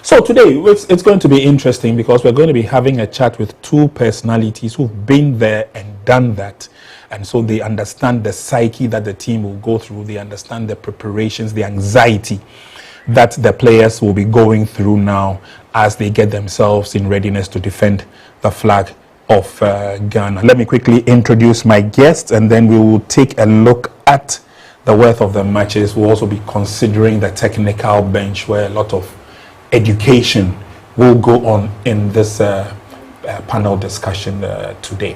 So today it's going to be interesting because we're going to be having a chat with two personalities who've been there and done that. And so they understand the psyche that the team will go through. They understand the preparations, the anxiety that the players will be going through now as they get themselves in readiness to defend the flag of Ghana. Let me quickly introduce my guests, and then we will take a look at the worth of the matches. We'll also be considering the technical bench, where a lot of education will go on in this panel discussion today.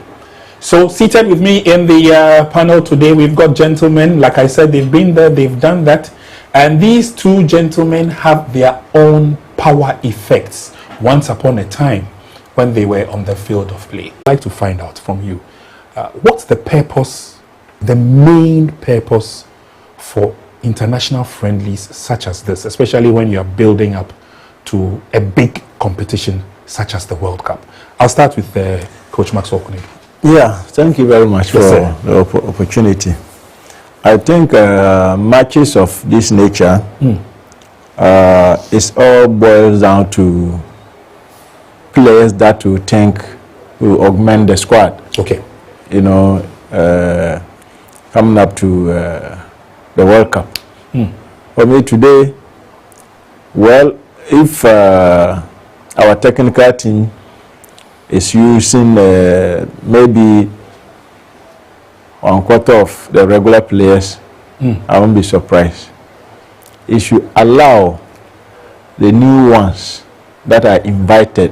So seated with me in the panel today, we've got gentlemen. Like I said, they've been there, they've done that. And these two gentlemen have their own power effects once upon a time when they were on the field of play. I'd like to find out from you, what's the purpose, the main purpose for international friendlies such as this, especially when you're building up to a big competition such as the World Cup? I'll start with Coach Maxwell Kunedu. Yeah, thank you very much for the opportunity. I think matches of this nature, it all boils down to players that we think will augment the squad. Okay. You know, coming up to the World Cup. For me today, well, if our technical team is using maybe 1/4 of the regular players, I won't be surprised. It should allow the new ones that are invited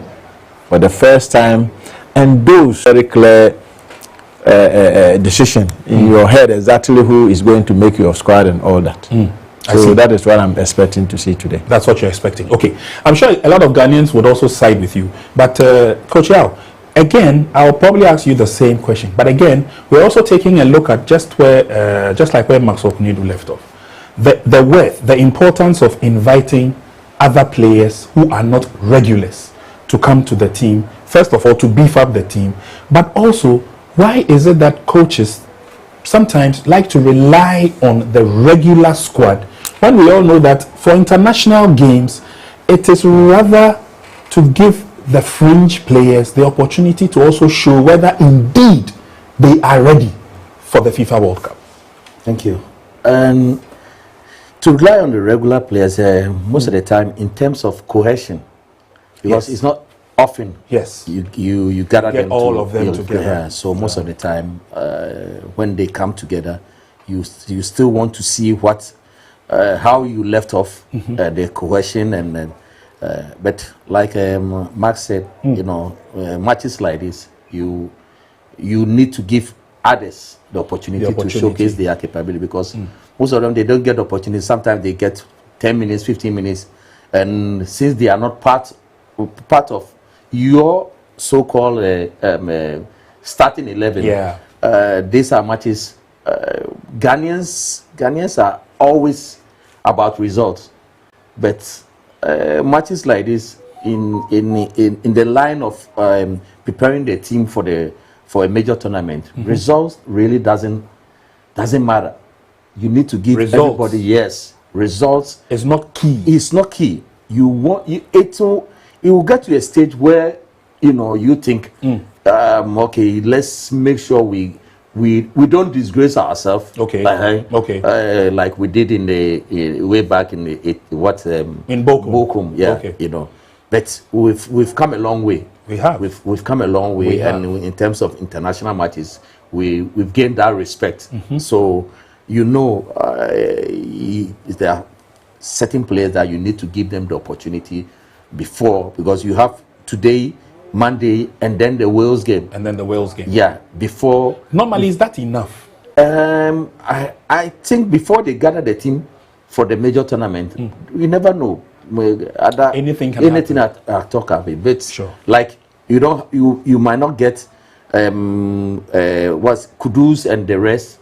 for the first time, and those very clear decision in your head exactly who is going to make your squad and all that. So that is what I'm expecting to see today. That's what you're expecting. Okay. I'm sure a lot of Ghanaians would also side with you. But Coach Yao, again, I'll probably ask you the same question. But again, we're also taking a look at just like where Maxwell Kunedu left off. The worth, the importance of inviting other players who are not regulars to come to the team. First of all, to beef up the team. But also, why is it that coaches sometimes like to rely on the regular squad when we all know that for international games, it is rather to give the fringe players the opportunity to also show whether indeed they are ready for the FIFA World Cup? Thank you. To rely on the regular players most of the time in terms of cohesion, because it's not often you gather get them all of them together. Yeah, so most of the time when they come together, you still want to see what how you left off the cohesion, and but like Max said, you know, matches like this, you need to give others the opportunity to showcase their capability, because most of them, they don't get the opportunity. Sometimes they get 10 minutes, 15 minutes, and since they are not part of your so-called starting 11, these are matches. Ghanaians are always about results, but matches like this in the line of preparing the team for a major tournament, results really doesn't matter. You need to give everybody results. It's not key. It's not key. You want it will get to a stage where you think, okay, let's make sure we don't disgrace ourselves. Okay. Like we did in the way back in the in Bochum. Yeah. Okay. But we've come a long way. We have. We've come a long way, and in terms of international matches, we've gained that respect. So there are certain players that you need to give them the opportunity before, because you have today, Monday, and then the Wales game. Yeah. Before. Normally, is that enough? I think before they gather the team for the major tournament, we never know. Anything can happen. I talk of it, but sure. Like you might not get Kudus and the rest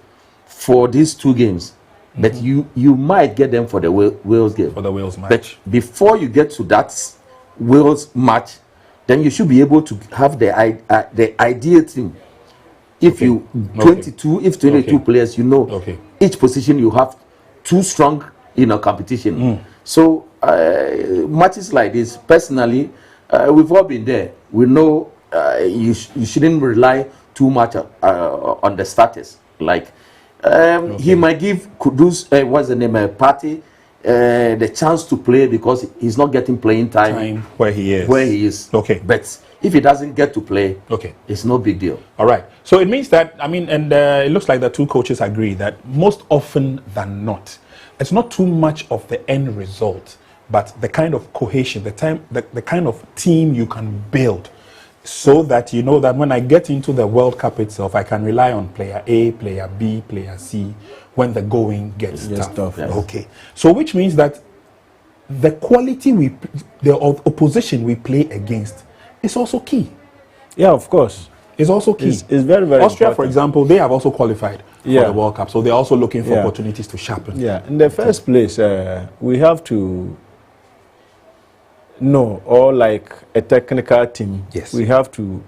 for these two games, but you might get them for the Wales game. For the Wales match. But before you get to that Wales match, then you should be able to have the ideal team. If 22 players, each position you have two strong competition. So matches like this, personally, we've all been there. We know you shouldn't rely too much on the starters. Like he might give Kudus, what's the name, Party, the chance to play because he's not getting playing time where he is. Okay. But if he doesn't get to play, it's no big deal. All right. So it means that, I mean, and it looks like the two coaches agree that most often than not, it's not too much of the end result, but the kind of cohesion, the kind of team you can build, so that you know that when I get into the World Cup itself, I can rely on player A, player B, player C when the going gets tough. Yes. Okay. So which means that the quality the opposition we play against is also key. Yeah, of course. It's also key. It's very, very Austria, important. for example, they have also qualified for the World Cup. So they're also looking for opportunities to sharpen. Yeah, in the first place, we have to know, or like a technical team, we have to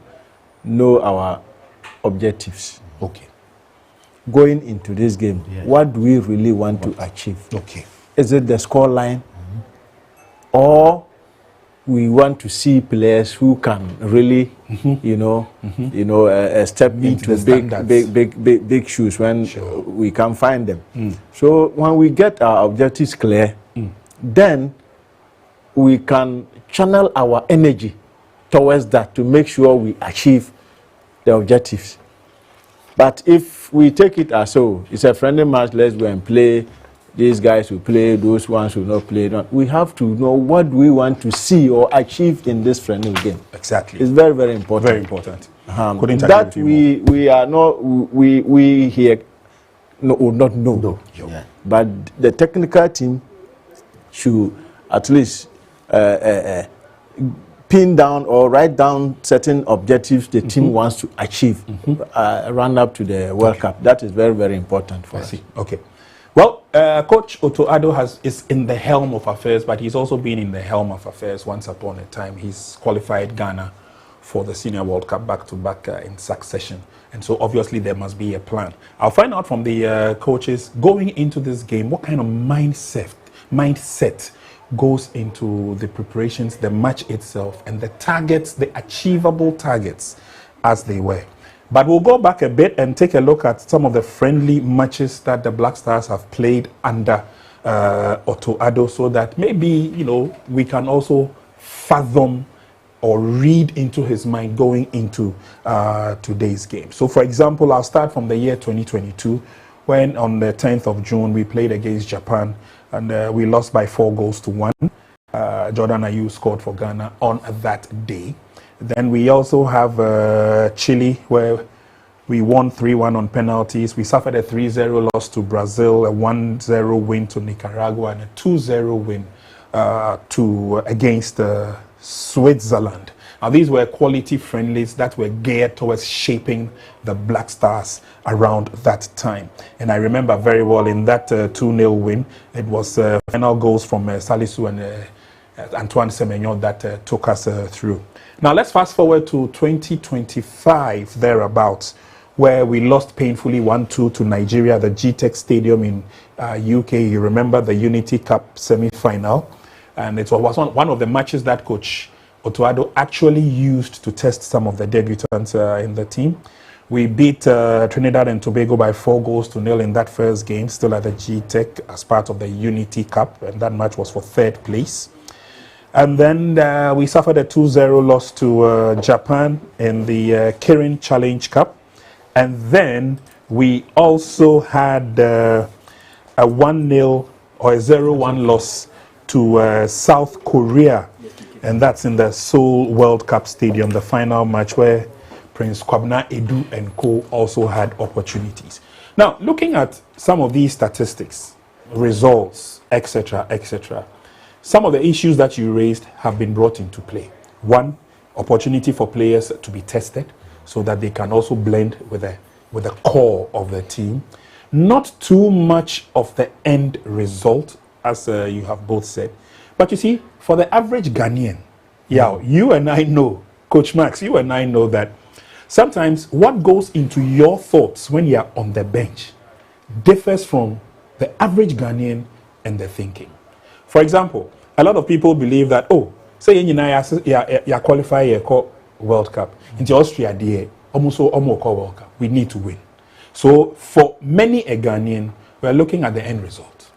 know our objectives. Okay. Going into this game, what do we really want to achieve? Okay. Is it the score line? Or we want to see players who can really, step into big shoes when we can find them. So when we get our objectives clear, then we can channel our energy towards that to make sure we achieve the objectives. But if we take it as so, it's a friendly match, let's go and play. These guys will play, those ones will not play. We have to know what we want to see or achieve in this friendly game. Exactly. It's very, very important. Very important. That we are not, we here would not know. No. Yeah. But the technical team should at least pin down or write down certain objectives the team wants to achieve, run up to the World Cup. That is very, very important for us. Okay. Well, Coach Otto Addo is in the helm of affairs, but he's also been in the helm of affairs once upon a time. He's qualified Ghana for the Senior World Cup back-to-back in succession. And so obviously there must be a plan. I'll find out from the coaches going into this game, what kind of mindset goes into the preparations, the match itself, and the targets, the achievable targets as they were. But we'll go back a bit and take a look at some of the friendly matches that the Black Stars have played under Otto Addo, so that maybe, we can also fathom or read into his mind going into today's game. So, for example, I'll start from the year 2022, when on the 10th of June, we played against Japan, and we lost by 4-1. Jordan Ayew scored for Ghana on that day. Then we also have Chile, where we won 3-1 on penalties. We suffered a 3-0 loss to Brazil, a 1-0 win to Nicaragua, and a 2-0 win against Switzerland. Now, these were quality friendlies that were geared towards shaping the Black Stars around that time. And I remember very well in that 2-0 win, it was final goals from Salisu and Antoine Semenyo that took us through. Now, let's fast forward to 2025, thereabouts, where we lost painfully 1-2 to Nigeria, the GTEC Stadium in UK. You remember the Unity Cup semi-final. And it was one of the matches that Coach Otto Addo actually used to test some of the debutants in the team. We beat Trinidad and Tobago by 4-0 in that first game, still at the GTEC as part of the Unity Cup. And that match was for 3rd place. And then we suffered a 2-0 loss to Japan in the Kirin Challenge Cup. And then we also had a 1-0 or a 0-1 loss to South Korea. And that's in the Seoul World Cup Stadium, the final match where Prince Kwabena Edu and co also had opportunities. Now, looking at some of these statistics, results, etc., etc., some of the issues that you raised have been brought into play. One, opportunity for players to be tested so that they can also blend with the core of the team. Not too much of the end result, as you have both said. But you see, for the average Ghanaian, you and I know, Coach Max, you and I know that sometimes what goes into your thoughts when you are on the bench differs from the average Ghanaian and the thinking. For example, a lot of people believe that, oh, say you qualify your World Cup. Into Austria, almost World Cup. We need to win. So for many a Ghanaian, we're looking at the end result.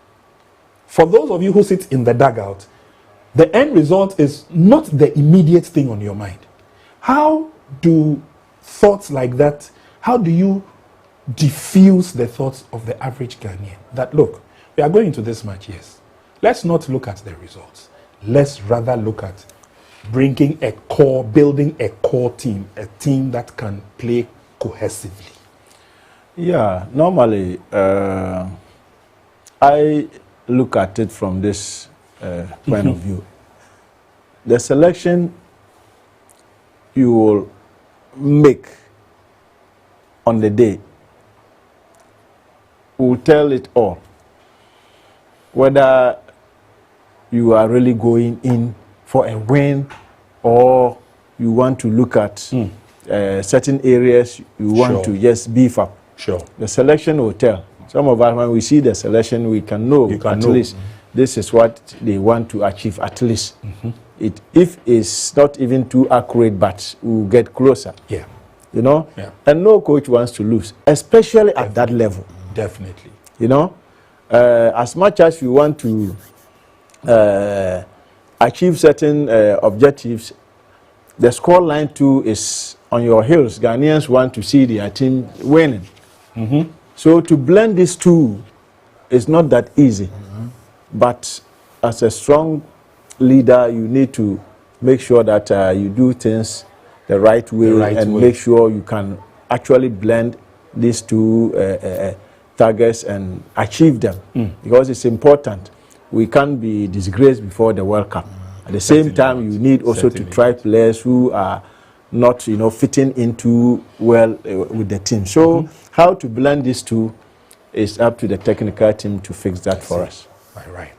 For those of you who sit in the dugout, the end result is not the immediate thing on your mind. How do thoughts like that, how do you diffuse the thoughts of the average Ghanaian? That, look, we are going to this match, yes. Let's not look at the results. Let's rather look at building a core team, a team that can play cohesively. Yeah, normally I look at it from this point of view. The selection you will make on the day will tell it all. Whether you are really going in for a win or you want to look at certain areas you want to just beef up. Sure. The selection will tell. Some of us, when we see the selection, we can know at least this is what they want to achieve, at least. If it's not even too accurate, but we'll get closer. Yeah. You know? Yeah. And no coach wants to lose, especially at that level. Definitely. You know? As much as you want to achieve certain objectives, the score line too is on your heels. Ghanaians want to see their team winning. So to blend these two is not that easy. But as a strong leader, you need to make sure that you do things the right way and make sure you can actually blend these two targets and achieve them. Because it's important. We can't be disgraced before the World Cup. At the same time, you need also to try players who are not, you know, fitting into well with the team. So how to blend these two is up to the technical team to fix that for us. Right.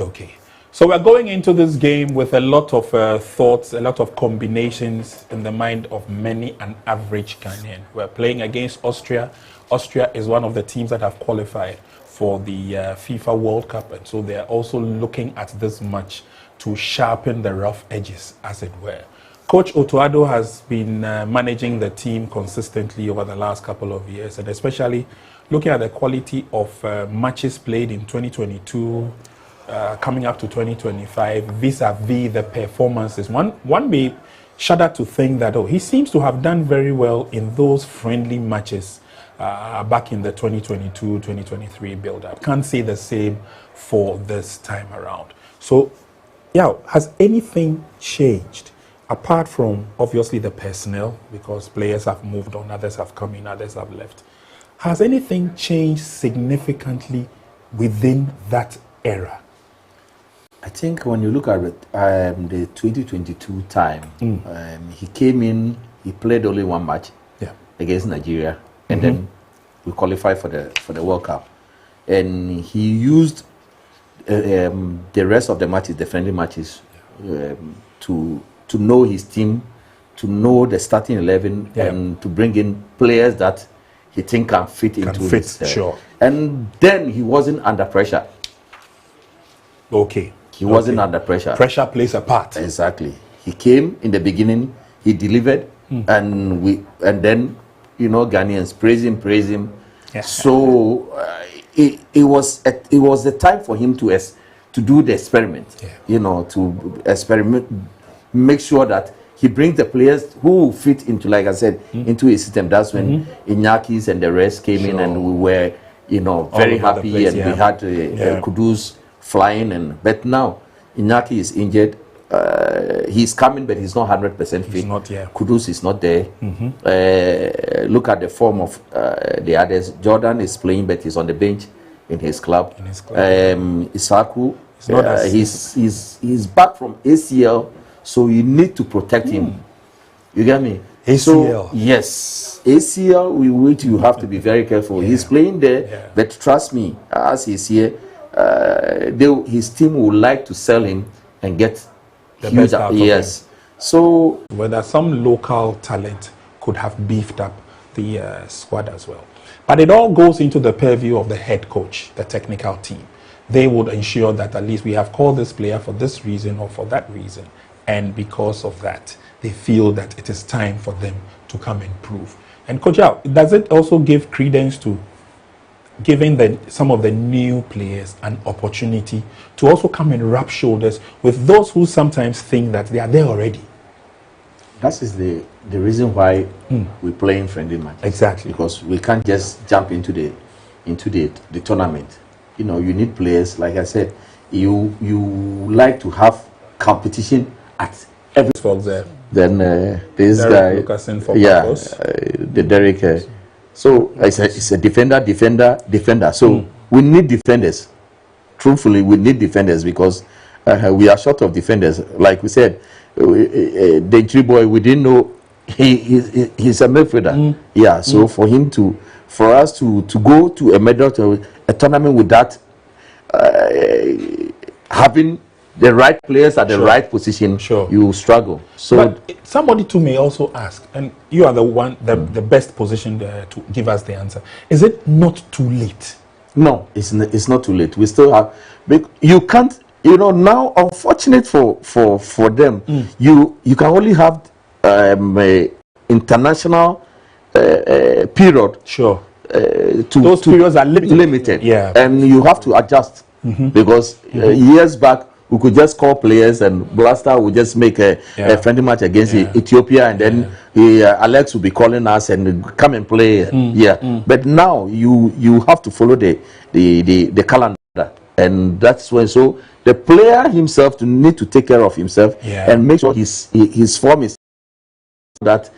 Okay. So we're going into this game with a lot of thoughts, a lot of combinations in the mind of many an average Ghanaian. We're playing against Austria. Austria is one of the teams that have qualified for the FIFA World Cup, and so they're also looking at this match to sharpen the rough edges, as it were. Coach Otuado has been managing the team consistently over the last couple of years, and especially looking at the quality of matches played in 2022, coming up to 2025, vis-a-vis the performances. One may shudder to think that, oh, he seems to have done very well in those friendly matches back in the 2022-2023 build-up. Can't say the same for this time around. So, yeah, has anything changed? Apart from, obviously, the personnel, because players have moved on, others have come in, others have left. Has anything changed significantly within that era? I think when you look at it, the 2022 time, he came in, he played only one match against Nigeria, and then we qualified for the World Cup. And he used the rest of the matches, the friendly matches, to know his team, to know the starting 11, and to bring in players that he think can fit into his. Sure. And then he wasn't under pressure. Okay. He wasn't under pressure. Pressure plays a part. Exactly. He came in the beginning, he delivered, and then, you know, Ghanaians praise him. Yeah. So it was the time for him to do the experiment. Yeah. You know, to experiment, make sure that he brings the players who fit into, like I said, into his system. That's when Iñakis and the rest came in, and we were, you know, very happy, place, and we had Kudus flying, but now Iñaki is injured. He's coming, but he's not 100% fit. He's not, Kudus is not there. Look at the form of the others. Jordan is playing, but he's on the bench in his club. Isaku, he's back from ACL, so you need to protect him. You get me? ACL. So, yes, ACL. You have to be very careful. He's playing there, but trust me, as he's here, his team would like to sell him and get the best out of him. So whether some local talent could have beefed up the squad as well, but it all goes into the purview of the head coach, the technical team. they would ensure that at least we have called this player for this reason or for that reason. And because of that, they feel that it is time for them to come and prove. And Coach Yao, does it also give credence to giving some of the new players an opportunity to also come and rub shoulders with those who sometimes think that they are there already? That is the reason why we play in friendly matches. Exactly. Because we can't just jump into the tournament. You know, you need players. Like I said, you like to have competition at every. Folks there. Then this Derek guy, Lucasen for the Derek. So it's a defender. So we need defenders. Truthfully, we need defenders because we are short of defenders. Like we said, the injury boy, we didn't know he's a midfielder. Yeah. So for us to go to a tournament with that, having the right players at the right position, you struggle. So, but somebody too may also ask, and you are the one, the best positioned to give us the answer. Is it not too late? No, it's not too late. We still have. You can't. You know, now, unfortunate for them, you can only have a international period. Sure. Those periods are limited. Yeah, and you have to adjust because years back we could just call players and Blaster would just make a friendly match against Ethiopia, and then Alex will be calling us and come and play. But now you have to follow the calendar, and that's when the player himself need to take care of himself and make sure his form is that.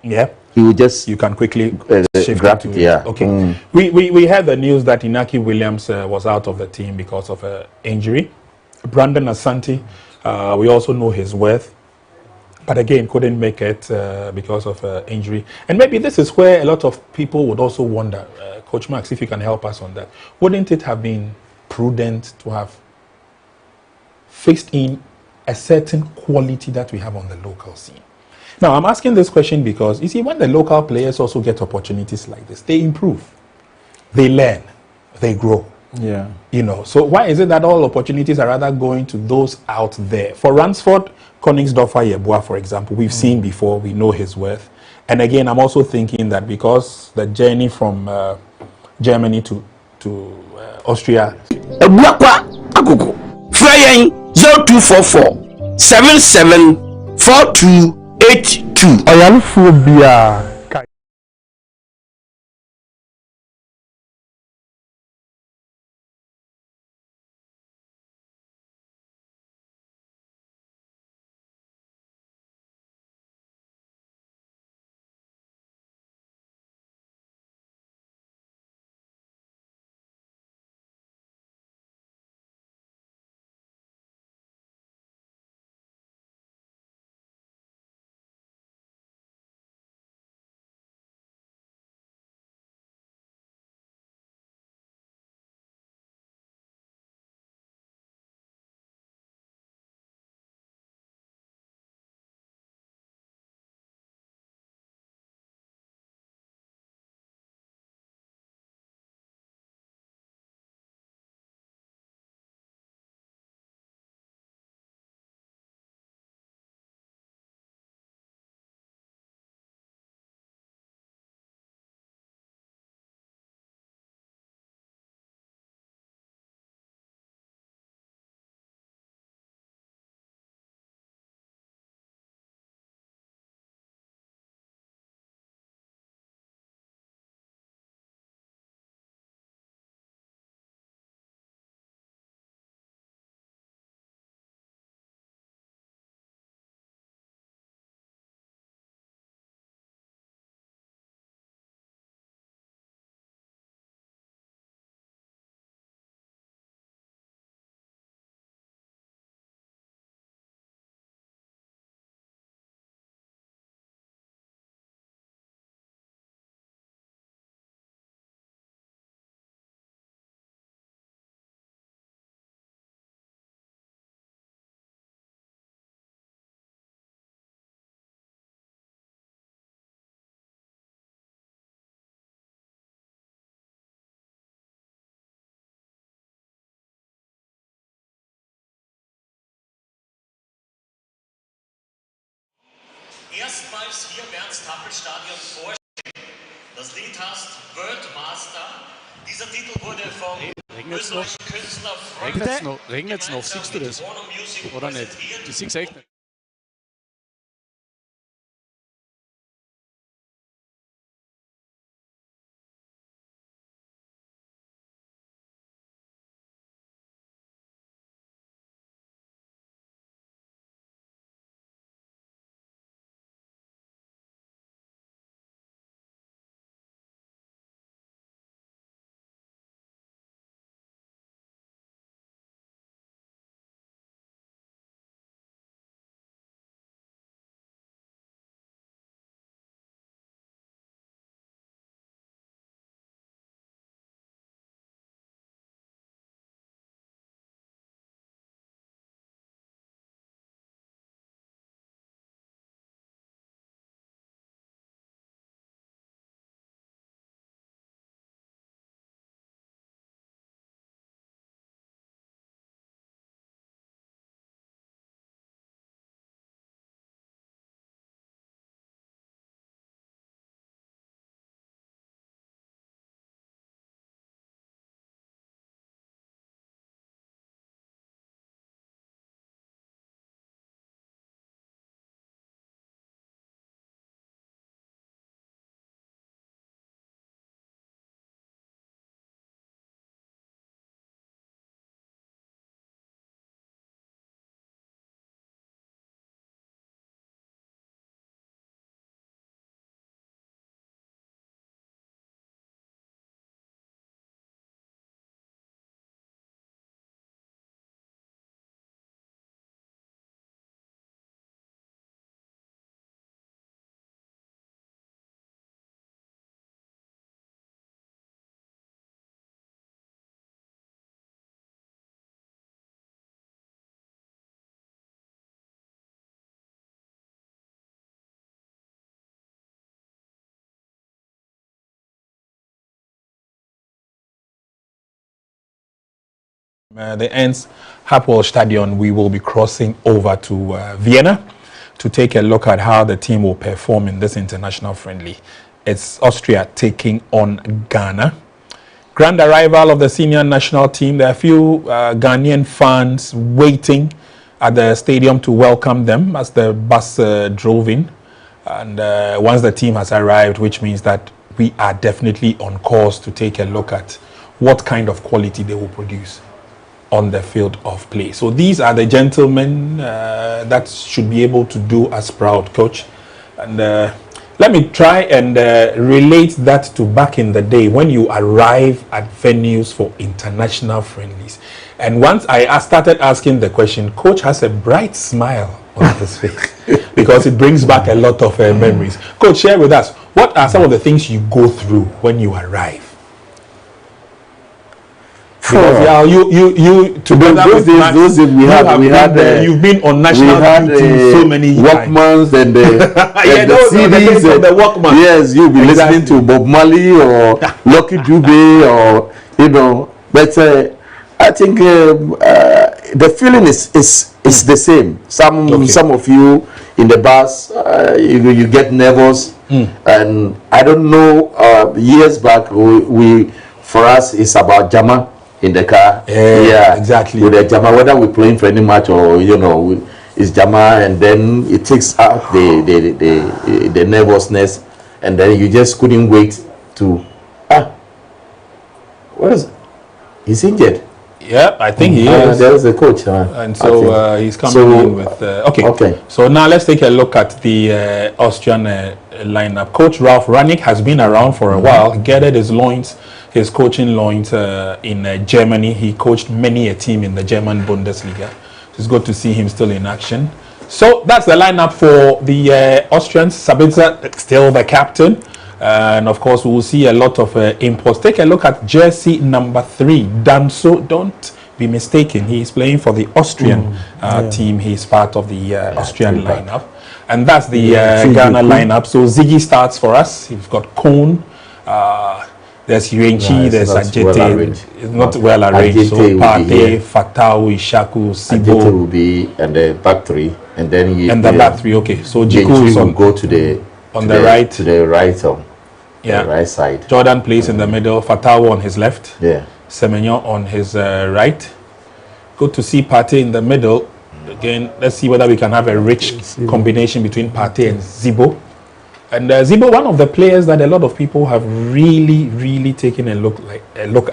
He will just, you can quickly shift grab it. Okay. We had the news that Inaki Williams was out of the team because of injury. Brandon Asante, we also know his worth, but again couldn't make it because of injury. And maybe this is where a lot of people would also wonder, Coach Max, if you can help us on that. Wouldn't it have been prudent to have fixed in a certain quality that we have on the local scene? Now, I'm asking this question because, you see, when the local players also get opportunities like this, they improve, they learn, they grow. Yeah. You know, so why is it that all opportunities are rather going to those out there? For Ransford, Koningsdorfer Yeboah, for example, we've seen before, we know his worth. And again, I'm also thinking that because the journey from Germany to Austria. 0244 774282. Das Lied heißt Worldmaster. Dieser Titel wurde vom österreichischen Künstler Regnet's noch, siehst du das? Oder nicht? Ich sehe es echt nicht. The ends Hapoel Stadion, we will be crossing over to Vienna to take a look at how the team will perform in this international friendly. It's Austria taking on Ghana. Grand arrival of the senior national team. There are a few Ghanaian fans waiting at the stadium to welcome them as the bus drove in. And once the team has arrived, which means that we are definitely on course to take a look at what kind of quality they will produce on the field of play. So these are the gentlemen that should be able to do us proud, coach. And let me try and relate that to back in the day when you arrive at venues for international friendlies. And once I started asking the question, coach has a bright smile on his face because it brings back a lot of memories. Coach, share with us, what are some of the things you go through when you arrive? Because you together with Max, those days we had you've been on national duty so many Walkmans and the CDs and the Walkman. Yes, you'll be listening to Bob Marley or Lucky Dube or but I think the feeling is the same. Some of you in the bus you get nervous and I don't know, years back we for us it's about Jama in the car. Yeah, exactly. With the Jama, whether we're playing for any match or it's Jama, and then it takes out the nervousness, and then you just couldn't wait to what is it? He's injured. Yeah, I think he is. There's the coach, and so he's coming in with. Okay. So now let's take a look at the Austrian lineup. Coach Ralph Rangnick has been around for a while. Gathered his coaching loins in Germany. He coached many a team in the German Bundesliga. It's good to see him still in action. So that's the lineup for the Austrians. Sabitzer still the captain. And of course, we will see a lot of imports. Take a look at jersey number 3, Danso. Don't be mistaken. He is playing for the Austrian team. He is part of the Austrian lineup. And that's the Ghana lineup. So Ziggy starts for us. He's got Kohn. There's Yuenchi, Yeah, there's not well Ajete. arranged. It's not well arranged. Ajete So will be Partey, here. Fatau, Ishaku, Ajete Sibo, will be and the back three, and then and the back three. Okay, so Jiku Genchi is will on, go to the right. to the right on Yeah, the right side. Jordan plays in the middle. Fatau on his left. Yeah. Semenyo on his right. Good to see Partey in the middle. Again, let's see whether we can have a rich combination between Partey and Zibo. And Zibo, one of the players that a lot of people have really taken a look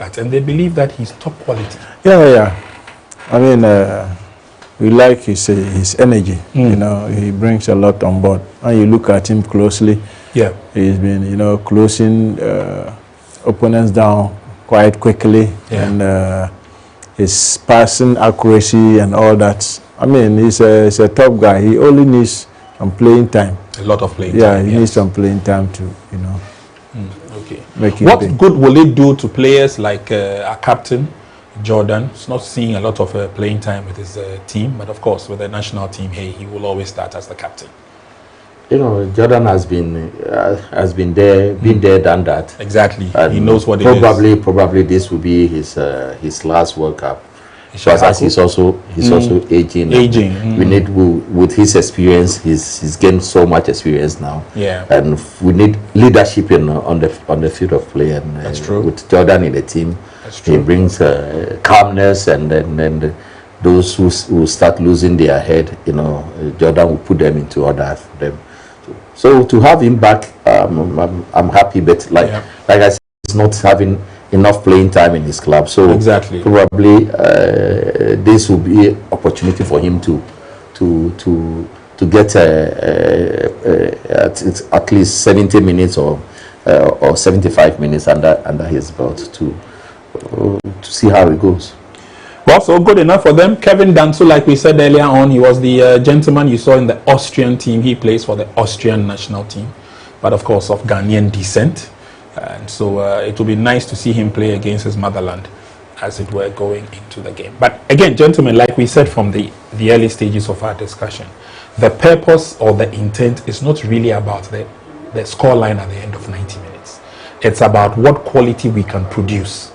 at, and they believe that he's top quality. Yeah. I mean, we like his energy. You know, he brings a lot on board. And you look at him closely. Yeah, he's been, closing opponents down quite quickly, and his passing accuracy and all that. I mean, he's a top guy. He only needs some playing time. a lot of playing Yeah, time. he needs some playing time to, Okay. make it What big. good will it do to players like our captain, Jordan? He's not seeing a lot of playing time with his team, but of course, with the national team, hey, he will always start as the captain. Jordan has been there, done that. Exactly. And he knows what it is. Probably this will be his last World Cup. Because as he's also aging. We need with his experience, he's gained so much experience now. Yeah. And we need leadership on the field of play. And That's true. With Jordan in the team, he brings calmness, and then those who start losing their head, Jordan will put them into order for them. So to have him back, I'm happy. But like I said, he's not having enough playing time in his club. So exactly, probably this will be an opportunity for him to get at least 70 minutes or 75 minutes under his belt to see how it goes. Well, so good enough for them. Kevin Danso, like we said earlier on, he was the gentleman you saw in the Austrian team. He plays for the Austrian national team, but of course of Ghanaian descent. And so it will be nice to see him play against his motherland, as it were, going into the game. But again, gentlemen, like we said from the early stages of our discussion, the purpose or the intent is not really about the scoreline at the end of 90 minutes. It's about what quality we can produce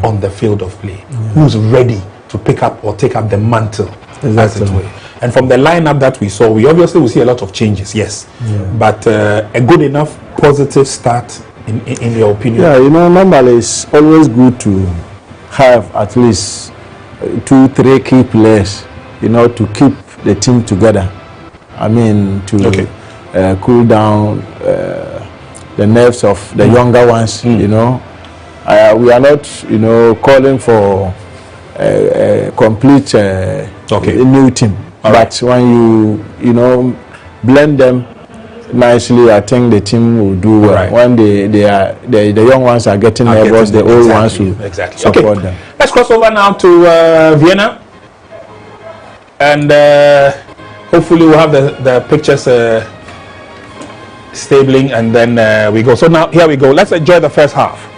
on the field of play. Who's ready to pick up or take up the mantle, as it were. And from the lineup that we saw, we obviously will see a lot of changes, yes. But a good enough positive start in your opinion? Yeah, normally it's always good to have at least 2-3 key players, to keep the team together. I mean, to cool down the nerves of the younger ones, we are not, calling for a complete new team. But when you blend them nicely, I think the team will do well. When the young ones are getting nervous, the old ones will support them. Let's cross over now to Vienna, and hopefully we'll have the pictures stabling, and then we go. So now here we go. Let's enjoy the first half.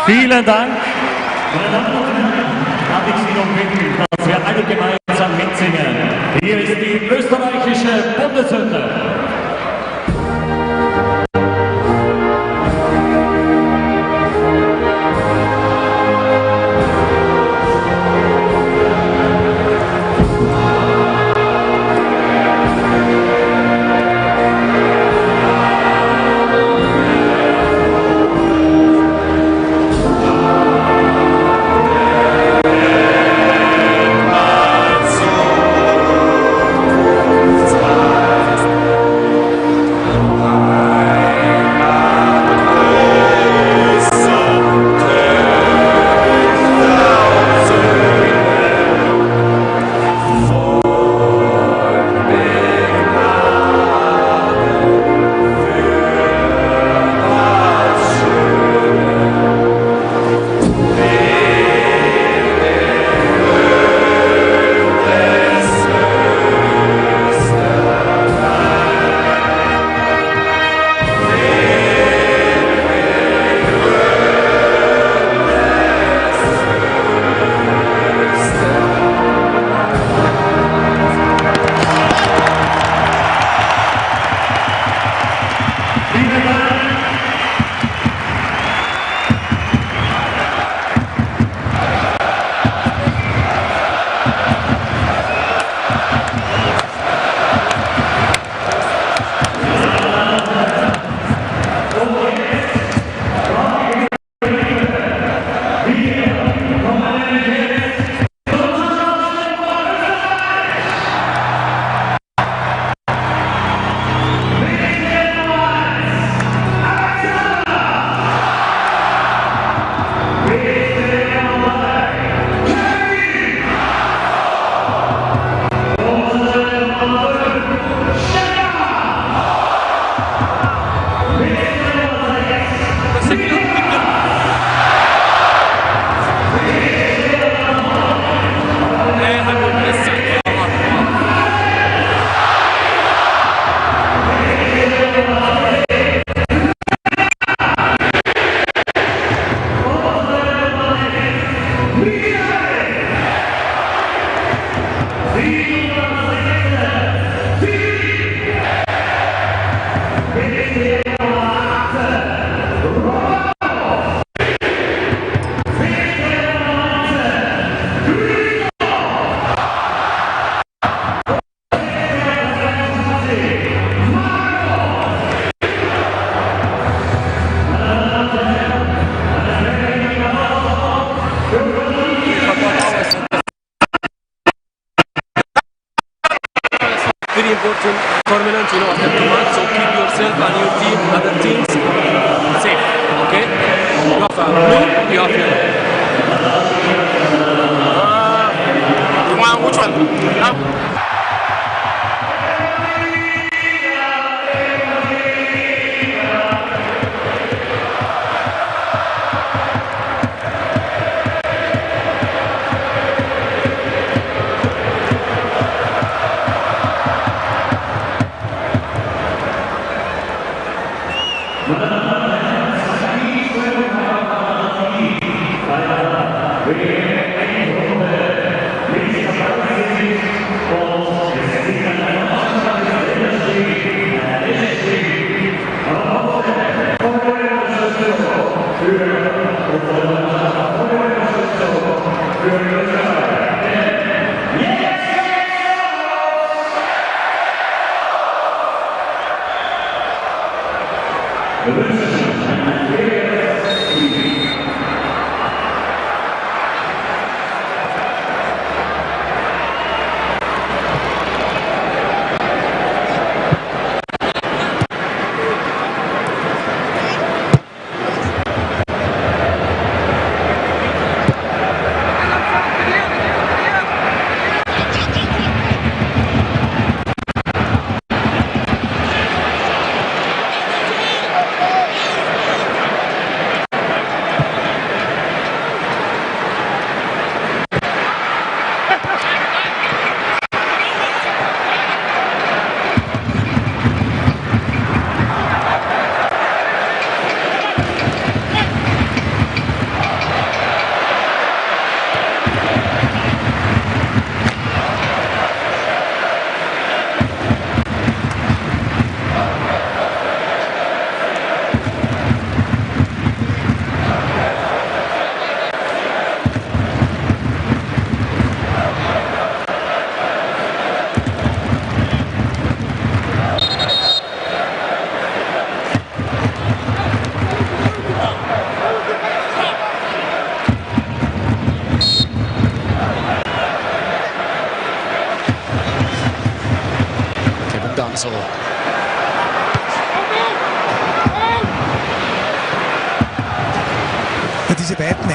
Vielen Dank. Meine Damen und Herren, darf ich Sie noch bitten, dass wir alle gemeinsam mitsingen. Hier ist die österreichische Bundeshymne. Very important tournament, you know, after 2 months, so keep yourself and your team, other teams safe, okay? You have blue, you have yellow. You want which one? Så diese beiden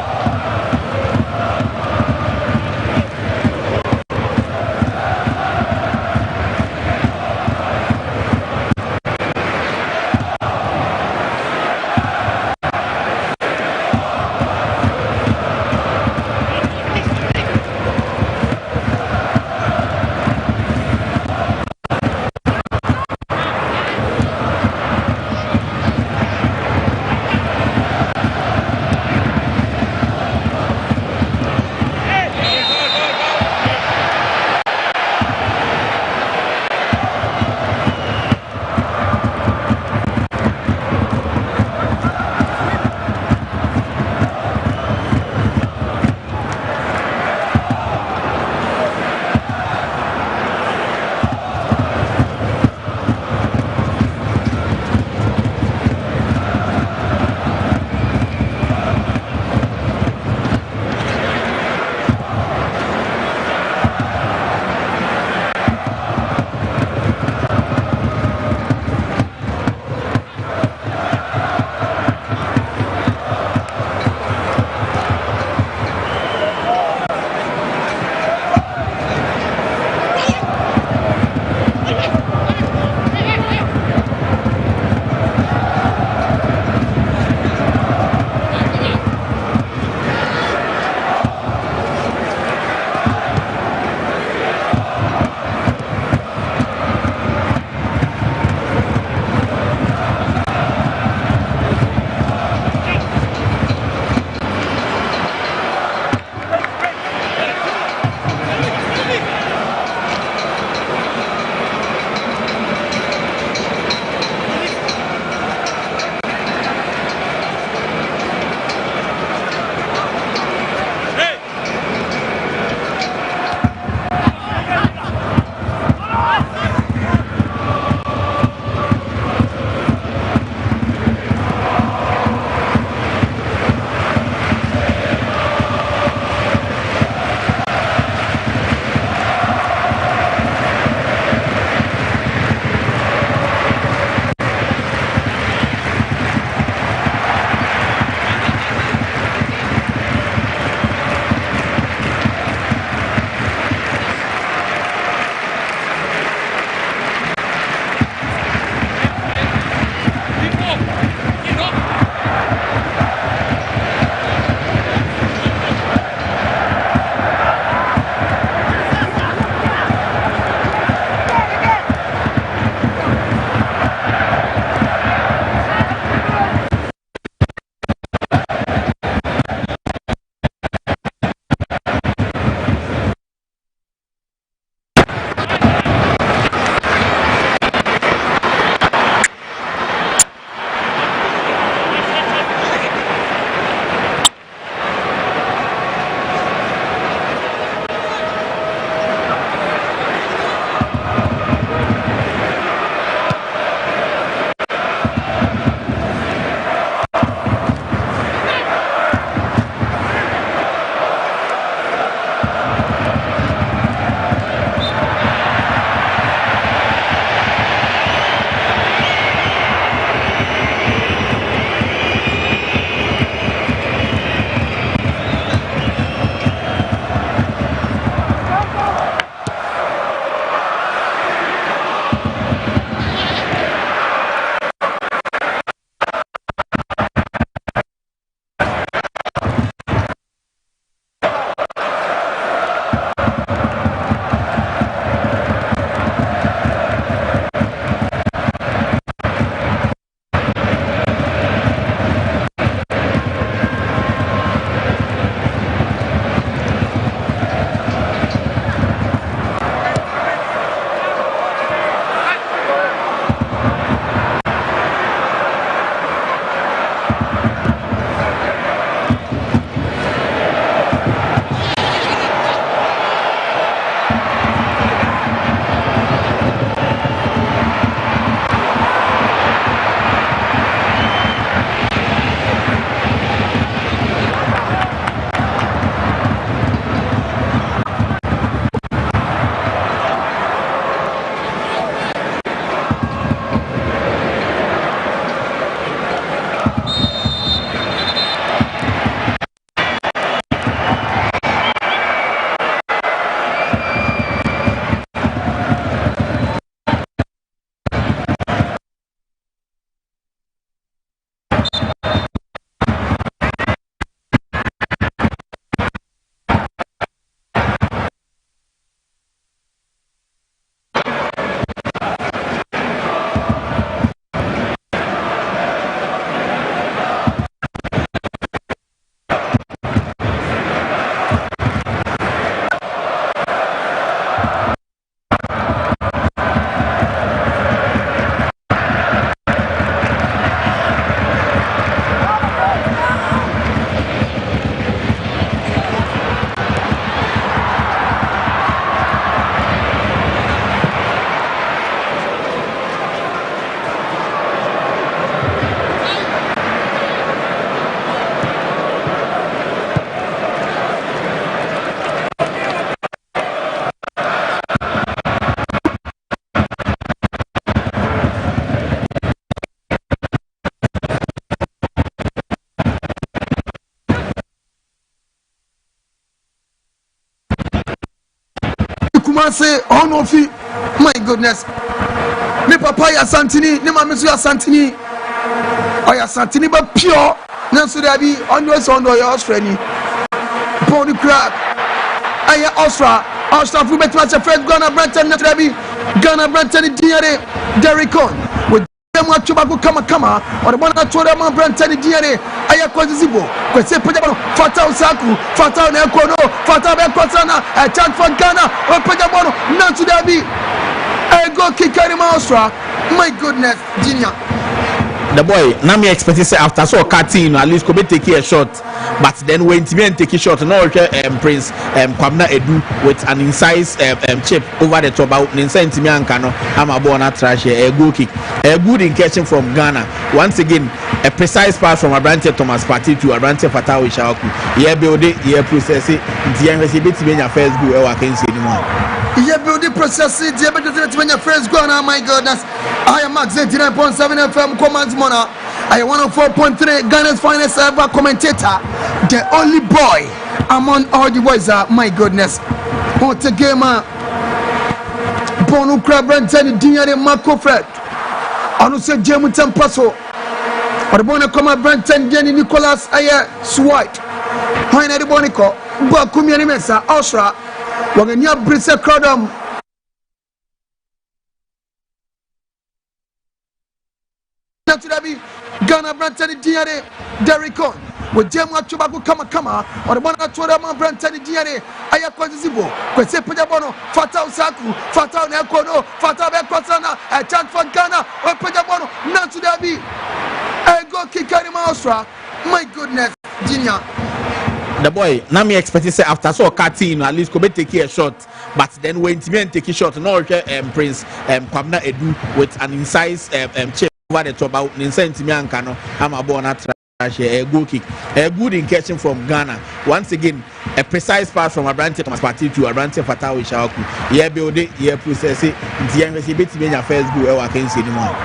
say Onofi. My goodness. Me papa ya Santini, ni mami ya Santini. Oya Santini ba pure. Nanso there be on your Australia. Pony crack. Aya Austria. Austria fu bet match first Ghana Brenton net there be. Ghana Brenton diare Derrick on. With them what Chubaku kama or the one that told them Brenton diare. Aya Kwazibo. Kwese Pajabano. Fatao Saku. Fatao Nekono. Fatao Bekwatana. A chance for Ghana. Or Pajabano. Nanso there be. A go kick him Austria. My goodness, Junior. The boy, now me expect say after so cutting at least could take a shot, but then when Timmy take a shot, no Prince Kwabna Edu with an incise chip over the top out inside Timmy and Kano. I'm a born trash a goal kick, a good in catching from Ghana. Once again, a precise pass from Abrante Thomas Party to Abrante Fatawi Shaku. Yeah, build it, yeah, process it. The bit to be your first goal, I can't see anymore. Yeah, build the process it, yeah, but it's when your first goal. Oh my goodness. I am Max 89.7 FM Command Mona. I am 104.3 Ghana's finest ever commentator. The only boy among all the boys. My goodness. What a gamer. Bonu Crabrenton, Diane Marco Fred. I don't say James Tempaso. Or the Bona Coma Brenton, Jenny Nicholas Aya Swite. Hina the Bonico. Bakumi Mesa, Austria. When you bring a crowd. Ghana Brenton Diare Derrick on with Jam Chubaku kama or the one that told them Brenton Diare Ayakwazibo Kwese Pajabono Fatao Saku Fatao Nekono Fatao Bekwatana a chance for Ghana or Pajabono not to be a go kick him Austria. My goodness, Junior. The boy, now me expect say after so cutting at least could take a shot, but then when Timmy take a shot, no Prince Kwabna Edu with an incise chip over the top out inside Timmy and Kano. I'm a born trash a goal kick, a good in catching from Ghana. Once again, a precise pass from Abrante Thomas Party to Abrante Fatawi Shaku. Yeah, build it, yeah, process it. The embassy bit to be your first goal, I can't see anymore.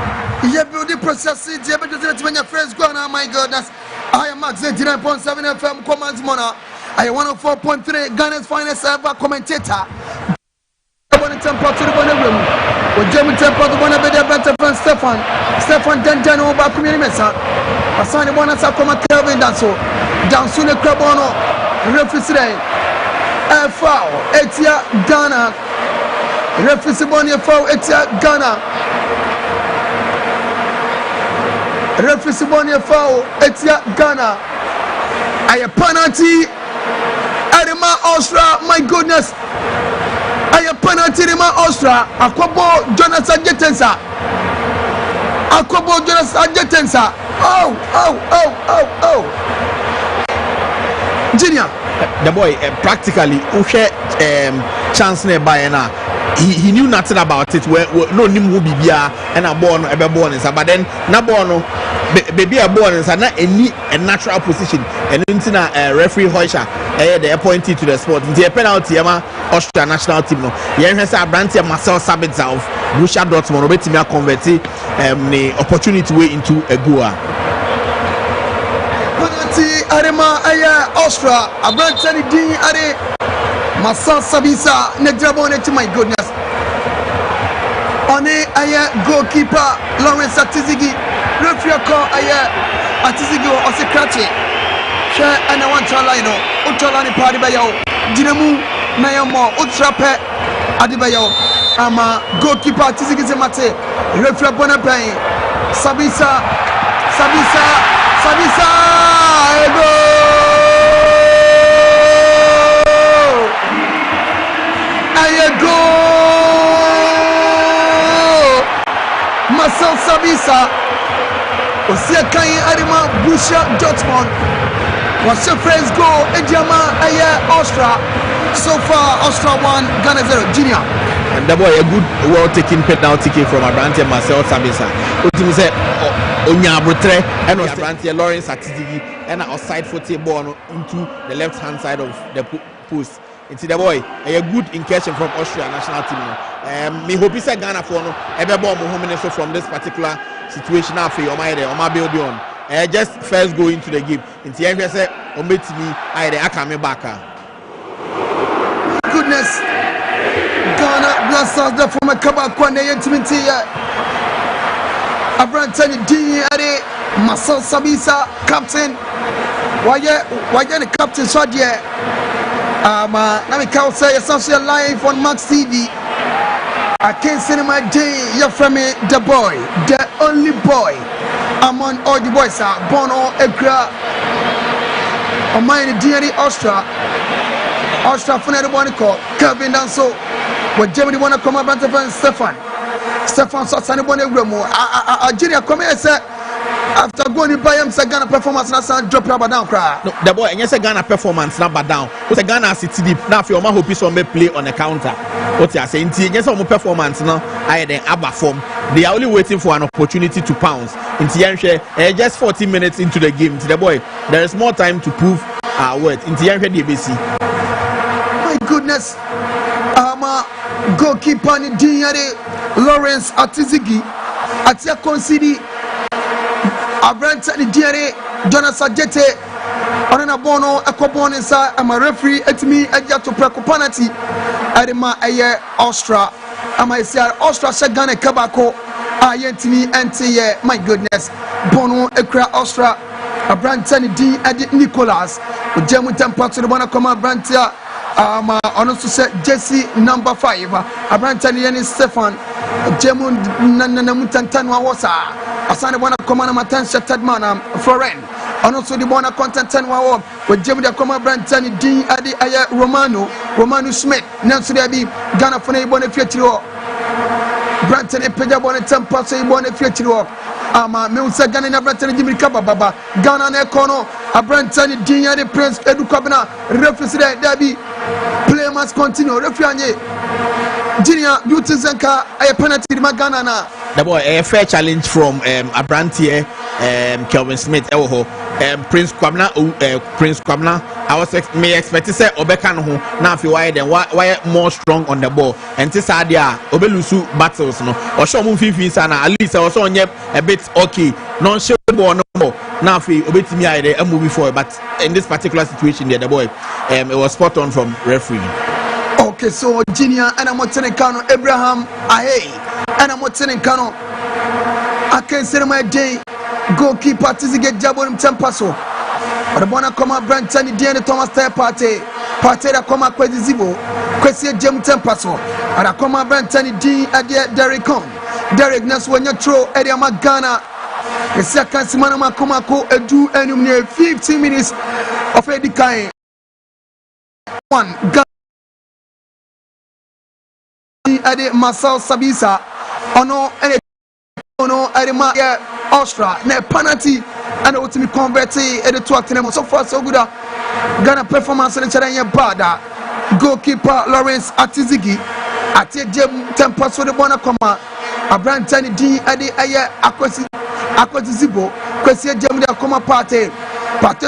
Yeah, build the process it, yeah, but it's when your first goal. Oh my goodness. I am Max 89.7 FM Command Mona. I am 104.3 Ghana's finest ever commentator. I want to temper to the one room. With German temper to one of the better friend Stefan Dentano back community mesa. I signed the one as I come at Kelvin Danso. Down soon a Crabono. Referee. A foul. Etia Ghana. Referee Bonnie foul. Etia Ghana. Referee Sibonia foul, Etia Ghana. I a penalty. Arima Austria, my goodness. I a penalty Arima Austria. Akobo Jonathan Jetensa. Akobo Jonathan Jetensa. Oh. Junior. The boy practically chance nearby now. He knew nothing about it. Where no nim will be and a born but then na born baby a born is not any a natural position and into a referee Hoisha they appointed to the sport. The penalty Austria national team no. Yeah, has a brand Marcel Sabitzer of Borussia Dortmund obeti me convert the opportunity way into a goal. Penalty Arema aya Austria a brand Din Are Marcel Sabitzer Nedrabone to my goodness. On aya goalkeeper Lawrence Atizigi. Referee call aya Atizigi or Sekrati. Share and I want to line up. Utralani party by you. Dinamu Nayamo Utrape Adibayo. Ama goalkeeper Atizigi Zemate. Referee Bonapay. Sabitzer. Ego. Go Marcel Sabitzer Osia Kai Arima Borussia Dortmund was your first goal Ejama Austria. So far Austria 1 Ghana 0. Junior. And the boy a good well taken penalty kick from Abrante Marcel Sabitzer. What you say Onyabrotre and Abrante Lawrence Atizigi and a side foot ball into the left hand side of the post. Into the boy a good incursion from Austria national team. Me hope is a Ghana for no ever bomb so from this particular situation now for your mind on my build on. Just first go into the game. Into the end say omit me I come back. Goodness. Ghana Blasters the former Kabakwa ne yentimiti Abrantani D Ade Marcel Sabisa captain why the captain so there na me can say essentially live on Max TV. I can't say my day you're from me the boy, the only boy among all the boys are born on Ekra on my DNA Austria for the call Kevin Danso what Germany wanna come up and Stefan Sasani Bonnegramo Junior come here say after going to buy him Ghana performance and drop rubber down cry. No, the boy and yes Ghana performance number down. What's a Ghana city deep now if your man hope is on play on the counter. What you are saying yes on performance now I then abba form. They are only waiting for an opportunity to pounce. In Tianche, just 40 minutes into the game to the boy. There is more time to prove our word. In Tianche DBC. My goodness. Goalkeeper ni Dinyare Lawrence Atizigi Atia Konsidi Abranta ni Diare Jonathan Jete Onana Bono Ekobon inside I'm a referee etimi eja to preko penalty Adema eye Austria ama isi Austria shagane kabako ayentimi ente my goodness Bono ekra Austria Abranta ni D Adi Nicholas Ujemu tempa to the bona koma Abrantia on to say Jesse number 5 Abranta ni Stefan Jemu Nanamutantanwa wasa Asane bona komana matan shatad mana Floren and also the bona content 10 wa with Jemu the Koma Brantani D Adi Aya Romano Smith Nancy Abi Ghana for a bona future Brantani Peja bona tempa so bona future Milsa Ghana na Brantani Jimmy Baba Ghana ne kono Abrantani D Adi Prince Edu Kabana referee Dabi play must continue referee Junior duty zenka a penalty Ghana na the boy a fair challenge from Abrantie Kelvin Smith Prince Kwamna I was expect to say Obeka no now if why then why more strong on the ball and this idea Obelusu battles no or show move sana at least also on a bit okay non show ball no more now if obetimi ide a movie for but in this particular situation there the boy it was spot on from referee. Okay, so Junior and I'm Kano Abraham Ahe and I'm Kano I can say my day goalkeeper Tizige Jabon Tempaso or the Bona Koma Brantani Diana Thomas Tay Party that Koma Kwezi Zibo Kwesi Jem Tempaso and I Koma Brantani D Adia Derek Ness when you throw Edia Magana the second Simana Makomako Edu and 15 minutes of Eddie Kain 1 Ade Marcel Sabisa ono Adema Austria na penalty and ultimately converted at the 2 so far so good Ghana performance in the bad goalkeeper Lawrence Atizigi Atie Jem tempa so the bona koma Abrantani D Ade Aya Akwesi Zibo Kwesi Jem de koma party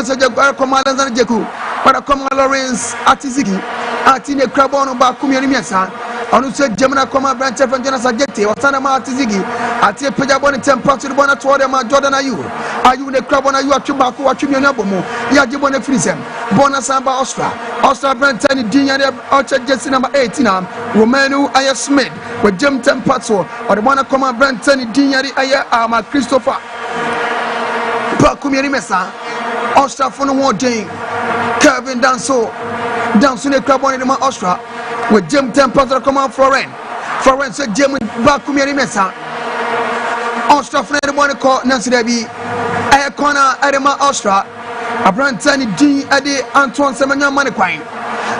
so je koma Lanzana Jeku para koma Lawrence Atizigi Atine Krabono ba kumyani miasa onu se Gemina koma branch from Jonas Agete Osana Matizigi Atie Pejabon tempa to the bona to them Jordan Ayu the club on you atubako atumi onabomo ya jibone frisem bona samba Austria Brantani Dinya Orchard Jesse number 18 Romano Aya Smith with Jem Tempaso or the bona koma Brantani Dinya Aya ama Christopher Pakumi Mesa Austria for no more day Kevin Danso ne club on the Austria with Jem Tempaso come on Floren said Jem Pakumi Mesa Austria for the bona call Nancy Debbie a corner Adema Austria Abrantani D Ade Antoine Semenya Manequine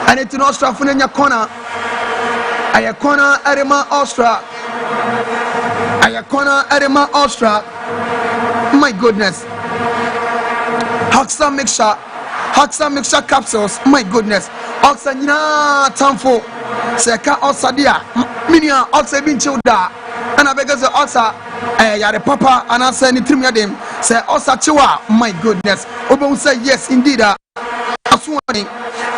and it's in Austria for the corner a corner Adema Austria my goodness Haxa mixture capsules my goodness Oxa Nina Tamfo Seka Osadia Minia Oxa Binchilda and I beg the Oxa Yare Papa and I say Nitrim Yadim say Osa Chiwa my goodness Obo say yes indeed Aswani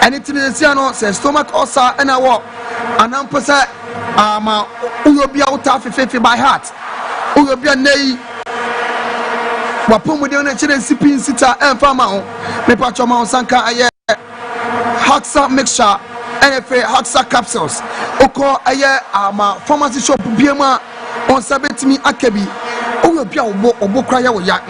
and it's in the Siano says stomach Osa and I walk and I'm per se Uyobia Utafi by heart Uyobia Nei Wapumu de children sipping sita and farmer me patchoma sanka aye Haxa mixture NFA Haxa capsules. Oko aye ama pharmacy shop biema on sabetimi akebi. Owo bia obo kra ya wo ya.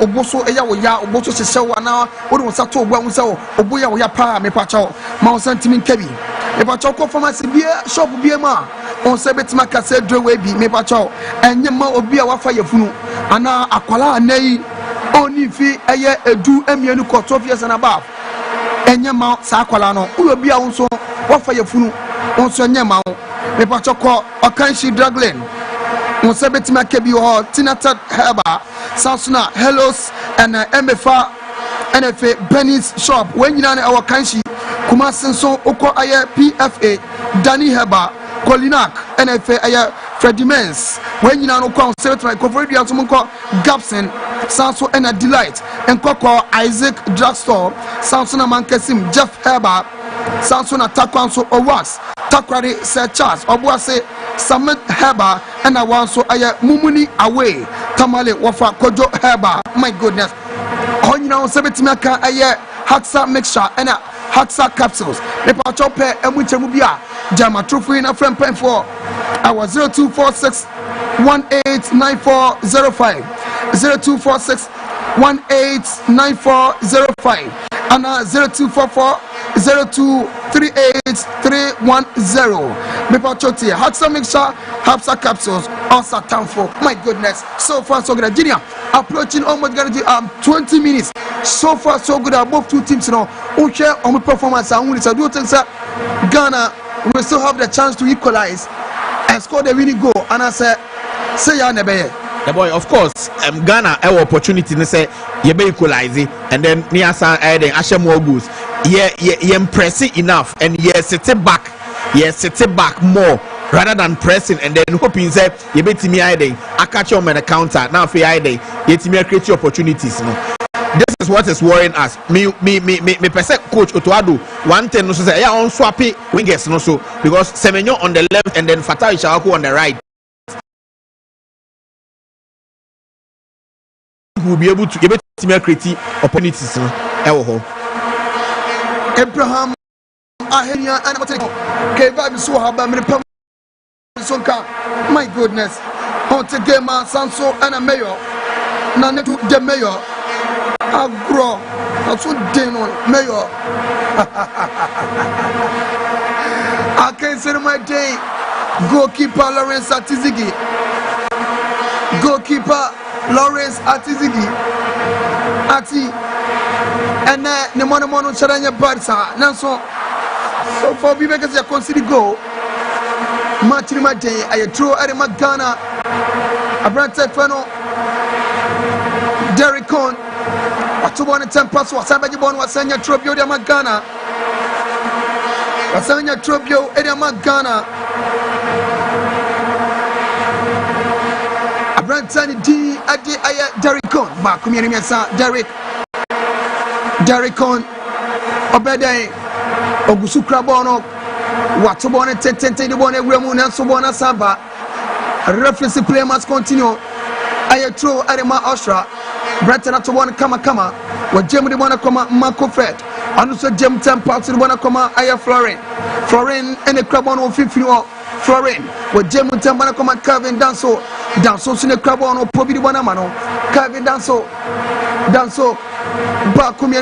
Obo so eya wo ya, obo so sese wo na wo de sato obo anwo se obo ya wo ya pa me pa cha ma on santimi kebi. Me pa cha ko pharmacy bia shop biema on sabetimi akase dwe bi me pa cha enye ma obi a wafa yefunu ana akwala anai oni fi eye edu emienu ko 12 years and above. Enyema sa akwala no uyo bia wonso wafa yefunu wonso enyema me pa choko okanshi draglen wonso betima kebi ho tinata heba sansuna hellos and mfa NFA Benny's shop when nyina na okanshi kuma senso okọ aye PFA Danny Heba Kolinak NFA aye Freddie Mens when nyina no kwa several coverage so monko Gabson sanso and a delight and koko Isaac Drugstore sanso na mankesim Jeff Heba sanso na takwanso owas takwari Sir Charles obuase Samet Heba and a wanso aye mumuni away tamale wafa kojo Heba. My goodness, all you know 70 maka aye Haxa mixture and a Haxa capsules me pa chope emuchemu bia jama trophy na friend pen for our 0246 189405 0246 189405 and 0244 0238310 me pa chote Haxa mixture Haxa capsules also time for. My goodness, so far so good. Junior approaching almost 20 minutes. So far so good. Both two teams now share on performance and win. So do you think that Ghana will still have the chance to equalize and score the winning goal? And I say ya nebe. The boy, of course, Ghana have opportunity to say you be equalizing and then Niasa adding Asha more goals. Yeah, impressive enough and sit back more rather than pressing and then hoping that you bet me I catch you on the counter now for I get me create opportunities. No? This is what is worrying us. Me person coach Otoado 110 no say yeah on swappy wingers no so because Semenyo on the left and then Fatai Shaku on the right will be able to give it me create opportunities. No? Abraham Ahenia and Keva so haba me my goodness, on the game Sanso and a mayor, none to the mayor. Agro, that's what Dano mayor. I can't say my day. Goalkeeper Lawrence Atizigi. Ati, and then the mono Charanya Barsa. Nanso, so for people because you consider go. Match in my day, I throw at Ghana. A brand Fano Derek Cohn. What to 110 pass was somebody born was sending a tropio de Ghana. Was sending a tropio at Ghana. A brand Tiny D at the Derek Cohn. Back, come here, Derek Cohn. Obede Ogusukra Bono. What to born at 10 the one everyone and so on Saba. Reference play must continue. I throw Arima Austria. Brenton to one kama. What Jim the one come Marco Fred. And also Jim 10 parts in one come Aya Florin and the crab on 50 Florin. What Jim 10 one come Calvin Danso in the crab on probably one mano. Calvin Danso Bakumia.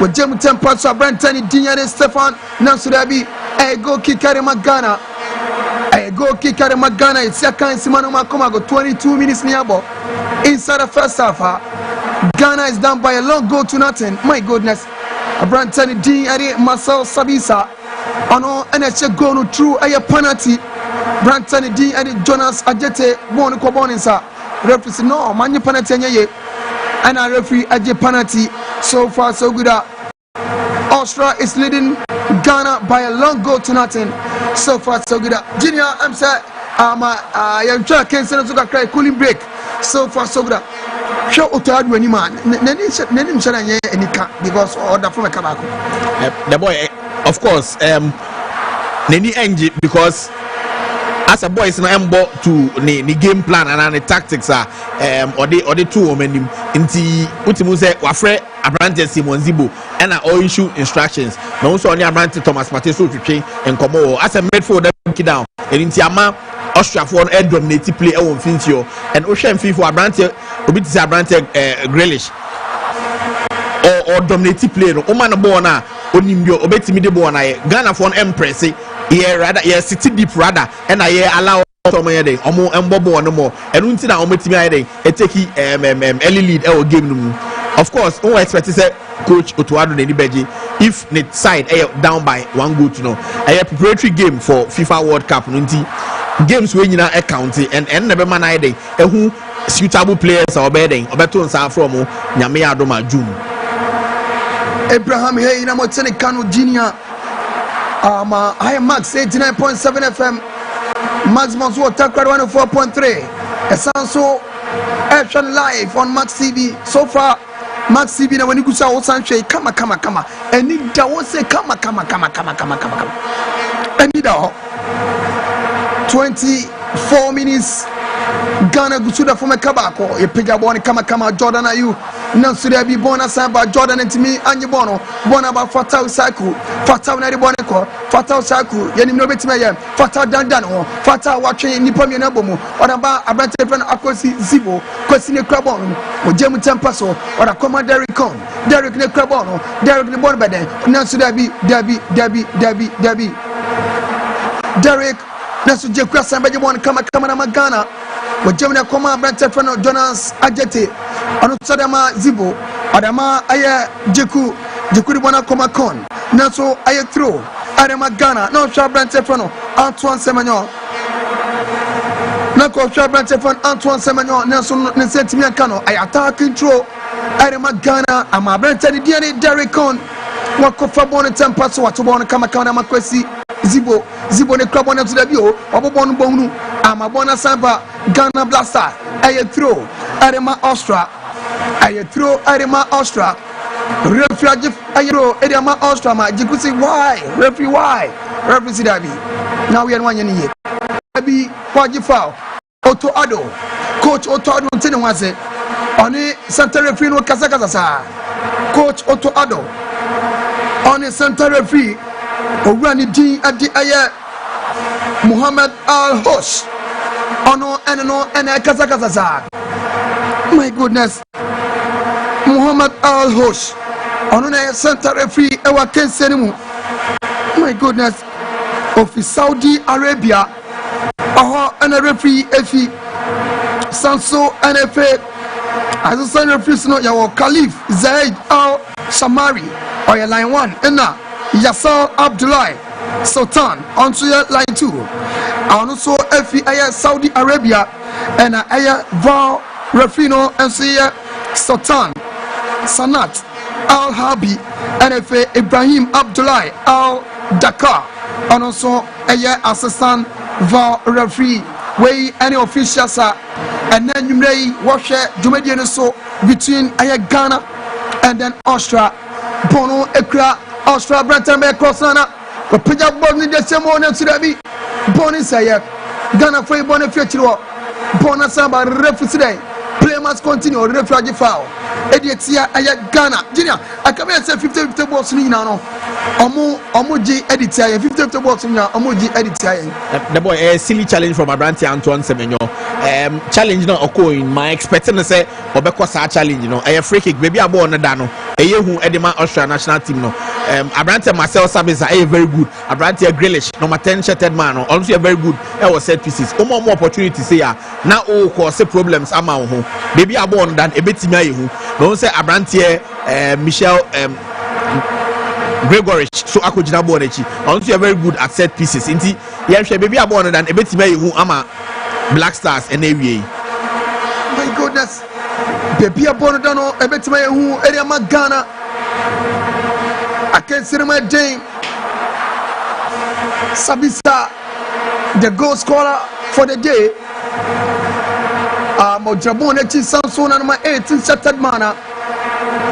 With Jim 10 parts of Brenton, Dinya Stefan Nansurabi. I go kick at Magana. It's Saka and Simano Makoma go 22 minutes nearby. Inside the first half, Ghana is down by a long goal to nothing. My goodness. Brantani D. Adi Marcel Sabisa. Ano NHA go through a penalty. Brantani D. Adi Jonas Ajete won Kobonisa. Referee no many penalty and a referee Ajete penalty. So far so good. Austria is leading Ghana by a long goal to nothing. So far so good. Junior, I'm sorry. I'm trying to cancel the cooling break. So far so good. Show Otoado any man. Because order from a Kabako. The boy, of course, Neni Enji because as a boy is not able to the game plan and the tactics are or the two women in the ultimate wafre abrante Simon Zibo and all issue instructions na also only abrante Thomas Partey so twetwe enkomo as a midfielder down enti ama Austria for an dominate play e won fincio and Ocean FIFA abrante obi ti abrante Grealish or dominate play no o man ball na onimbio obetimi de ball na Ghana for an empress yeah rather yeah city deep rather and I allow some yede omo embobo no more and unti na ometimi ayede e take early lead e game no. Of course we expect say coach Otuado na Nibeji if the side down by 1 goal to no a preparatory game for FIFA World Cup no nti games we nyina e count and never man ayede who suitable players are bedding obeto nsa from nyame adoma June Abraham hey na motene Kanu Junior I am Max 89.7 FM Maximum Water 104.3 Esanso action live on Max TV so far Max TV na wani kusa osanche kama eni da won say kama eni da 24 minutes Ghana gusuda from kabako e pega boni kama Jordan ayu nansuri bi bona samba Jordan ntimi anye bono bona ba fatao cycle fatao na boni ko fatao cycle yenim no betima ye fatao dandan ho fatao watwe nipa mi na bomu ona ba abrante friend akosi zibo kosi ne krabon o jemu tempa so ona koma Derek ne krabon Derek ne bon beden nansuri bi Dabi Derek nasu je kwa samba je bon kama na Ghana wajemna koma abrante friend Jonas Ajete ono sadama zibo adama aye jeku bona koma kon naso aye throw adama Ghana no abrante friend Antoine Semenyo na ko abrante friend Antoine Semenyo naso ne sentimi akano aye attacking throw adama Ghana ama abrante ni diane Derek Con wakofa bon tempa so watobon kama na makwesi zibo ne club on to the bio obobon bonu ama bona samba Ghana Blaster aye throw arema Austria aye throw arema Austria referee ayero arema Austria ma jikusi why referee sidabi now we are one year abi kwaji foul Otto Addo coach Otto Addo ntene wase oni center referee no kasa sa coach Otto Addo oni center referee Orani din adi aye Muhammad Al-Hosh ono ene kasa my goodness Muhammad Al-Hosh ono na center referee ewa kenseni mu my goodness of Saudi Arabia ene referee efi Sanso NFA as a referee no ya Khalif Zaid Al Shamari or ya line 1 ena Yasser Abdullahi Sultan onto line 2 and also FI Saudi Arabia and Val Refino and Sultan Sanat Al Habi and FA Ibrahim Abdullahi Al Dakar and also assistant Val referee way any officials are and then you may watch Jumedian so between Ghana and then Austria Bono Ekra Austria Brenton Crossana, but Pija Bonnie the same one to the Bonnie say, Ghana for Bonnie future, Bonasamba refugee. Play must continue, refugee foul. Edietia Ghana, Junior, I come here say 50 balls now. Omuji editia 50 balls now. Omuji editia. The boy a silly challenge from Abrante Antoine Semenyo. Challenge not occurring. My expecting to say Obeko sa challenge. A free kick. Baby abo on the dano. A year who Edema Austria national team no. Abrante Marcel Sabitzer a very good. Abrante Grealish number 10 shattered man. Also a very good. I was set pieces. More opportunity say now all cause problems ama ho. Baby abo on that a bit who. Don't say Abrante Michel Gregory so akojina bo nechi also very good at set pieces inti yehwe baby abon than ebetima yehu ama Black Stars and AWA. My goodness, baby abon than no ebetima yehu area ma Ghana I can't see my day Sabisa the goal scorer for the day Mojabon nechi Samson and my 18 shattered mana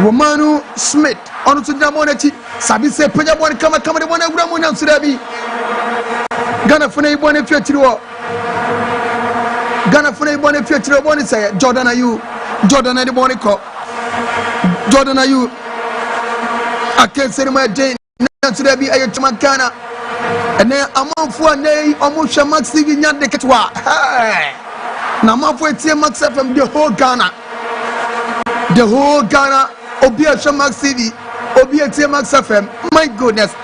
Romano Smith on to Jamonechi Sabi say Pajabon come the one Ramon and Surabi Ghana for a bonnet future Ghana for a bonnet future bonnet say Jordan are you Jordan and the Bonico Jordan Ayew against my Jane to the be a Ghana and then I'm on for a day almost a max TV Nyan de Ketwa. Now I'm for a max from the whole Ghana. The whole Ghana Obia Shamax TV, Obia Max FM. My goodness.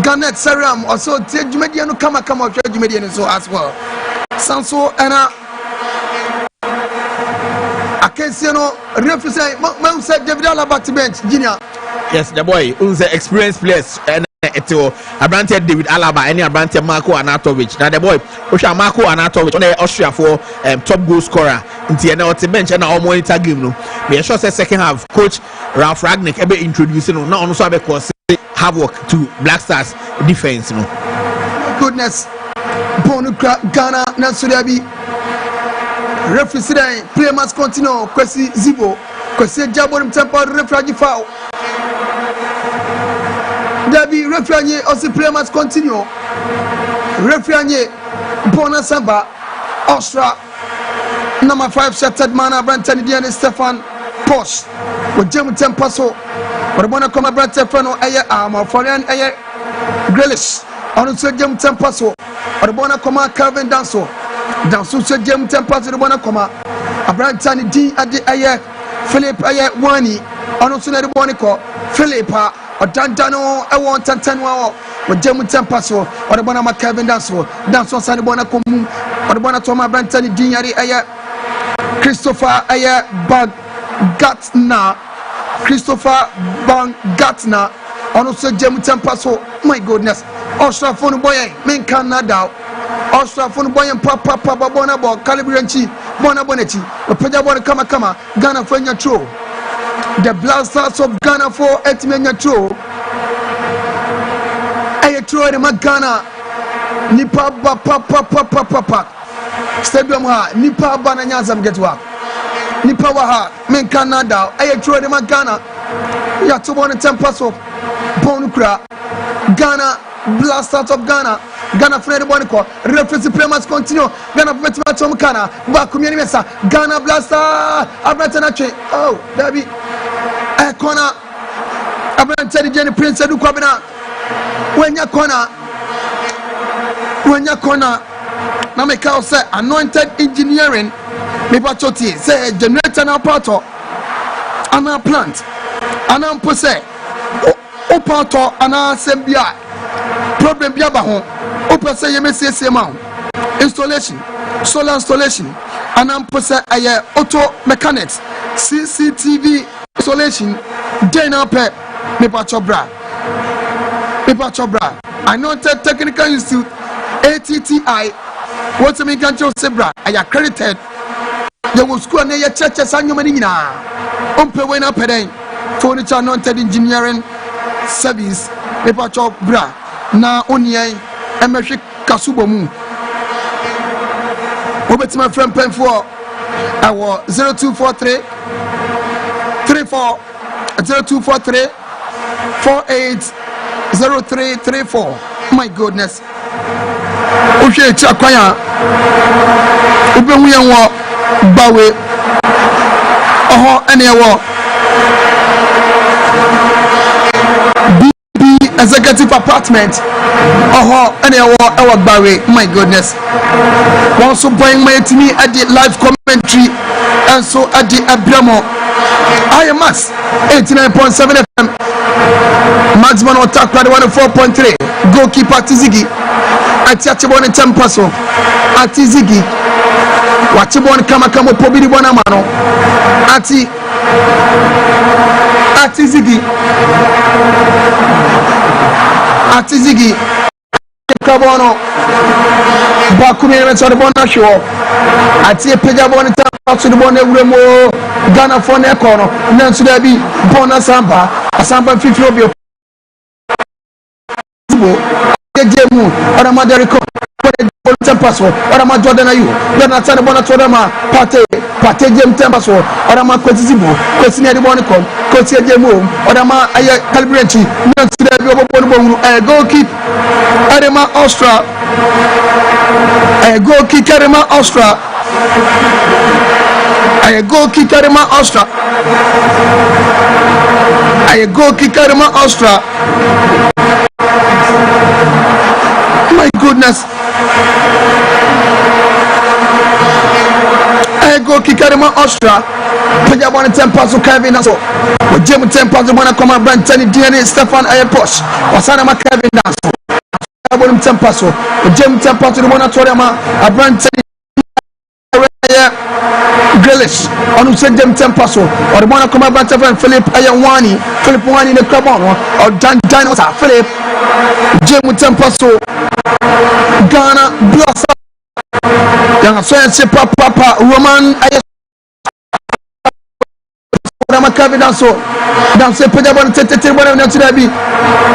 Garnet Saram also take Jumediano come out Jumedian so as well. Sanso and I can't see no represent Mom said David Alaba bench, Junior. Yes, the boy who's an experienced players and Abrantia David Alaba, any Abrantia Marco Anatovic. Now the boy, Osha Marco Anatovic on the Austria for top goal scorer. Into the bench and our monitor game. No, be sure say second half. Coach Ralph Ragnick ever introducing no, not also because havoc to Black Stars defense. No, goodness, Bonu Ghana Nasurabi. Referee today, play must continue. Kwesi Zibo, Kwesi Jabon Temple referee foul. Debbie referee also play must continue. Referee Bona Samba, Austria. Number 5 shattered man Brantani Diane Stefan Posh with Jim Tempaso. But Bona come Brantefano Aya Armor Foreign Aya Grealish. On to Jim Tempaso. Or Bona Coma Calvin Danso. Danso Jim Tempaso Bona Coma. A Brantani D at the Aya Philip Aya Wani. On to the Bonico Philippa or Dantano. I want 10 with Jim Tempaso or the Bona Calvin Danso. Danso San Bona Comu or the Bona Toma Brantani D at the Aya. Christopher Bangatna. On also Jemu Tempaso. My goodness. Austria phone boy, men Canada. Austria phone boy and Papa Bonabo, Calibranchi, Bonabonetti, Pajabon Kama, Ghana for your true. The blasters of Ghana for Etmenia true. I throw them at Ghana. Nipa Papa. Stadium ha nipa bananya zam getwa nipa wa ha men Canada aye tro de Ghana ya to bon tempaso bonukra Ghana blast out of Ghana Fred Boniko referee play must continue Ghana betima tom kana ba kumia mesa Ghana blaster abratana twe oh dabi e corner abrantani Jenny Prince Edu Kwabena wenya corner na me ka say anointed engineering me patoti say generator na pato ana plant ana mpo say o pato ana sembia problem bia ba ho o pese ye mesiesie ma solar installation ana mpo say aye auto mechanics CCTV installation dey na pe me pato bra anointed technical institute ATTI. What's the main country of Sebra? I accredited. There was school near church as Sanumanina. Umpewena Peden, furniture anointed engineering service, paper chop bra. Na onye MFC Kasubomu. What's my friend pen for? Our 0243 34 0243 480334. My goodness. Oje chakwaya obehu ye wo bawe oho ene wo BB executive apartment oho ene wo ewo bawe. My goodness. One so boy my timi at the live commentary and so at the Abramo IMAX 89.7 FM maximum attack by 104.3 goalkeeper Tizigi Atiachibon Tempaso Atizigi Wachibon Kama Pobidi Bonamano Atizigi Kabono Bakumi the Bona Show Ati Pejabon Tempaso the Bona Remo Ghana for Nekono Nansu Debi Bona Samba Samba Fifio Jemu or ma Derrick Tempaso or ma Jordan Ayew then at the bonnet or ma Pate Jem Tempaso or ma Kotizibo Kotinia the Bonicom Kotia Jemu or ma Calibranchi goal kick Arema Austria goal kick Arema Austria I go kicker ma Austria. I go kicker ma Austria. My goodness. I go kicker ma Austria. Put your one temper to Kevin Nasso. With Jim Temper, the one I come and brand DNA Stefan Airposh. Wasana ma Kevin Nasso. I want him temper so. With Jim Temper to the one I told him a brand Grealish on who said them Tempaso or the one come about Philip Ayawani, Philip Wani in the Crabon or Dan Dinosaur Philip Jim Tempaso Ghana Blossom Young Science Papa Roman Macavinaso Down say Pajabon Tete one of them be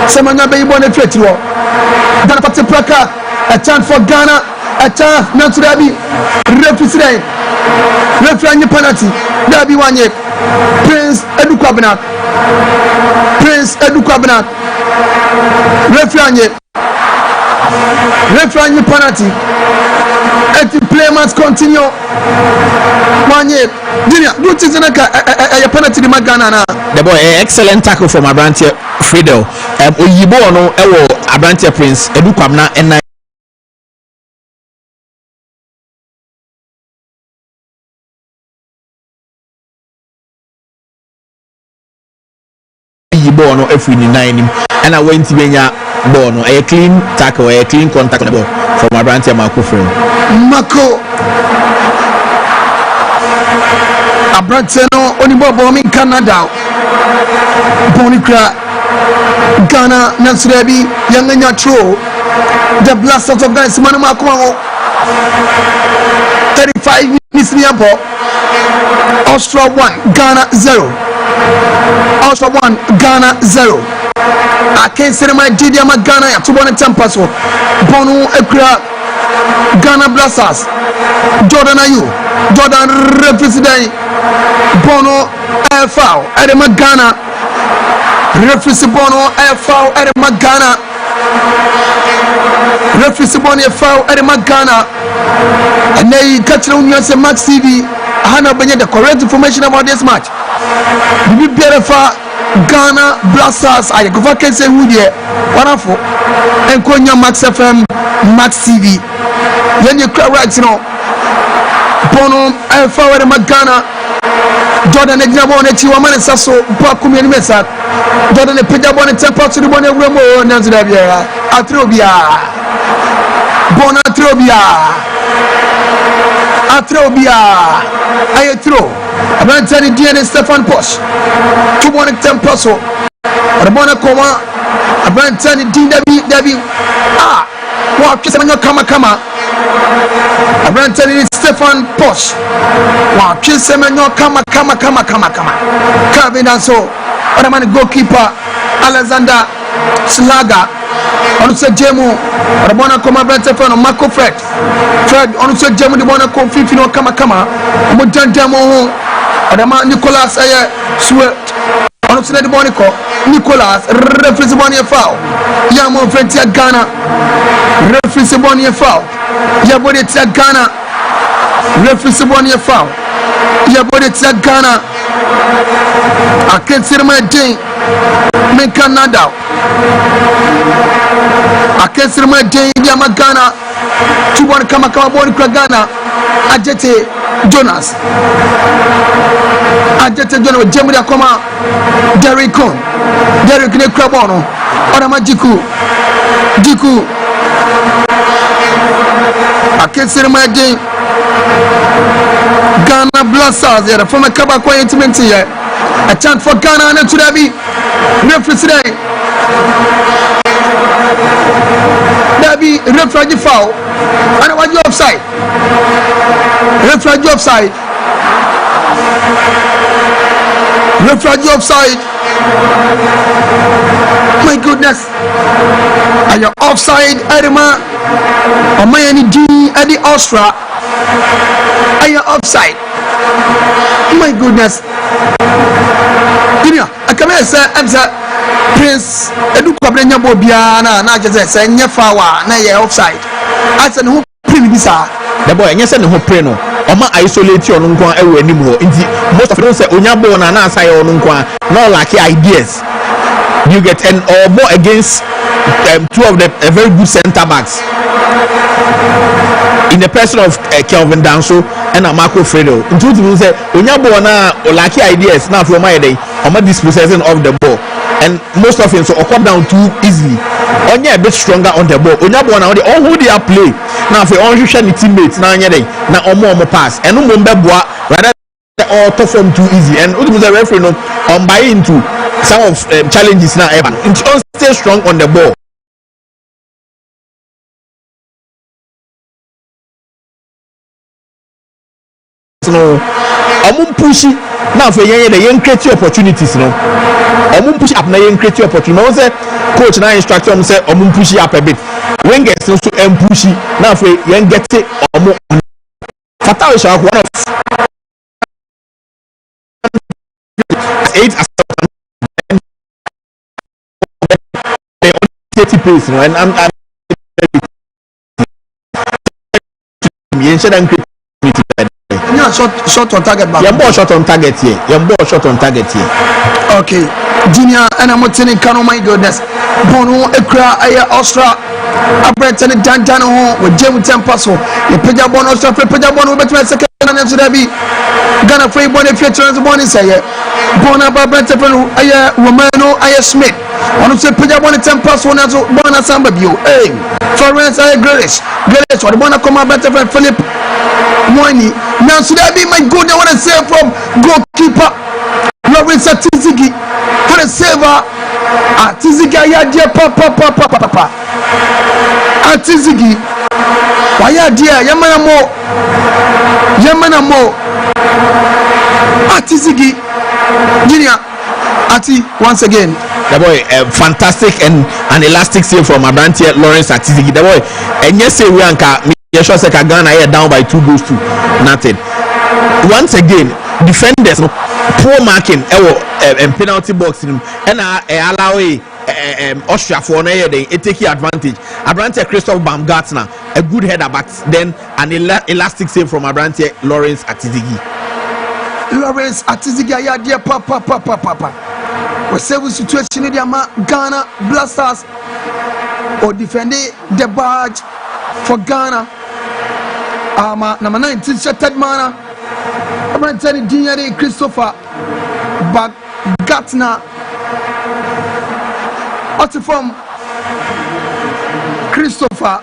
Samana Bay Bonnet Tretio Dan Patipraka a chance for Ghana a chance not to be referee. Referee penalty. There be one yet. Prince Edu Cabinet. Referee penalty. And the play must continue. One yet. Junior, good things in a penalty to Magana. The boy, excellent tackle from Abrantia Friedel. Oyibo no ewo Abrantia Prince Edu Cabinet and ball no every 9 and I went to Benya ball no a clean tackle, a clean contact ball from Abrantia Mako friend. Mako Abrantia no only ball in Canada. Bonica Ghana Nasrebi Yanganya Tro the blasters of Ghana Simano Mako 35 minutes near ball. Austria 1 Ghana 0. Austria 1 Ghana 0. I can't say my Didier Ghana to 1 Tempaso Bono Ekra Ghana Blasters Jordan Ayu Jordan representing Bono Foul Edema Ghana referee Bono Foul Edema Ghana referee Bono Foul Edema Ghana and they catch on your Max TV. Hana Benya the correct information about this match. Be beautiful Ghana Blasters. I go for say who there. Wonderful. And Konya Max FM Max TV. Then you cry right now. Bono forward Ghana. Jordan Egnabon Chiwaman Sasso Pakumi and Mesa. Jordan Pijabon Temple to the one of Remo Nazarabia. Atrobia Atrobia I throw. I'm not telling DNA Stefan Posh. 2-1 Tempaso. Ramona Coma. I'm not telling Debbie. Wow, kiss him kama. I'm not telling Stefan Posh. Wow, kiss him kama. Kevin and so. I'm a goalkeeper Alexander Slaga. On se Jemu, Ramona Coma Bentefano, Marco Fred on se Jemu, the one called Fifino Kama, Mujan Demo, Adama Nicolas Ayer, Sweat, on se the Bonico, Nicolas, referee Bonia foul, Yamo Frentia Ghana, referee Bonia foul, Yabodia Ghana, referee Bonia foul, Yabodia Ghana, I can't see my day, make Canada. I can't see my day in Yamagana. 2-1 Kama Ghana. Ajete Jonas with Jemida Koma. Derrick Nekrabono. Orama Jiku. I can't see my day. Ghana Blasters here from a Kabakwa intimate here. A chant for Ghana and Turabi. Referee today. Derby referee foul. And what you offside? Referee offside. My goodness. Are you offside, Edema? Or my any D Eddie Austria? Are you offside? My goodness. I come here say Prince Edu Kwabrenya Bobiana na just say nyefawa na ye offside. I said who pray bisa. The boy nyese ne ho pray no. Oma isolate on nkwa ewe anim ho. Nti most of them say onya ball na na asay on nkwa. Not like ideas. You get an or more against two of them very good center backs. In the person of Kelvin Danso and Marco Fredo. Intuitively say Onyabo na lack ideas now from my day on my dispossessing of the ball. And most of them so come down too easily. Onya a bit stronger on the ball. Onyabo na all who they are play. Now for all share teammates now nya day na omo pass. And boa rather all tough from too easy. And the referee no on buy into some of challenges now ever. Stay strong on the ball. No, I'm pushing now for young creative opportunities. No, I'm push up now young creative opportunities. Say coach now instructor him say I'm push up a bit. When gets also push now for young get it. Fatal is one of 8 30 pace. No, and I'm shot on target back. Your ball shot on target here. Okay. Junior and I'm telling you, my goodness. Bono Ekra Aya Austria. Aberton Dantano with Jim Tempaso. The Pejabon Austria, Pejabon, but my second and to be Ghana free body future as one is a Bona Babrantapano Aya Romano Aya Smith. On the Pejabon Tempaso, Bona Sambabio. Hey, Florence Aya Grace. Grace, or the Bona Coma Better Philip. Money. Now should I be my good? I want to save from goalkeeper Lawrence Atizigi. For the saver Atizigi ya dear papa Atizigi. Why ya dear Yamana mo Atizigi Junior Ati once again. The boy, fantastic and an elastic save from Abrantia Lawrence Atizigi. The boy, and yes, we anka. Yeshua said Ghana are down by 2-0. Once again, defenders poor marking and penalty box and allow Austria for they take advantage. Abrante Christoph Baumgartner, a good header, but then an elastic save from Abrante Lawrence Atizigi. Lawrence Atizigi, yeah, dear papa. We say we situation in Ghana Blasters or defending the badge for Ghana. Number 19 shattered mana. I'm telling you, Christopher Baumgartner. Out from Christopher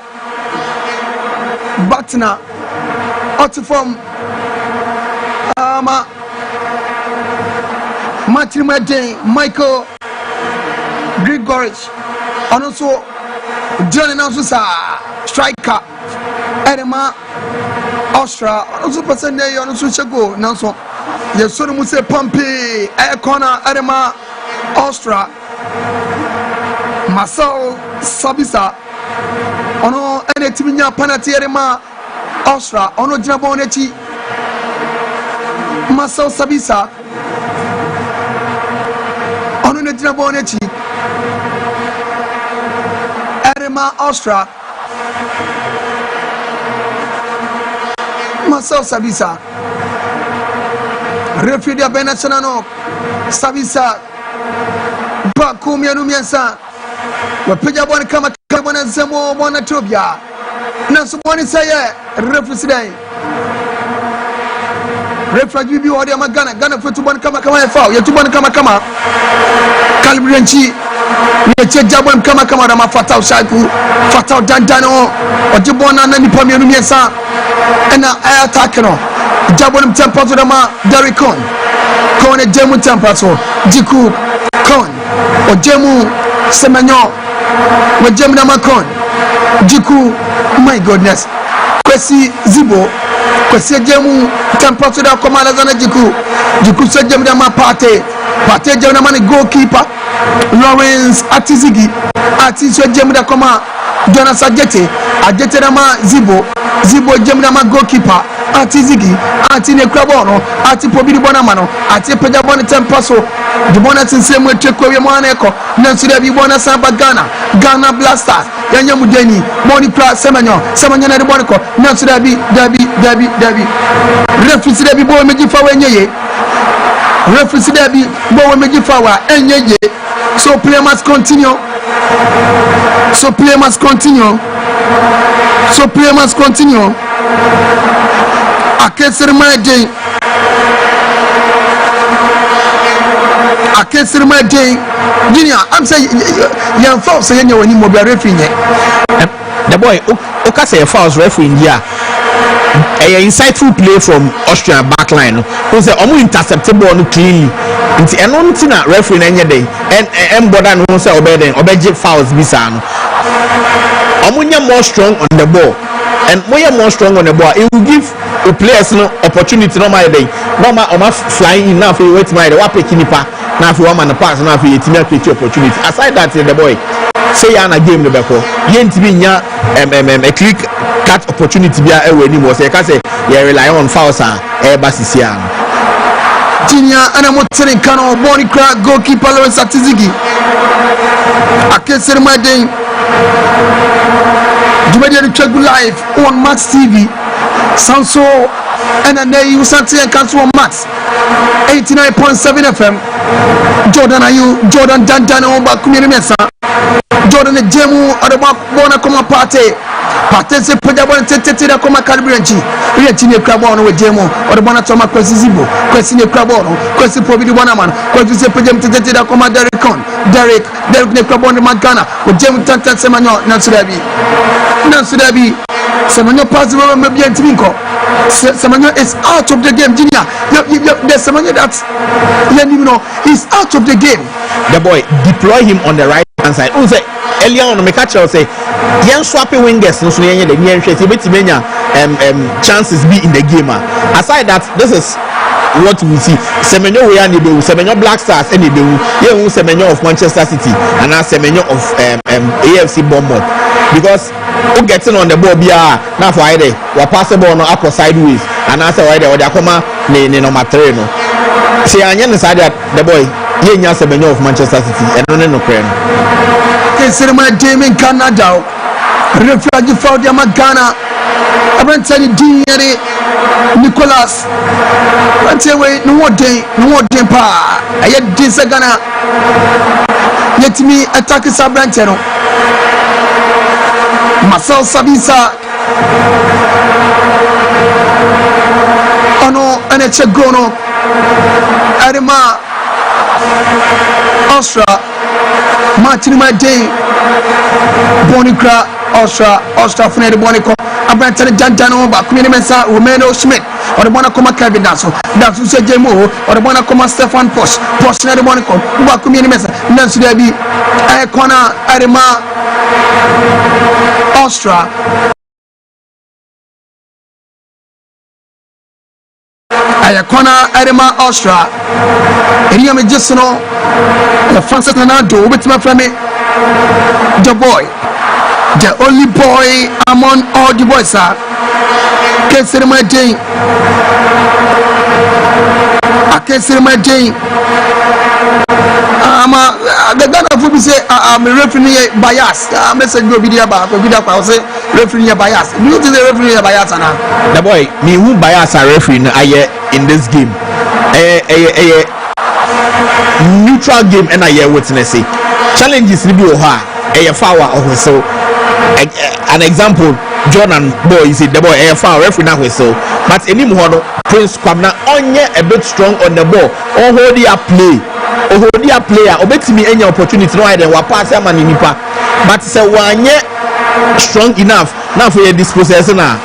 Baumgartner. Out from Martin Medin, Michael Grigorich, and also Johnny Nansusa, striker, Edema. Austria, also percent there, on social go. Now, so yes, so we say Pompey, air corner, Edema, Austria, Marcel Sabisa, ono enetiminya penalty Edema, Austria, ono Jinabonechi, Marcel Sabisa, ono Jinabonechi, Edema, Austria. Marcel Sabisa refudia Benationano Sabisa Bakumia Numiansa Wapeja Bon Kama Kabana Zemo Bonatobia Nasumoni Saye Refuside Refragi bi odi amagana Ghana football kama foul ya tubon kama Calibranchi ye chejabon kama da mafatal shaku fatal dandano ojibona na nipa mienu miensa ena attack no jabon tempo to ma Derricon kon e jemu tempo so Jiku kon ojemu Semenyo ojemu na makon Jiku, my goodness Kwesi Zibo Kwesi jemu tempo to da komanda zana Jiku se jemu da ma pate jemu na mani goalkeeper Lawrence Atizigi so jemu da koma Jonas Ajete na ma Zibo jemu na ma goalkeeper Atizigi ne krabono ati pobidi bona mano ati peja bona tempo so the bona sinse mo twekwe mo aneko na sura bi bona samba Ghana Blasters yanya mudeni boni pra semanyo na de boni ko na so dabi referee dabi bo meji fa wenye ye referee dabi bo meji fa wa enye ye. So play must continue. Akesir my day. Junior, I'm saying young folks say you when you mobile referee. The boy okay say fouls referee in here. A insightful play from Austria backline. Who say omo intercepted ball cleanly. Nti eno ntina referee na nye dey and border no say obeje fouls bisa no. Omo nya more strong on the ball. And when you're more strong on the ball, it will give the players no opportunity. No my day, no my flying in now for you wait my day. What picking pa now for one man pass now for you to create opportunity. Aside that, the boy say you na game no beko. You ain't be nya a click cut opportunity be a way anymore. So you can say you rely on fouls and basisia. Junior and I'm telling Kano body crack goalkeeper Lawrence Atizigi. I can't say my day. You made it check live on Max TV. Sanso and then you Santi and cancel on Max 89.7 FM. Jordan, are you Jordan Dandan on back Mesa? Jordan the Jemu or the Bona Coma Party. Partese Pajabon Tetera Coma Calibranchi. We are Tine Crabon with Jemo or the Bonatoma Quesibo, Quesine Crabono, Quesi Provido Bonaman, Quesi Pajam Tetera Coma Derek Necrabon Magana with Jem Tanta Semano Nansurabi. Semano possible maybe Antiminko. Semano is out of the game, Junior. There's Semano that's he's out of the game. The boy deploy him on the right hand side. Earlier on, my catcher say, "Young swapping wingers, no so the near chances be in the game." Aside that, this is what we see. Semenyo we are the Semenyo Black Stars and the Semenyo of Manchester City and now Semenyo of AFC Bournemouth because who getting on the ball now for either we pass the ball no up or sideways and answer why they come ne number 3 no. See anya inside that the boy ye nya Semenyo of Manchester City and no prayer. Kesirma team in Canada. Refugee for the Magana. Abantani Diere Nicholas. Antewe no day pa. I had disagana. Let me attack Sabrantero. Marcel Sabisa. Ono Anechegono. Arima Austria. Martin my day Bonica Austria Fred Bonico Abrantani Dantano back Minimensa Romano Schmidt or the Bonacoma Kevin Dasso that's who said Jemo or the Bonacoma Stefan Posh Ned Bonico back Minimensa Nancy Debbie Icona Arima Austria Icona Arima Austria Iriam Jessino the Francis Nando with my friend the boy, the only boy among all the boys are can't say my day. I can't say my day. The Ghana football say I'm a referee bias. I'm a message go video about I say referee bias. You think the referee bias now? The boy, me who bias a referee in this game. Neutral game and I hear witness challenges ni bi o ha e foul or whistle. An example Jordan boy is the boy e foul referee na whistle but any ho Prince Kwamna onye a bit strong on the ball or hold their player obetimi any opportunity no either wa pass am ni nipa but say wanye strong enough now for your dispossession na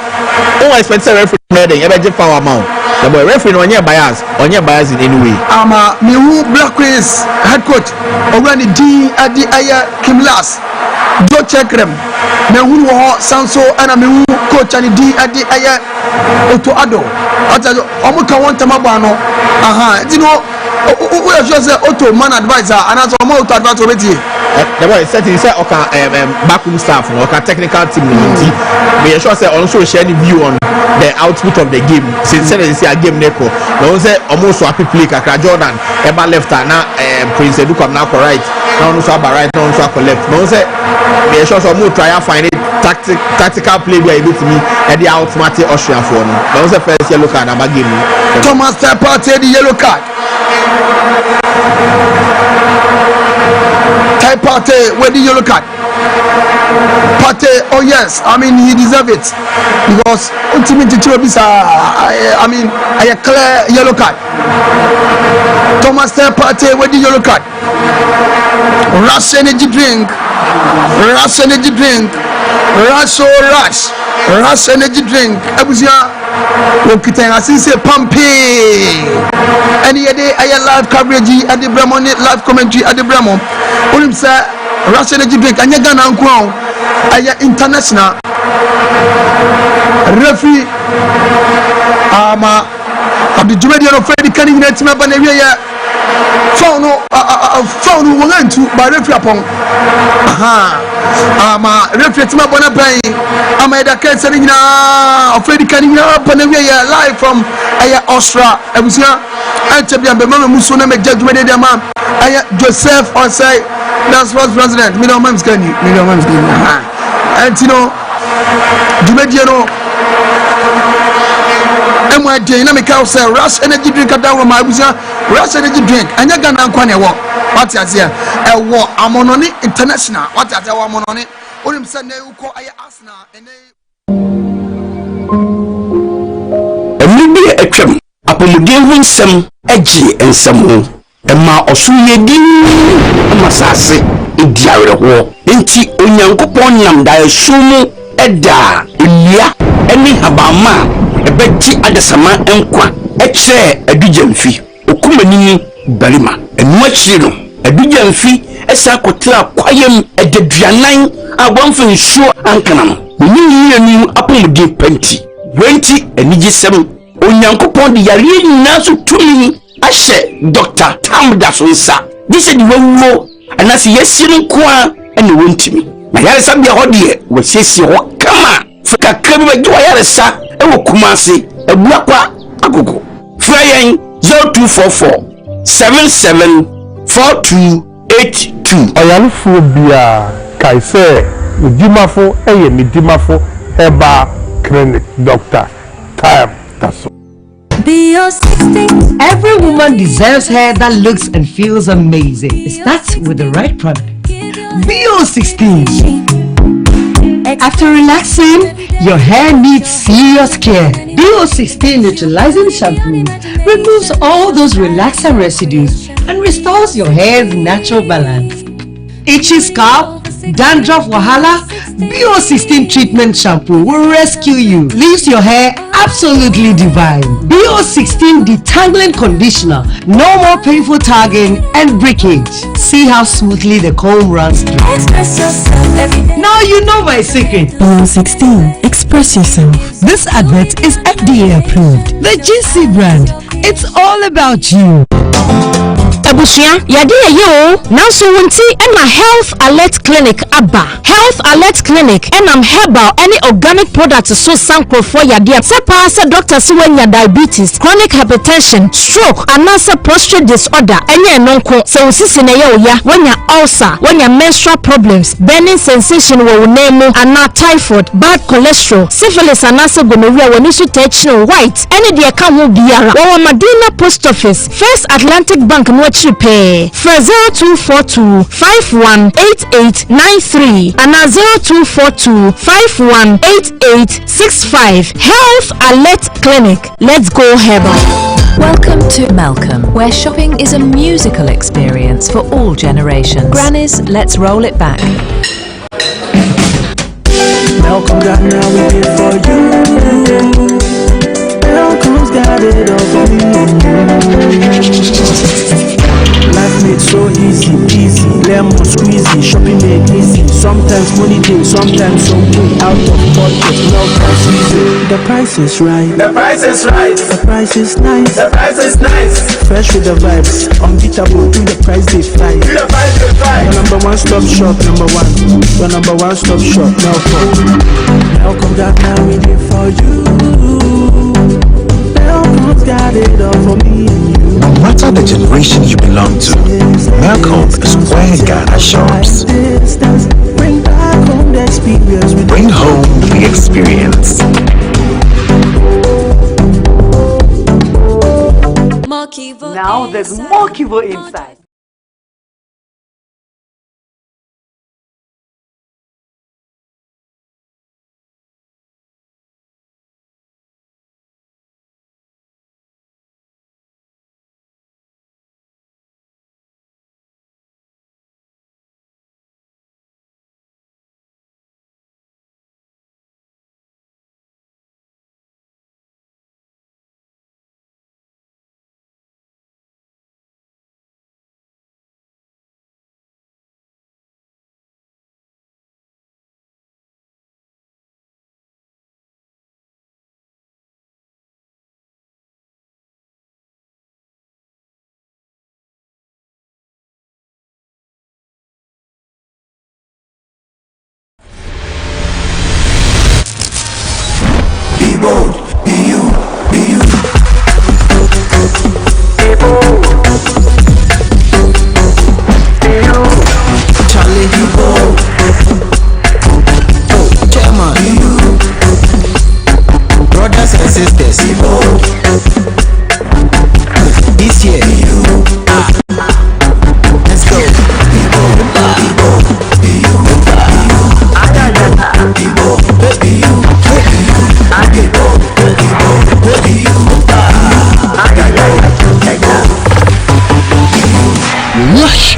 o expect say referee made e be foul amount. The boy referee on your bias in any way. Me who Black Queens head coach already D at the Aya Kimlas. Joe check them. Me who Sanso and me who coach and D at the Aya Oto Ado. Omuka want Tamabano. You know, we just say Otto man advisor and as Omo to advance already. The boy said he said backroom staff no technical team no nti me sure say also share the view on the output of the game since say a game neko no say almost so play kakra Jordan eba left na Prince Edu come now right now no so right now so left no say me sure so mo try find it tactical play where you me at the automatic Austria for no say first yellow card about game Thomas Partey the yellow card. Partey with the yellow card. Partey, oh yes, I mean he deserves it because ultimately I mean a clear yellow card. Thomas Partey with the yellow card. Rush energy drink, rush energy drink, rush energy drink. Abusia, Okita, I see say pumpy. Any day I live coverage at the Bremon, live commentary at the Bremon. Only say rush energy drink. And you gonna go. I international referee. Of the Jumedian of Freddy Canning net member phone won't to by referee upon referee to my bonnet pay. I made a case of Freddy Canning live from Austria. I was here and to be a Bemama Musuna make judgment in their man. Joseph on say that's what's president. Middle man's getting and you know Jumediano. My dynamic house rush energy drink at down my rush energy drink and you're gonna walk. What is here? A war Amononi International. What is our money? Only Sunday who call Asna and a trim upon the some edgy and some Emma Osuye din Masasi Idiara war. Inti Unyankopon Namda Sumu Eda Ilia Any Habama. Ebeti adesama enkwa ekyere adujamfi okumani barima enwachiri no adujamfi esa kotira kwayem ededuanan abonfo nsuo ankana no nyiyenu apomudi penti wenti enigisem onyankopon de yare nyina so tumi ahye Dr. Tamda Sonsa dise di wawo anase yesiri nkoa ene wontimi na yare sabia hodie wasiesie ho kama fika krabi ba yare sa ewo kumase ebuakwa agogo frayen 0244 774282 oyalufo bia kaise udimafo eye midimafo heba clinic Dr. Tamda. Every woman deserves hair that looks and feels amazing. It starts with the right product. BO16. After relaxing, your hair needs serious care. BO16 neutralizing shampoo removes all those relaxant residues and restores your hair's natural balance. Itchy scalp, dandruff wahala, BO16 treatment shampoo will rescue you. Leaves your hair absolutely divine. BO16 detangling conditioner, no more painful tagging and breakage. See how smoothly the comb runs through. Now you know my secret. BO16, express yourself. This advert is FDA approved. The GC brand. It's all about you. Abusia, yade yo. Now so wunti and my health alert clinic abba. Health alert clinic and I'm herbal any organic products so sanko for yade. Sepa se doctor si when your diabetes, chronic hypertension, stroke, and also prostate disorder. Any nonko se usisi na ya when your ulcer, when your menstrual problems, burning sensation wo name and not typhoid, bad cholesterol, syphilis and also gonorrhea when you should touch white. Any the account will be ara. Our Medina Post Office, First Atlantic Bank no pay for 0242 518893 and 0242 518865. Health Alert Clinic. Let's go herbal. Welcome to Malcolm, where shopping is a musical experience for all generations. Grannies, let's roll it back. Malcolm got now we did for you. Malcolm's got it all for you. Life made so easy, lemon squeezy, shopping made easy. Sometimes money day, sometimes some way out of pocket. Malcolm's easy. The price is right. The price is right. The price is nice. The price is nice. Fresh with the vibes, unbeatable. Do the price they fly. Do the price they fly. Your number one stop shop, number one. Your number one stop shop, Melcom. Melcom got now we did for you. Melcom's got it all for me and you. No matter the generation you belong to, Melcom is where Ghana shops. Bring back home the experience. Bring home the experience. Now there's more Kivo inside.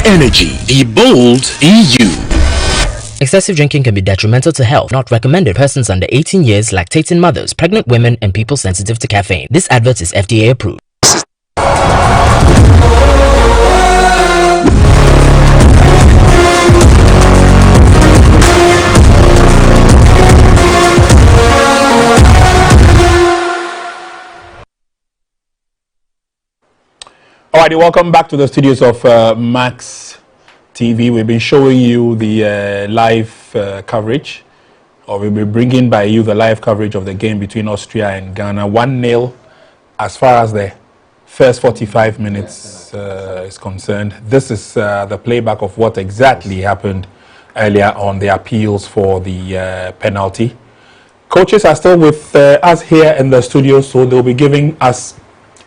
Energy, be bold, be you. Excessive drinking can be detrimental to health. Not recommended. Persons under 18 years, lactating mothers, pregnant women, and people sensitive to caffeine. This advert is FDA approved. All right, welcome back to the studios of Max TV. We've been showing you the live coverage, or we'll be bringing by you the live coverage of the game between Austria and Ghana. 1-0 as far as the first 45 minutes is concerned. This is the playback of what exactly happened earlier on, the appeals for the penalty. Coaches are still with us here in the studio, so they'll be giving us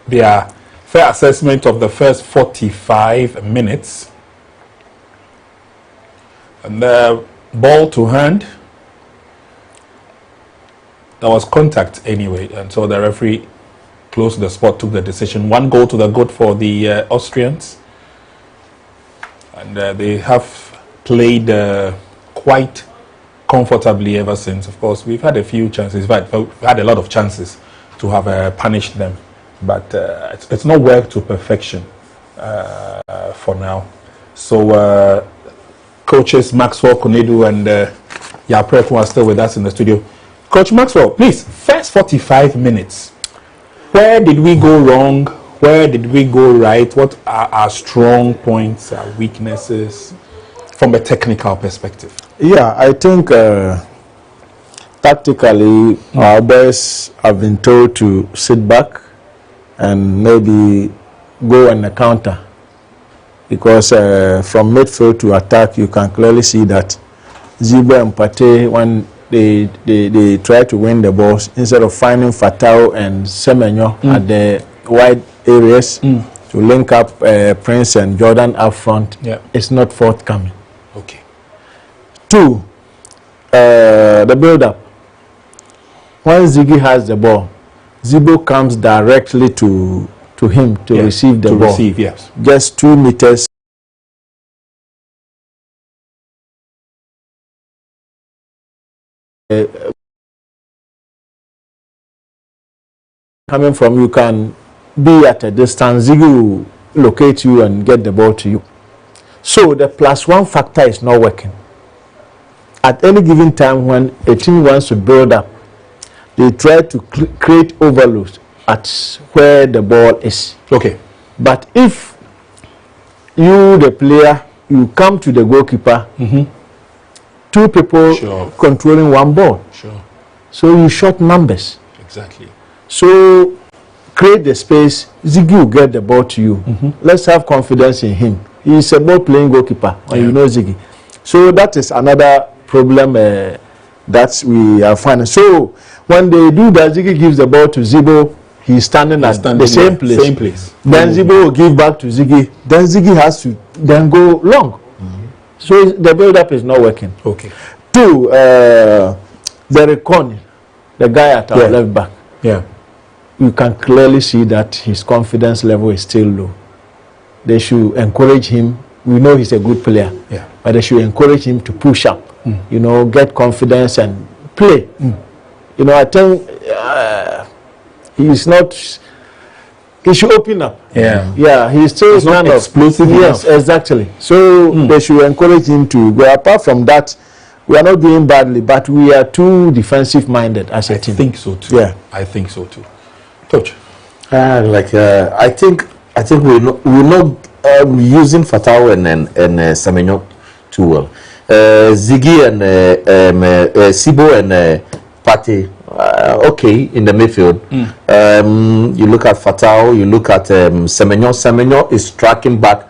their fair assessment of the first 45 minutes. And the ball to hand. There was contact anyway, and so the referee close to the spot, took the decision. 1 goal to the good for the Austrians. And they have played quite comfortably ever since. Of course, we've had a few chances, but we've had a lot of chances to have punished them. But it's not worked to perfection for now. So coaches Maxwell Konedu and Yaprek are still with us in the studio. Coach Maxwell, please, first 45 minutes. Where did we go wrong? Where did we go right? What are our strong points, our weaknesses from a technical perspective? Yeah, I think tactically our boys have been told to sit back and maybe go on the counter, because from midfield to attack you can clearly see that Ziba and Pate, when they try to win the balls, instead of finding Fatao and Semenyo at the wide areas to link up Prince and Jordan up front, it's not forthcoming. Okay. 2, the build-up. When Ziggy has the ball, Zibo comes directly to him to receive the ball. Just 2 meters. Coming from you can be at a distance. Ziggy will locate you and get the ball to you. So the +1 factor is not working. At any given time when a team wants to build up, they try to create overload at where the ball is. Okay. But if you, the player, you come to the goalkeeper, two people controlling one ball. Sure. So you short numbers. Exactly. So create the space. Ziggy will get the ball to you. Let's have confidence in him. He's a ball playing goalkeeper, and you know Ziggy. So that is another problem that we are finding. So when they do that, Ziggy gives the ball to Zibo. He's standing at the same place. Then Zibo will give back to Ziggy. Then Ziggy has to then go long. So the build-up is not working. Okay. Two, the recon, the guy at our left back. Yeah. You can clearly see that his confidence level is still low. They should encourage him. We know he's a good player. Yeah. But they should encourage him to push up. You know, get confidence and play. You know, I think he's not. He should open up. Yeah. Yeah, he's still he's not explosive enough. Yes, exactly. So they should encourage him to go. Apart from that, we are not doing badly, but we are too defensive minded as a team. I think so too. Yeah. I think so too. Coach. I think we're not using Fatao and Semenyo too well. Ziggy and Sibo and Pate, okay, in the midfield. You look at Fatao, you look at Semenyo. Semenyo is tracking back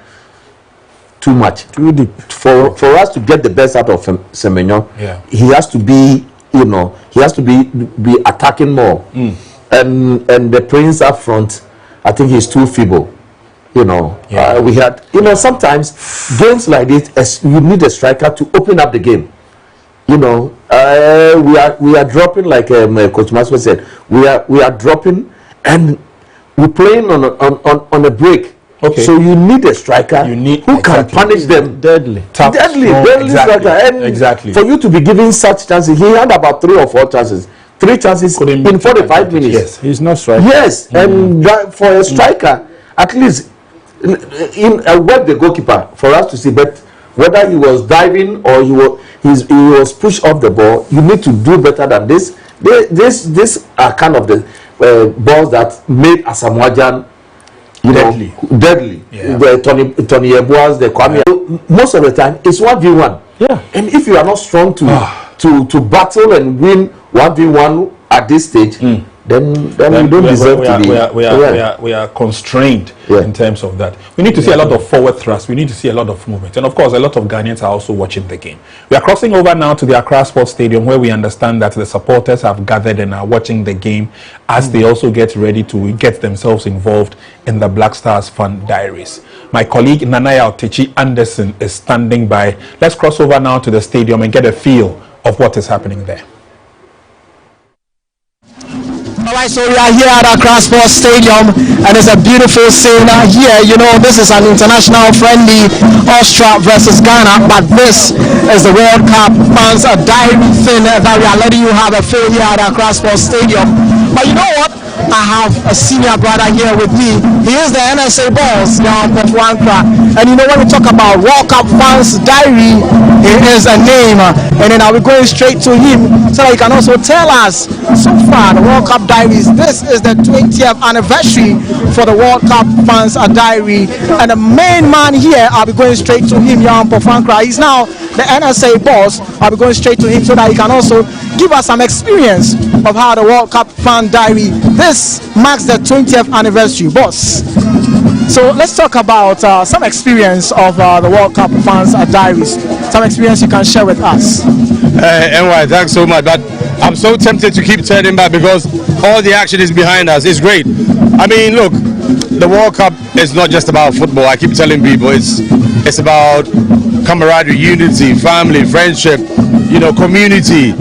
too much. Too deep. For us to get the best out of Semenyo, he has to be, you know, he has to be attacking more. And the Prince up front, I think he's too feeble. You know, we had, you know, sometimes games like this, you need a striker to open up the game. You know, we are dropping, like Coach Masco said, we are dropping, and we're playing on a break. Okay. So you need a striker who can punish them. Deadly striker. And for you to be giving such chances, he had about 3 or 4 chances. 3 chances in 45 minutes. Yes, he's not striker. Yes, and that, for a striker, at least in work the goalkeeper for us to see. But whether he was diving or he was pushed off the ball, you need to do better than this. This are kind of the balls that made Asamoah deadly. Yeah. The Tony Yeboahs, the Kwame. Most of the time, it's 1v1. Yeah. And if you are not strong to battle and win 1v1 at this stage, then we don't deserve to be. We are constrained in terms of that. We need to see a lot of forward thrust. We need to see a lot of movement. And of course, a lot of Ghanaians are also watching the game. We are crossing over now to the Accra Sports Stadium, where we understand that the supporters have gathered and are watching the game as they also get ready to get themselves involved in the Black Stars Fan Diaries. My colleague Nanaya Otechi Anderson is standing by. Let's cross over now to the stadium and get a feel of what is happening there. Alright, so we are here at Accra Sports Stadium, and it's a beautiful scene here. You know, this is an international friendly, Austria versus Ghana, but this is the World Cup fans diary thing that we are letting you have a feel here at Accra Sports Stadium. But you know what? I have a senior brother here with me. He is the NSA boss, and you know, when we talk about World Cup fans diary, it is a name, and then I'll be going straight to him so that he can also tell us so far the World Cup diaries. This is the 20th anniversary for the World Cup fans diary, and the main man here, I'll be going straight to him, Jan Pofankra. He's now the NSA boss. I'll be going straight to him so that he can also give us some experience of how the World Cup fan diary. This marks the 20th anniversary, boss. So let's talk about some experience of the World Cup fans diaries. Some experience you can share with us. NY, thanks so much. But I'm so tempted to keep turning back because all the action is behind us. It's great. I mean, look, the World Cup is not just about football. I keep telling people it's about camaraderie, unity, family, friendship, you know, community,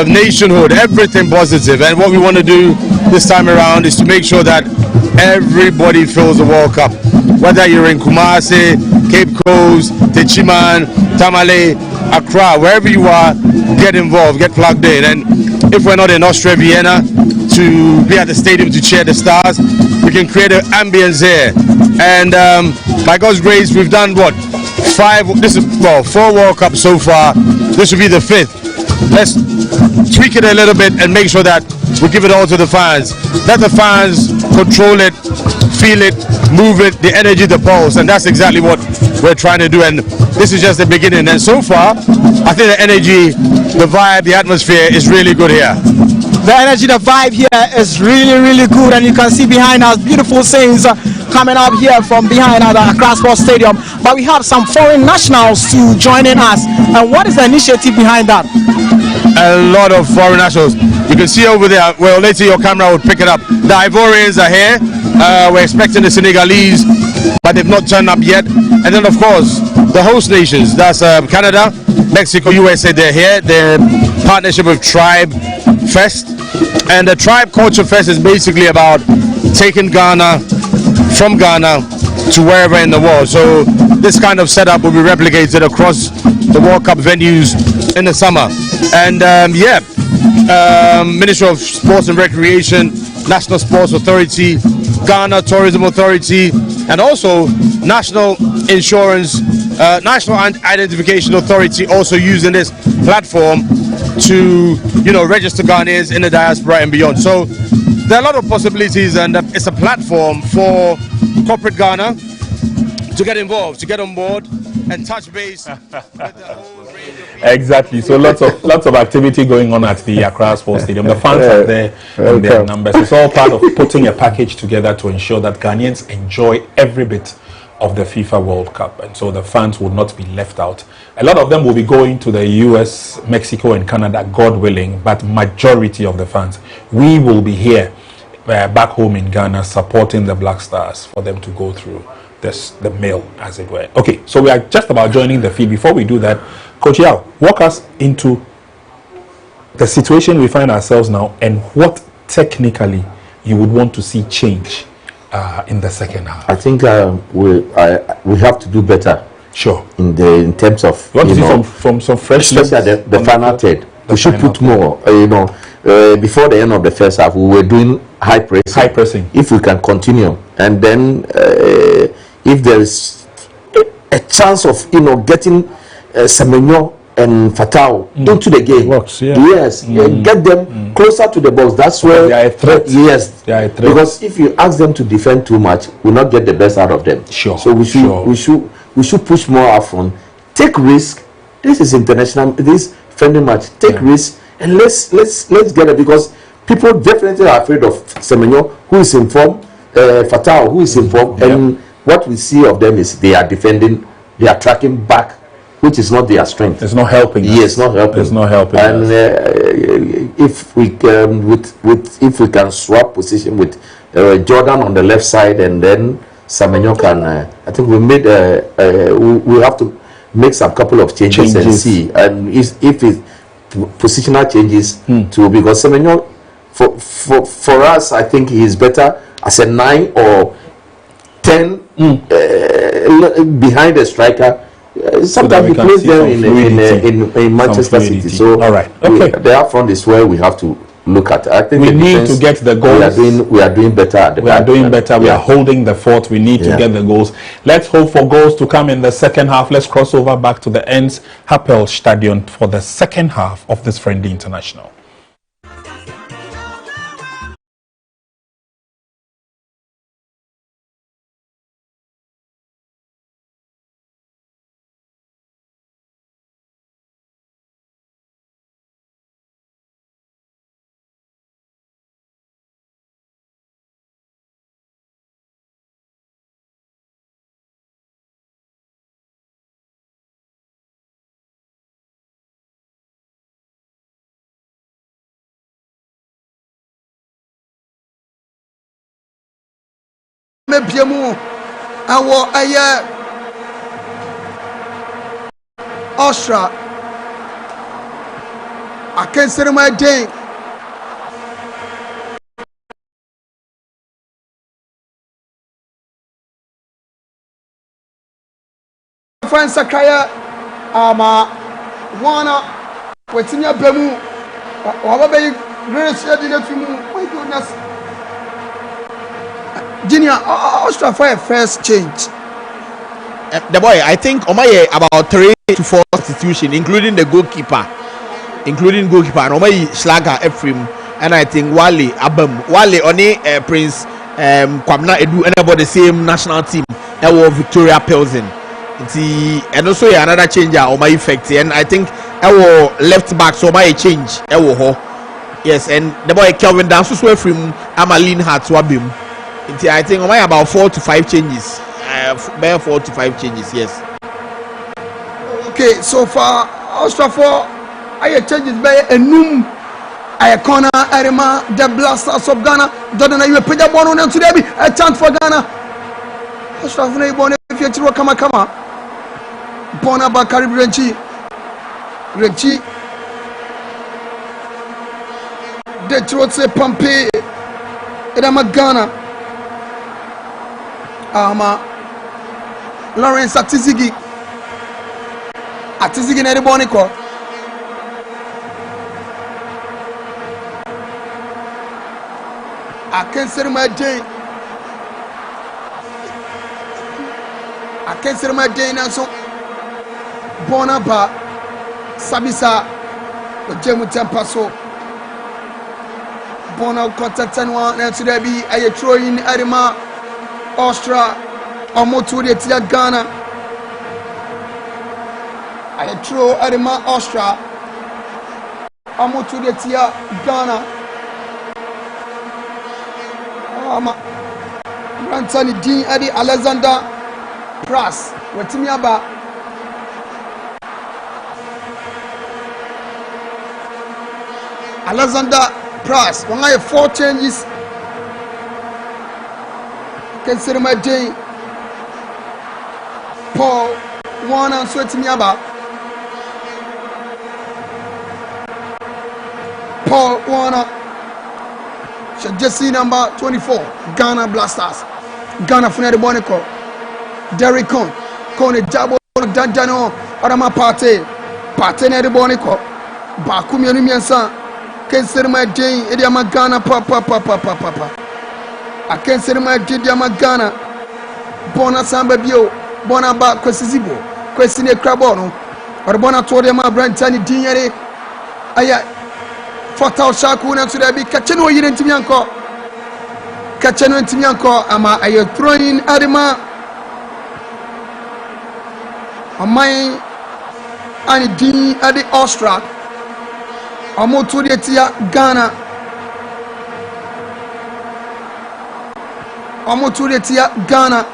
nationhood, everything positive. And what we want to do this time around is to make sure that everybody feels the World Cup. Whether you're in Kumasi, Cape Coast, Techiman, Tamale, Accra, wherever you are, get involved, get plugged in. And if we're not in Austria, Vienna, to be at the stadium to cheer the Stars, we can create an ambience here. And by God's grace, we've done what? 4 World Cups so far. This will be the 5th. Let's tweak it a little bit and make sure that we give it all to the fans. Let the fans control it, feel it, move it, the energy, the pulse, and that's exactly what we're trying to do. And this is just the beginning. And so far, I think the energy, the vibe, the atmosphere is really good here. The energy, the vibe here is really, really good, and you can see behind us beautiful scenes coming up here from behind at the Accra Sports Stadium. But we have some foreign nationals to joining us. And what is the initiative behind that? A lot of foreign nationals. You can see over there. Well, later your camera will pick it up. The Ivorians are here. We're expecting the Senegalese, but they've not turned up yet. And then, of course, the host nations. That's Canada, Mexico, USA. They're here. They're partnership with Tribe Fest. And the Tribe Culture Fest is basically about taking Ghana from Ghana to wherever in the world. So this kind of setup will be replicated across the World Cup venues in the summer. And Ministry of Sports and Recreation, National Sports Authority, Ghana Tourism Authority, and also National Insurance, National Identification Authority also using this platform to, register Ghanaians in the diaspora and beyond. So there are a lot of possibilities, and it's a platform for corporate Ghana to get involved, to get on board and touch base with the whole range of Exactly. So lots of activity going on at the Accra Sports Stadium. The fans are there in their numbers. It's all part of putting a package together to ensure that Ghanaians enjoy every bit of the FIFA World Cup, and so the fans will not be left out. A lot of them will be going to the US, Mexico and Canada, God willing, but majority of the fans, we will be here back home in Ghana supporting the Black Stars for them to go through the mill, as it were. Okay, so we are just about joining the field. Before we do that, Coach Yao, walk us into the situation we find ourselves now and what technically you would want to see change in the second half. I think we have to do better. Sure. In terms of you want to see from some fresh, especially the final third. We should put more. Before the end of the first half, we were doing high pressing. If we can continue, and then if there is a chance of getting Semenyo and Fatao into the game, yes, get them closer to the box. That's where they are a threat. Yes, they are a threat. Because if you ask them to defend too much, we'll not get the best out of them. Sure. So we should push more up front. Take risk. This is international. This friendly match. Take risk and let's get it, because people definitely are afraid of Semenyo, who is in form, Fatao, who is in form, and what we see of them is they are defending, they are tracking back, which is not their strength. It's not helping. Yes, not helping. It's not helping. And if we can swap position with Jordan on the left side, and then Semenyo can, I think we have to make some couple of changes. And see, and if it positional changes too, because Semenyo for us, I think he is better as a 9 or 10 behind the striker. Sometimes he plays there in Manchester City. So all right, okay. The up front is where we have to look at. I think we need to get the goals. We are doing better at the back. We are holding the fort. We need to get the goals. Let's hope for goals to come in the second half. Let's cross over back to the Ends Happel Stadion for the second half of this friendly international. Mebiemu awo aye Austria akensere my day friend Sakaya wana wetinya bemu wababe grace yadine fimu. My goodness. Junior, Austria for a first change. The boy, I think Omaye about 3 to 4 substitution, including the goalkeeper. including goalkeeper and omayi Schlager Ephraim, and I think Wale Abam Wale oni Prince Kwamna Edu and about the same national team Victoria Pilsen. And also another changer on my effect, and I think our left back so my change yes, and the boy Kelvin Dance so from Amalin had to abim. I think I about 4 to 5 changes, 4 to 5 changes, yes. Okay, so far Austria for I changes by a noom. I corner Arima the Blasters of Ghana. Don't you put that one on today? A chance for Ghana. Austria for born if you come. Bona Bakari Renchi Detroit Pompe Edama Ghana Lawrence Atizigi Nere Bonico I can't say my day now so Bonaba Sabisa Jemu Tempaso Bona Cotatanwa today be a throwing Arima Austria or Moturia Tia Ghana. I throw Arima Austria or Moturia Tia Ghana. Brantani Dean Adi Alexander Pras Wetimiaba. Alexander Price, when I have 4 changes, consider my day. Paul, one and sweating me about. Paul Warner, Jesse number 24, Ghana Blasters, Ghana Funari Bonico, Derrick Con, Jabo, Dajano, Arama Pate, Nere Bonico, Bakumi Miansa. Consider my day, Idiama Ghana, papa. I consider my day, Idiama Ghana. Bona Samba Bio, Bona Ba Quesizibo, Quesine Crabono, or Bona Todiama Brantani Dignere. Aya Fatal Shakuna to the be Kacheno Yentimianco. Kacheno Timianco, Ama, I am throwing Adama. On my Annie D. Adi Austria. Amoturia Ghana. Amoturia Ghana.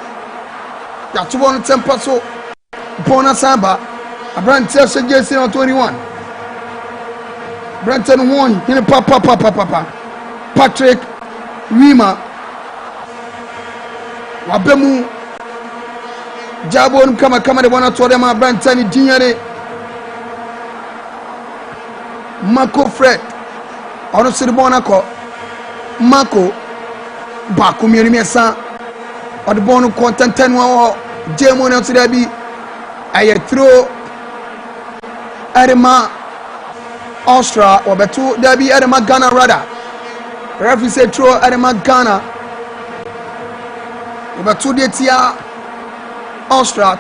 Yatubon Tempaso Bona Samba. A brand tells Jesse on 21. Brenton won in a papa. Patrick Rima Wabemu Jabon kama the one told them a Brenton Dignare. Marco Fred, ono siribona ko Marco Baku Mirimesa, or the bonu content 10 Jemo na today be I throw Arima Austria or betu there be Arima Ghana rather. Referee say throw Arima Ghana. Betu de tia Austria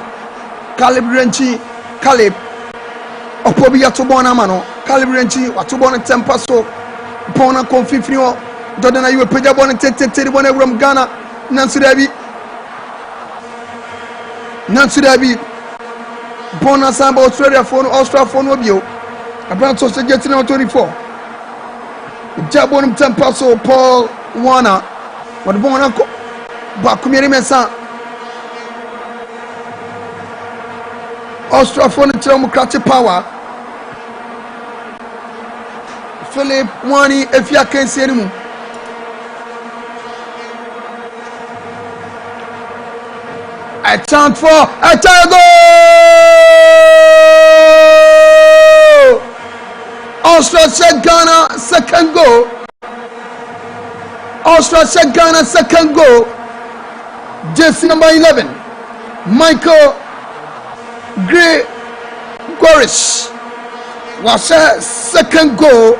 Caleb Renchi Caleb Opobi Yatubona mano Calibranchi, Watubon Tempaso, Pona Confifrio, Dodana, you a Pejabon and Tete from Ghana, Nansudabi, Bona Samba, Australia phone, Austria phone Obio, a brand so getting on 24. Jabon Tempaso, Paul Warner, what Bonaco, Bakumiri Mesa, Austria phone Democratic Power. Philip Wani if you can see him. A chant for a go! Austria said Ghana second goal. Austria said Ghana second goal. Jesse number 11. Michael Gorish was a second goal.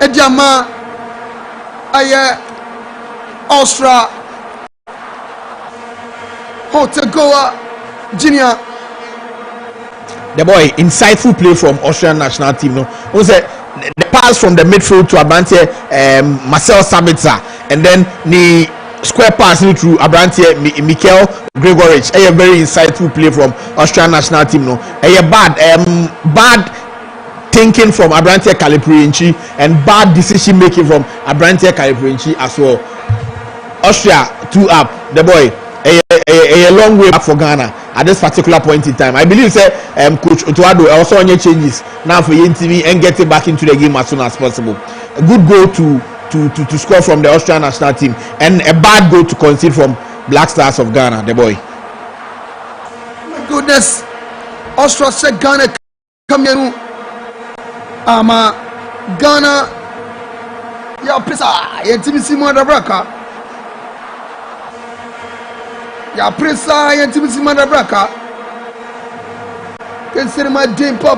Ejama Aye Austria Hotegoa Junior the boy, insightful play from Austrian national team. No, who said the pass from the midfield to Abrantier, Marcel Sabitzer, and then the square pass through Abrantier, Mikhail Gregorich. A very insightful play from Austrian national team. No, a bad thinking from Abrantier Kalipurinchi and bad decision making from Abrantier Kalipurinchi as well. Austria 2-up, the boy. A long way back for Ghana at this particular point in time. I believe Coach Otuado also on your changes now for TV and get it back into the game as soon as possible. A good goal to score from the Austrian national team and a bad goal to concede from Black Stars of Ghana, the boy. My goodness, Austria said Ghana come here. Ghana, ya pesa ya timu simu da braka. Ya presa ya timu simu da braka. Kensir ma dim pa.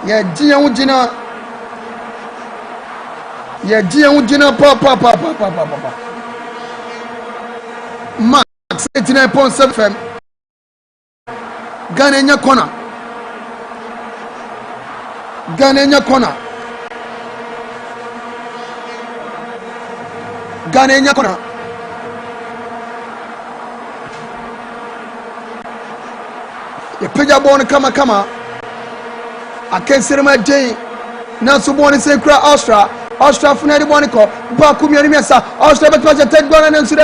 Ya jiya ujina. Ya jiya ujina pa. Max 89.7 FM. Ghana nya corner. Ghana corner. The Peja born kama. I can't see my day. Now so born is saying Austria for any one call. Bakum Yamesa, Austria, but was a 10 gun and so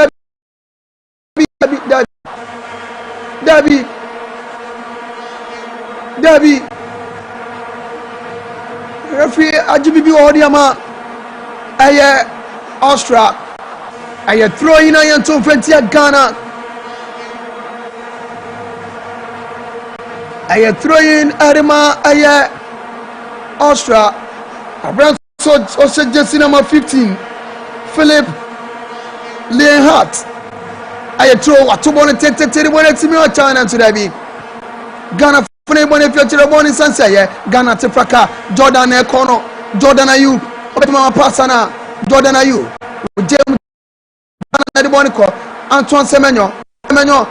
Derby. Referee Ajibibi Odiama. Aye Austria. Aye throw in a to Frontier Ghana. Aye throw in Arima. Aye Austria. Abraham also just number 15. Philip Leonhardt. Aye throw what to born and 10 to China to Derby. Ghana. If you're born in Sansaya, Ghana Tefraka, Jordan Ekono, Jordan Ayu, Obetama Pasana, Jordan Ayu, James Bonico, Antoine Semenyo, Semenyo,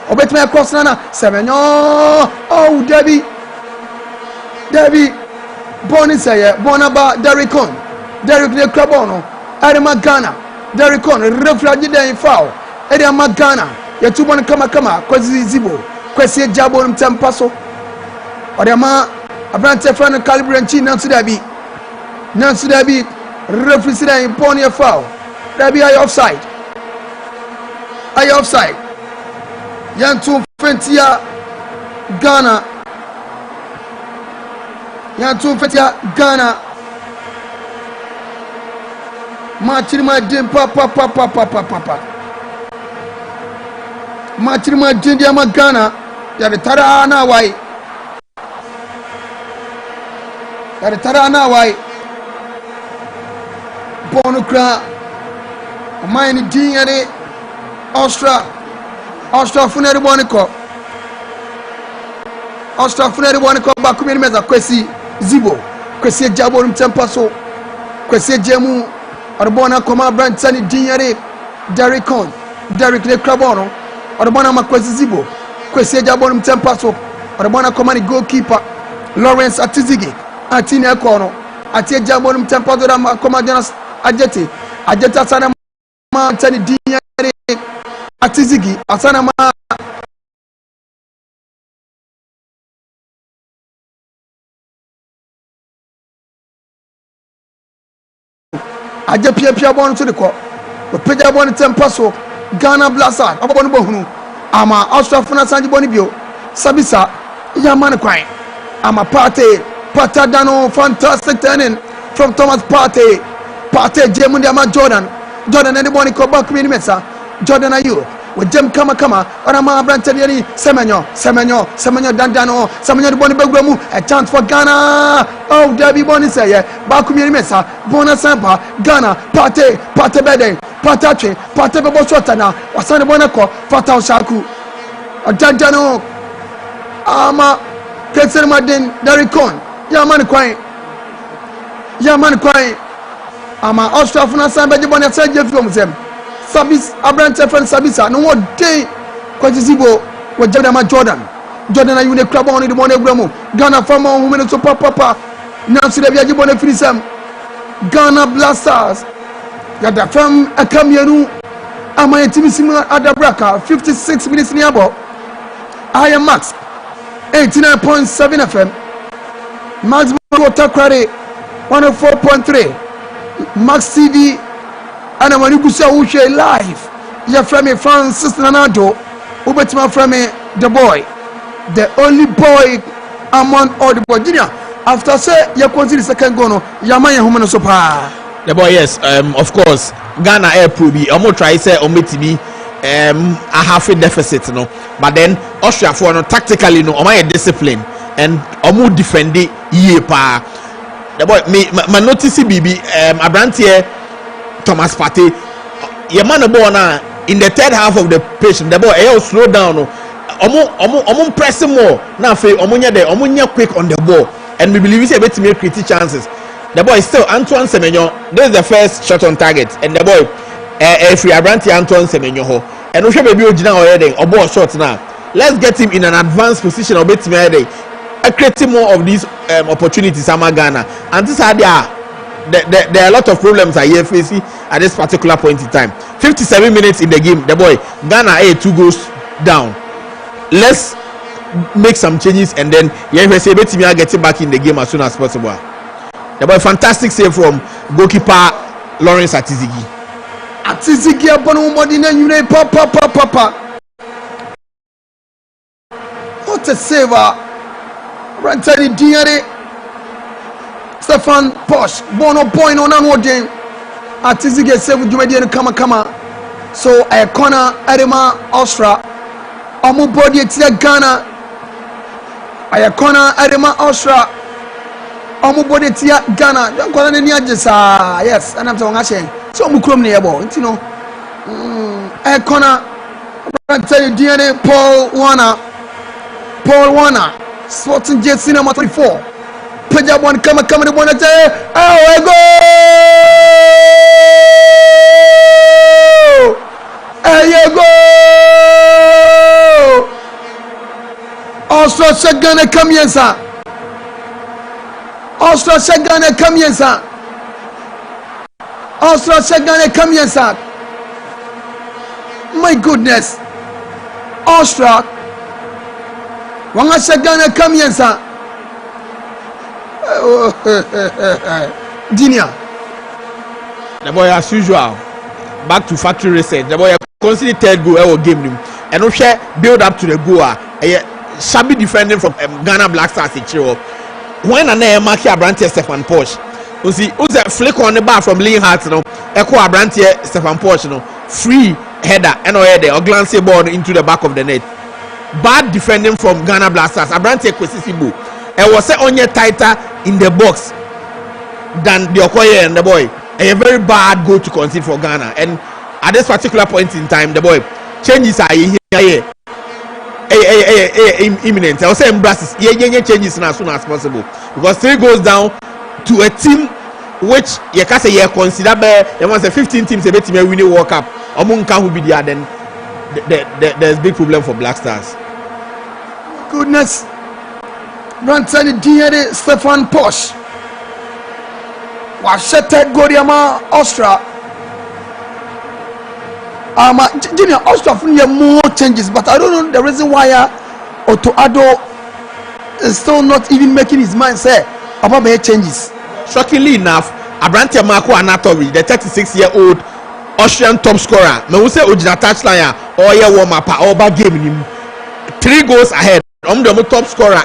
Obetama Crossana, Semenyo, oh, Debbie, Bonisaya, Bonaba, Derrickon, Derrick de Crabono, Arima Ghana, Derrickon, Refragida in foul, Edama Ghana, Yatubon Kama, Kwazi Zibo. Kwesi jabo mtempaso odema abrante fra no calibre nchi nanso dabi referee sida impon ye foul dabi ay offside yantu fentia Ghana Machirima dim pa Machirima jindia Ghana ya tara na wai bonukra mine din yare Austria funere boniko bakumi meza kwesi zibo kwesi jabo mtempaso kwesi jemu arbona koma brand tani din yare Derrick Le Crabono arbona makwesi zibo kwesi jabo mtempaso arbona koma ni goalkeeper Lawrence Atizigi atine ekono atie jabo mtempaso da koma Jonas ajete asana ma tani din yare Atizigi asana ma aje pia bon to the ko peja bon tempaso Ghana Blaster abon bohunu ama Austria funa sanji boni bio sabisa ya man kwan ama patadano fantastic turning from Thomas Partey Jemundi ama Jordan anybody ko back me mesa Jordan ayu we jem kama ona ma brante ni semenyo dandano semenyo boni begwamu a chance for Ghana oh Derby boni say yeah back me mesa bona sampa Ghana Partey beden Partey bebo shota na wasane bona ko fata oshaku dandano ama Kensir Madin Derrickon ya man kwan ama Austria funa samba jiboni asaje film them Sabis Abrante friend Sabisa no one day kwajizibo wajada ma Jordan Jordan ayu ne club on the money gramo Ghana from on women so papa Nancy de Viaji Bonne Finisam Ghana Blasters Yada from a Cameroon Amaya Timisima Adabraka 56 minutes nearby I am Max 89.7 FM Max Takrade 104.3 Max TV and when you say Ushe live you're from me Francis Nanado Ubetima from me the boy the only boy among all the boys Junior after say you consider second goal Yamaya Humano Sopa the boy yes of course Ghana air probe almost try say ometimi a half a deficit no but then Austria for no tactically no my discipline and almost defend it ye pa the boy me notice BB Abrantier Thomas Partey your man ball now in the third half of the pitch the boy slow down no omo pressing more now fe omo quick on the ball and we believe he's able to make create chances. The boy is still Antoine Semenyo. This is the first shot on target and the boy if we Abranti Antoine Semenyo ho and we should be original already or ball shot now. Let's get him in an advanced position or bit me creating more of these opportunities Ama Ghana and this are there are a lot of problems at EFAC at this particular point in time. 57 minutes in the game the boy Ghana 2 goes down. Let's make some changes and then EFAC betimia get back in the game as soon as possible. The boy fantastic save from goalkeeper Lawrence Atizigi. Atizigi upon Modina Yune papa. What a saver! Rantari Diare Stefan Posh Bono point on game. Atizigi save Jumedian Kama. So a corner Adema Austria. Omu body tia Ghana. A corner Adema Austria. Omu body tia Ghana. Don't call any ajesa. Yes, and I'm talking so mukrom near ball. You know. A corner Rantari Diare Paul Warner. Sporting Jet Cinema 34. Peja one come the one say, oh I go! There you go! Austria Shagana Kamiensa. Austria Shagana Kamiensa. My goodness. Austria Wanga Shagana Kamiensa. Dinia. The boy as usual back to factory reset. The boy consider third goal our game him and no share build up to the goal. Shabby defending from Ghana Black Stars in Chiro. When an Maki Abrantier Stefan Posh. You see, who's a flick on the bar from Lean Hearts no? Echo Abrantier Stefan Posh no free header and or glance ball into the back of the net. Bad defending from Ghana Blasters. Abrantier Kwesisibu. It was only tighter in the box than the Okoye and the boy. A very bad goal to concede for Ghana. And at this particular point in time, the boy changes are here. Imminent. I was saying Brazil. Changes as soon as possible because 3 goes down to a team which you can say you consider there was 15 teams a bit to win the World Cup. Omunka will be there. Then there's big problem for Black Stars. Goodness. Rantani Diere Stefan Posh. Washeted Goriama Austria. Junior Austria for more changes, but I don't know the reason why Otto Addo is still not even making his mind say about the changes. Shockingly enough, Abrantia Marco Anatoly, the 36-year-old Austrian top scorer, no say Ojina touchline or year warm up or back game him 3 goals ahead. The top scorer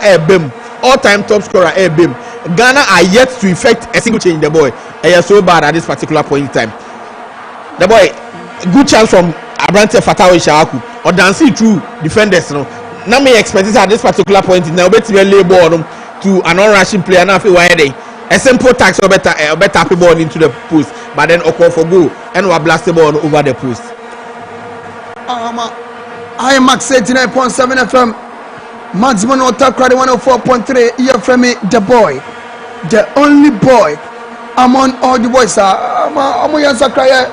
all-time top scorer Ghana are yet to effect a single change in the boy. They are so bad at this particular point in time. The boy, good chance from Abrante Fatawi Shaku or dancing through defenders. No, now me expect at this particular point in now better lay ball to an on-rushing player. Now why they a simple tax or better happy ball into the post, but then Oko for goal and we blast the ball over the post. I am Max 89.7 FM. Maximum Otak 104.3 EFM, the boy, the only boy among all the boys. Amoyan Sakraye,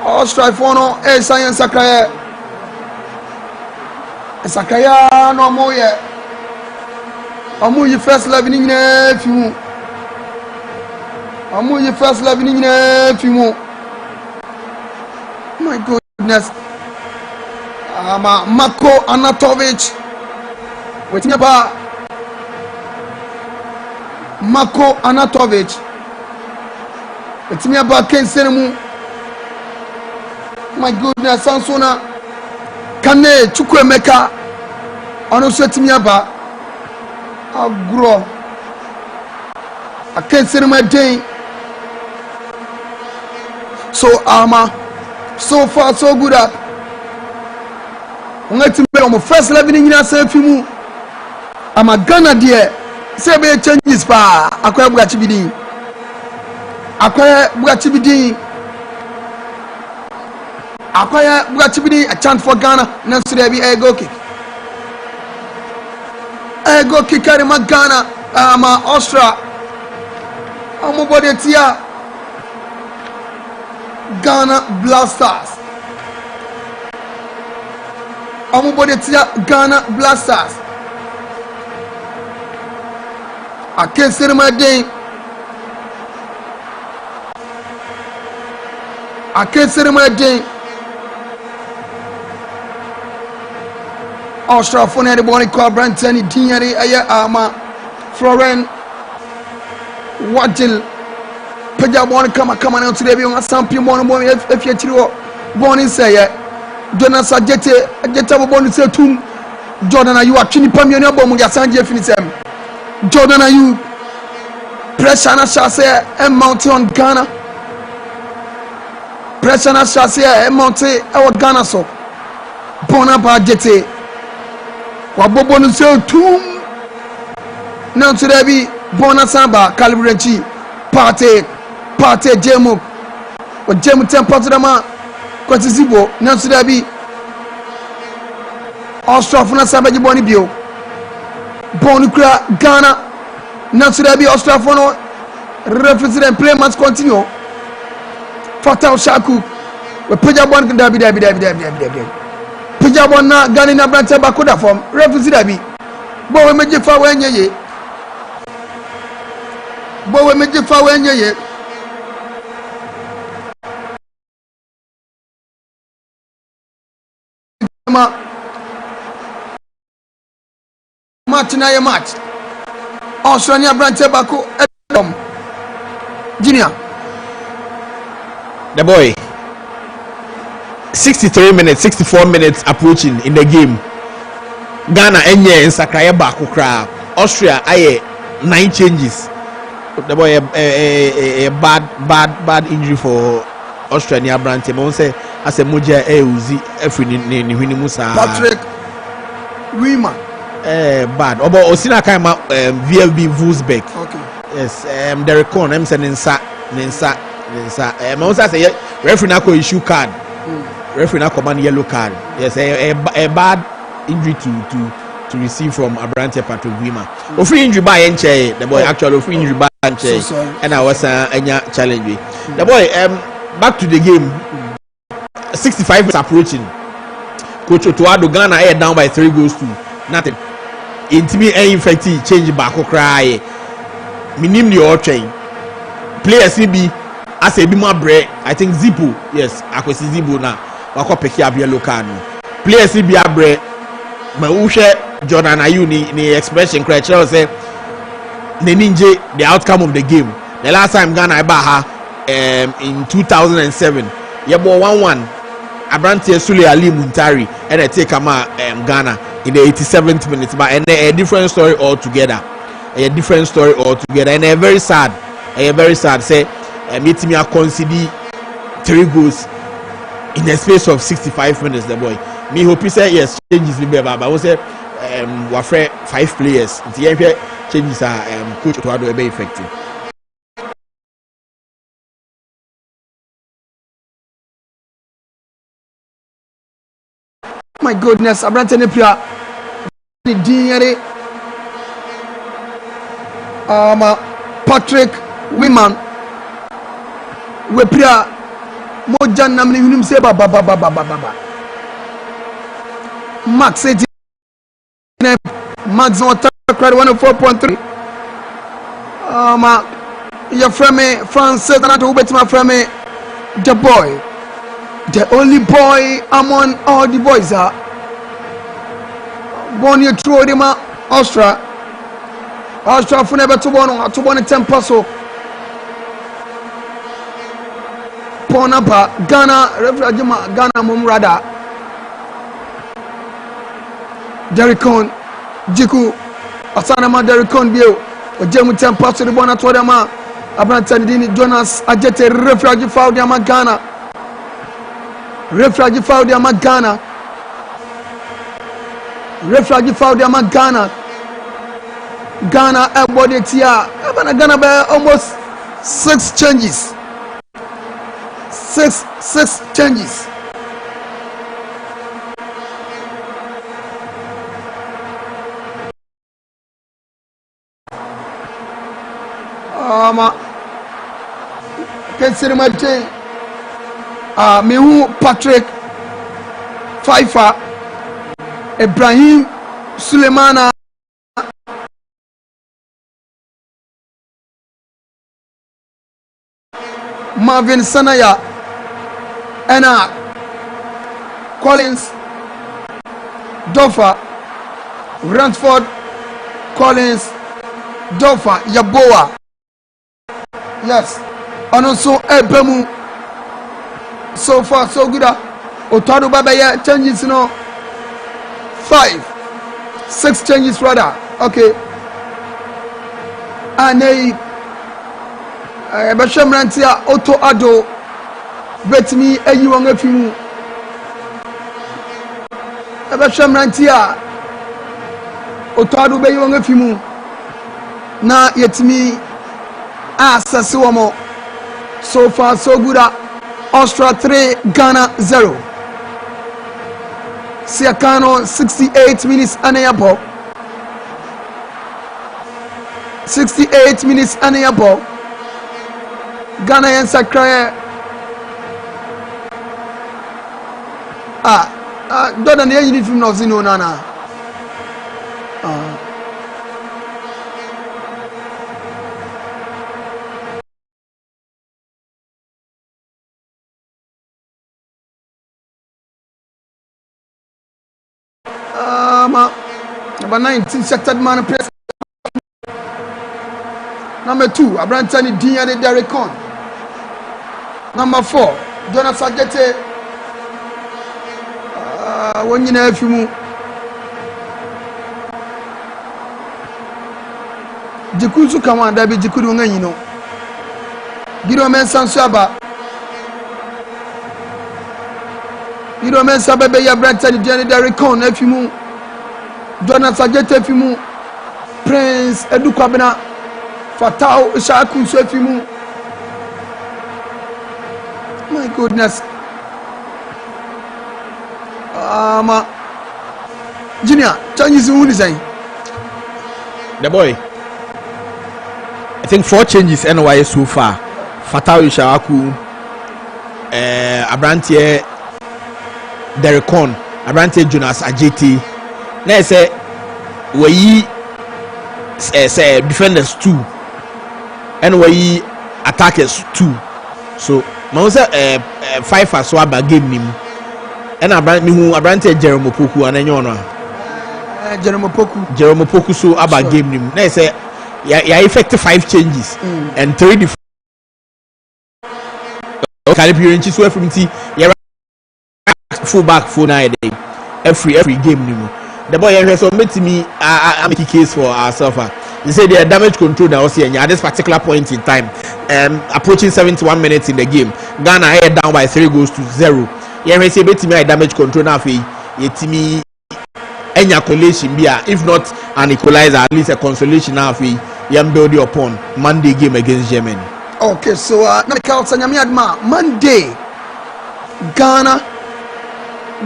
Austria Fono, Science Sakraye. Sakaya no moye. Amu yi first love ni nyina fimu. Amu yi first love ni nyina fimu. My goodness. Marko Anatovic. Wetin ba Marko Anatovic. Wetin ba Kensenemu. My goodness, Sansona Kane Chukwemeka ono so timiaba agro Kensenemu den. So so far so good up. Ngati me on first level ni nyina sa fimu ama Ghana de say be changes pa akwai bugachi bidin a chant for Ghana na so there be a go kick carry ma Ghana ama Austria amobode tia Ghana Blasters. Amubode tia Ghana Blasters. Akensenema den. Austria phone the ball called Brantani Dinyari aya ama Florent Wadil. Peja ball come now today be on sample more if you chiro born in say Jordan Sajete bonu se tum Jordan are you actually pamion bomu ya sanje finisem Jordan are you pressure na chase and mount on Ghana pressure na chase and mount our Ghana so bona ba jete wa bonu se tum now today be bona samba calibranchi party jemu o jemu tempo to the man kwati zibo na so da bi Austria funa sabaji boni bio bonu kura Ghana na so da bi Austria fono referee play match continue fatal shaku we peja bon da bi peja bon na Ghana na brante ba koda form referee da bi bo we meje fa we nyeye match na ye match Australia brante bako Junior the boy 63 minutes 64 minutes approaching in the game. Ghana enye nsakaye bako kra. Austria aye 9 changes. The boy a bad injury for Australia brante mo say as a moja uzi every ni hwini musa Patrick Wima bad obo osina kaima VFB Wolfsburg. Okay. Yes, Derek Cohn em say ninsa mo say referee na ko issue card. Referee na command yellow card. Yes, a bad injury to receive from Abrante Patrick Wima. Free injury by enche the boy actually free injury by enche and I was anya challenge. The boy back to the game. 65 minutes approaching. Coach Otuado Ghana are down by 3 goals to nothing. Intimi infected change back cry. Minim the all train. Players CB as a bit more break. I think Zipo, yes, I could see Zipo now. Wako peki up yellow card. Players CB a break. But Ushe Jordan Ayu ni expression criteria say the ninja the outcome of the game. The last time Ghana Baha in 2007. Yebo 1-1. Abrante Sule Ali Muntari and I take Ghana in the 87th minute, but and a different story altogether. And a very sad say meeting me a concede 3 goals in the space of 65 minutes. The boy me hope he say yes changes the but I was say we 5 players the changes are coach to be effective. My goodness, Abrante Nepia Dinyere Patrick Wiman Wepria Mojan Namni Winim Seba Baba Max Max on credit 104.3. Your friend me, France, and I do bet my friend me, the boy. The only boy among all the boys are born here through them Austria for never to one 10 paso. Ponapa, Ghana, Refragima, Ghana Mumrada. Derricon, Jiku, Asanama Derricon Bio, or Jemu 10 paso the one at Wadama, Abrantanidini, Jonas, Ajete, Refragi Faudiama Ghana. Refragi Faudiama Ghana. Refragi Faudiama Ghana. Ghana everybody tia. Ghana by almost 6 changes. 6 changes. Consider my thing. Mehu Patrick Pfeiffer, Ibrahim Sulemana, Marvin Sanaya, Anna Collins, Doffa, Ransford Collins, Doffa, Yaboa. Yes, and also Ebemu. So far, so good. Otado Babaya changes, 5, 6 changes rather. Okay. And Basham Rantia Otto Ado bet me a you on a few. Basham Rantia Otado Bay on a few. Now yet me Sasuamo. So far, so good. Austria 3, Ghana 0. Siakano 68 minutes unable. 68 minutes unable. Ghana and Sakra. Don't an age from Nozino Nana. Number 19, sector man press. Number 2, Abrantani Diane Derricon. Number 4, Jonas Agete. When you know if you move. Jikuzu Kaman, Dabi Jikudu, you know. Gido Men Sansaba. Gido Men Sababe Abrantani Diane Derricon, if you move. Jonas Agete Fimu, Prince Edukwabena, Fatao Shaku Sefimu. My goodness. Junior, Chinese who is saying? The boy. I think 4 changes NY so far. Fatao Shaku, Abrantie Derricon, Abrantie Jonas Agete. Now say we say defenders 2 and we attackers 2. So man say 5 as well by game nim. And Abrante Jerome Poku and enyono. Jerome Poku so about game nim. Now say ya effective 5 changes and 3 different Caribbean so from T full back for 9 day every game nim. The boy has made me make a case for ourselves. They say they are damage control now at this particular point in time. Approaching 71 minutes in the game. Ghana head down by 3 goals to 0. Yeah, say me damage control now for me any collation be if not an equalizer, at least a consolation now for you build upon Monday game against Germany. Okay, so Monday Ghana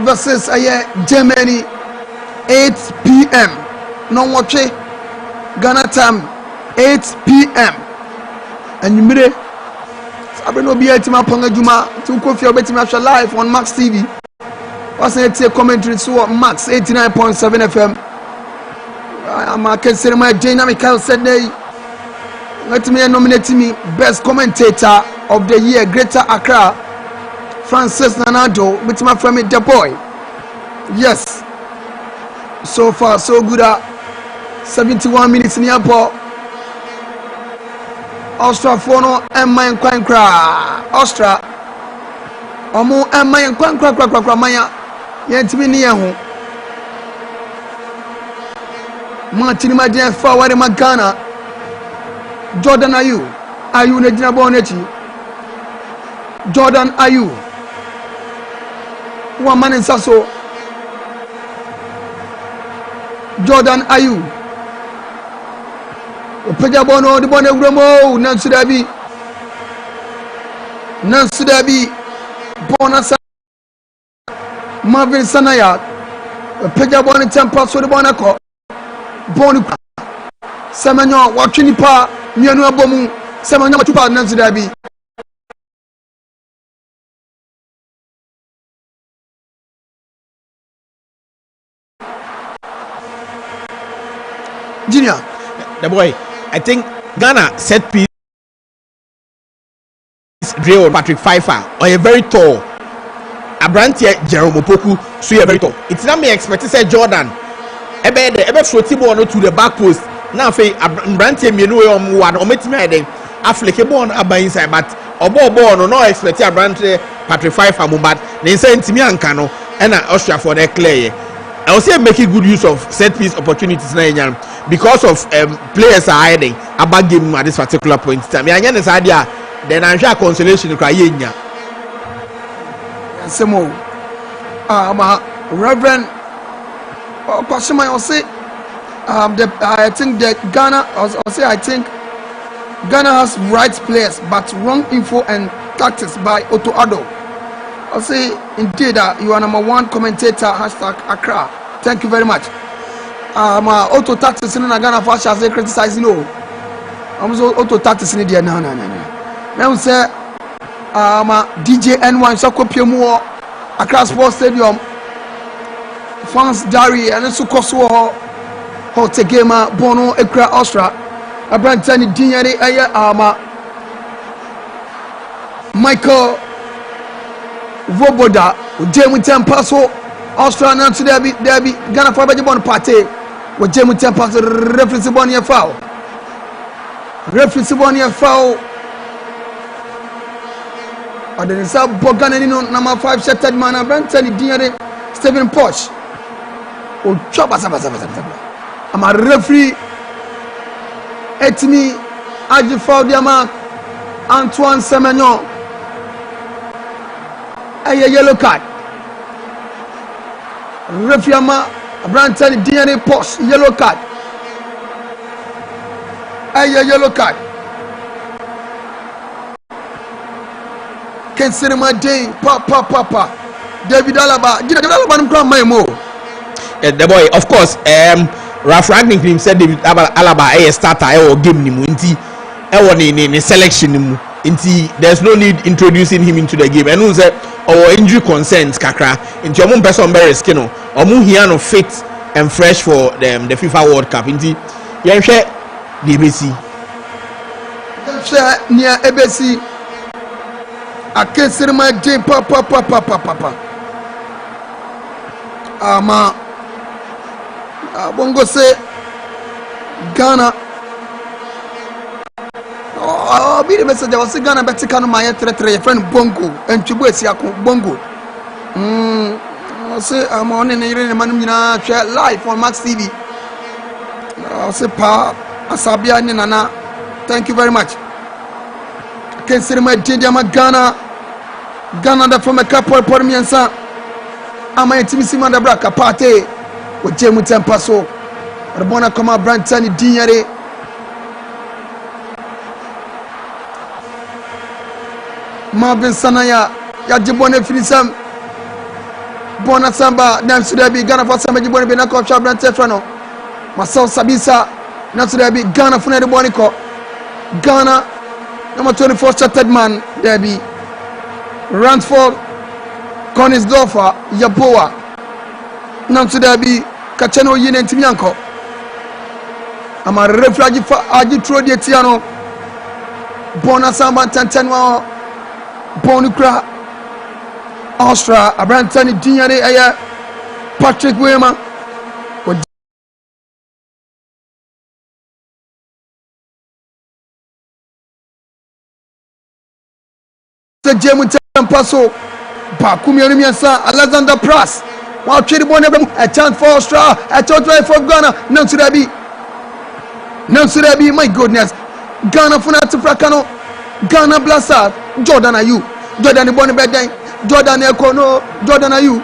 versus Germany. 8 p.m. No watch Ghana time 8 p.m. and you made I've been be at my Pangajuma to coffee or betting live on Max TV. What's a commentary so Max 89.7 FM I'm a consider my dynamical said they let me nominate me best commentator of the year, Greater Accra, Francis Nanado, with my friend the boy. Yes, so far so good. 71 minutes in the airport. Austria Fono and my Quankra. Austria Omo and my Quankra Maya. Yentiminia. Martin Madian forward in Magana. Jordan, are you Nejina Bonechi? Jordan, are you? One man in Sasso. Jordan, are you? Pejabono, the Bonne Gramo, Nansudabi. Bonasa Marvin Sanaya. Pejabon Temple, so the Bonaco. Bonuka. Semano, watching pa, Miano Bomu, Semano Tupa Nansudabi. Junior, the boy, I think Ghana set piece drill Patrick Pfeiffer or a very tall. Abrantia Jerome Opoku, so you're very tall. It's not me expect to say Jordan. Ebe floating ball to the back post. Now fe Abrantia me know one or met me then afflict ball about inside, but obo no expect Abrantia Patrick Pfeiffer but they sent me and Kano and Austria for their clear. I was saying making good use of set piece opportunities now because of players are hiding about game at this particular point in time. Yeah, this idea, then I'm sure consolation to cry. Samo, Reverend Kwasima, I'll say, I think that Ghana, I think Ghana has right players but wrong info and tactics by Otto Addo. I'll say, indeed, you are number one commentator, #Accra. Thank you very much. Auto tactics in Ghana for as they criticize, no. I'm also auto tactics in the no. Now, say, DJ N1, Sokopio Moore, Accra Sports Stadium, France Dari, and also Kosovo, Hotegema, Bono, Accra, Austria, Abrantani, Dinyari, Michael Voboda, Jamie Tempaso, Austria, and Derby, Ghana for Bajabon Party, with Jamie Tempaso, reference Bonia foul. Reference Bonia foul. Or the Sab Boganino, number 5 shattered man, Abrantani, Dinyari, Stephen Poch. Oh, I'm a referee. Etimi, Ajifau Diama, Antoine Semenyo. A yellow card. Refiama, Abrantani, DNA Post, yellow card. A yellow card. Consider my day, Papa. David Alaba, David Alaba, my mo. The boy, of course, Ralph Ragnick said David Alaba a starter or game nimunti. In selection there's no need introducing him into the game and who said our injury concerns kakra into your person very skin or muhiano fit and fresh for them the FIFA World Cup into you share the ABC near ABC I can't say my day papa bongo say Ghana be the message. I was Ghana better can my friend Bongo and Chibuesi Bongo. I say I'm on in the man share live on Max TV. I say Pa Asabia Nana. Thank you very much. I can say my Jinjama Ghana that from a couple for me and son. I'm a intimacy man braka party with Jemu Tempaso. Rabona Koma Brantani Dinyare. Marvin Sanaya, Yajibone Finisam, Bona Samba, Nansudabi, Ghana for Samba Jibone Benako, Chabran Tefrano, Marcel Sabisa, Nansudabi, Ghana for the Bonico, Ghana, number 24 chatted man, Debbie, Randford, Konisdorfer, Yaboa, Nansudabi, Kachano Yin and Timianko, ama refragi fa agi tro de tiano bona samba tantanwa bonu kra Austria abrantani dinyare aya Patrick Wema the German Paso Bakumiani Miasa Alexander Pras while Chidi Bonabam a chance for Austria a total for Ghana Nansurabi my goodness Ghana Funatu Prakano Ghana Blassa Jordan Ayu Jordan Bonabedai Jordan Ekono Jordan Ayu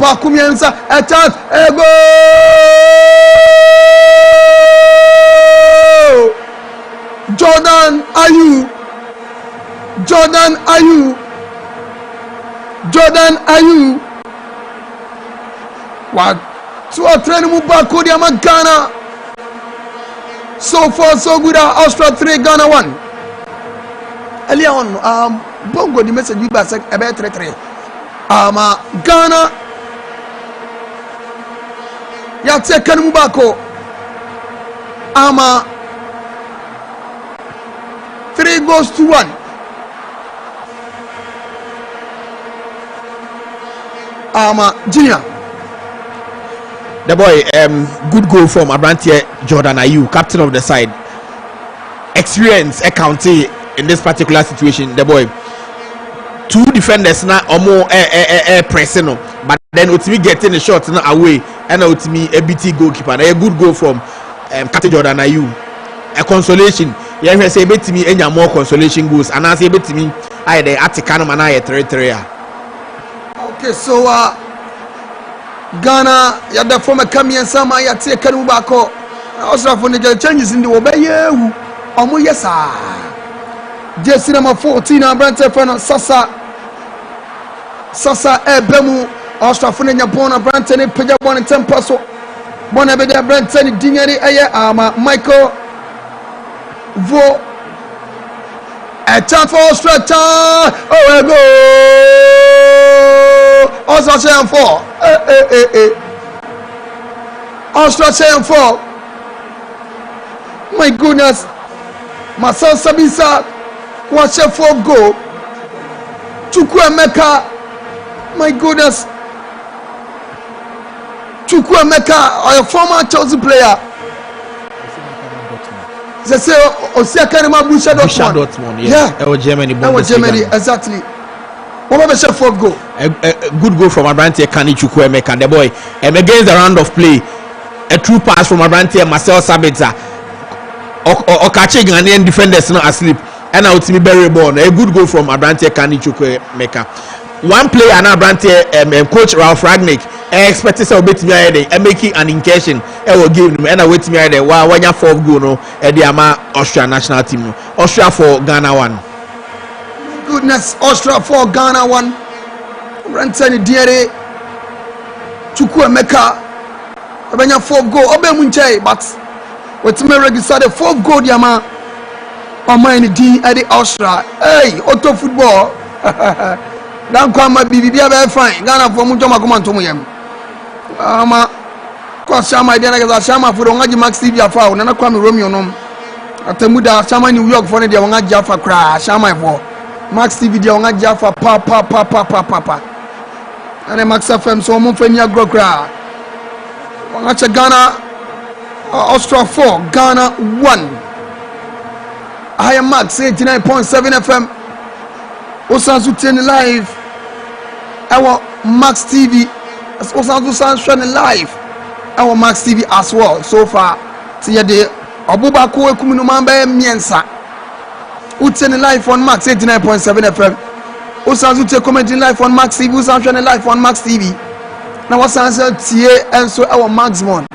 Bakumiansa a chance a goal Jordan Ayu what 2 or 3 Mubako Diama Ghana so far so good Austria 3 Ghana 1 earlier on bongo the message you back about 3 Ghana ya take Mubako 3 goals to 1 Junior. The boy, good goal from Abrantier Jordan Ayew, captain of the side. Experience accounting in this particular situation. The boy, 2 defenders now or more pressing, but then ultimately getting the shot now away, and ultimately a BT goalkeeper. A good goal from captain Jordan Ayew. A consolation. Yeah, say bet me any more consolation goals, and I say bet me I the Atikano and I 3-3. Okay, so Ghana, you have the former Kamian Sama, you take Kanubako. Also, for the changes in the Obey, Omo Yesa. Just number 14, Branta Fana Sasa Ebemu, Austria Funenya Bona, Brantani, Pajabon and Tempaso, Bonabeda Brantani, Dingari, Michael Vo. A chance for Austria, oh, go! Austria saying 4. Austria saying 4. My goodness. Masal Sabisa watch a 4 goal. Chukwuemeka. My goodness. Chukwuemeka, a former Chelsea player. They say Osiakanema Borussia Dortmund. Yeah. Germany. Germany, exactly. What about the 4th goal? A good goal from Abrante Kani Chukwuemeka and the boy. Against the round of play, a true pass from Abrante Marcel Sabitzer. Okache Ghanaian defenders not asleep. And now to be very born. A good goal from Abrante Kani Chukwuemeka. One player and Abrante coach Ralph Ragnick expected to beat me and making an incursion. I will give him and I wait me there. While 4th goal no the Austria national team. Austria for Ghana 1. Goodness, Austria for Ghana 1. Brantani Diere Chukwuemeka Abenya 4 goal Obemunche, but with me register the 4th goal Diama Omani D at the Austria. Hey, auto football. Dan kwama bibia be fine. Ghana for Mujoma Kumantomo yem. Kwa Shama idea na Shama for ngaji Max TV afa na kwame Romeo nom. Atemuda Shama New York for the ngaji afa kra Shama for Max TV dia nga jafa pa ane Max FM so mo fani agro kra nga che Ghana Austria 4 Ghana 1 I am Max 89.7 FM Osansu ten live our Max TV Osansu sunshine live our Max TV as well so far tiye de Obubako ekuminu mamba miensa Utsen live on Max 89.7 FM. Usanzu te commenting live on Max TV. Usanzu live on Max TV. Now what's answer TA and so our Maximum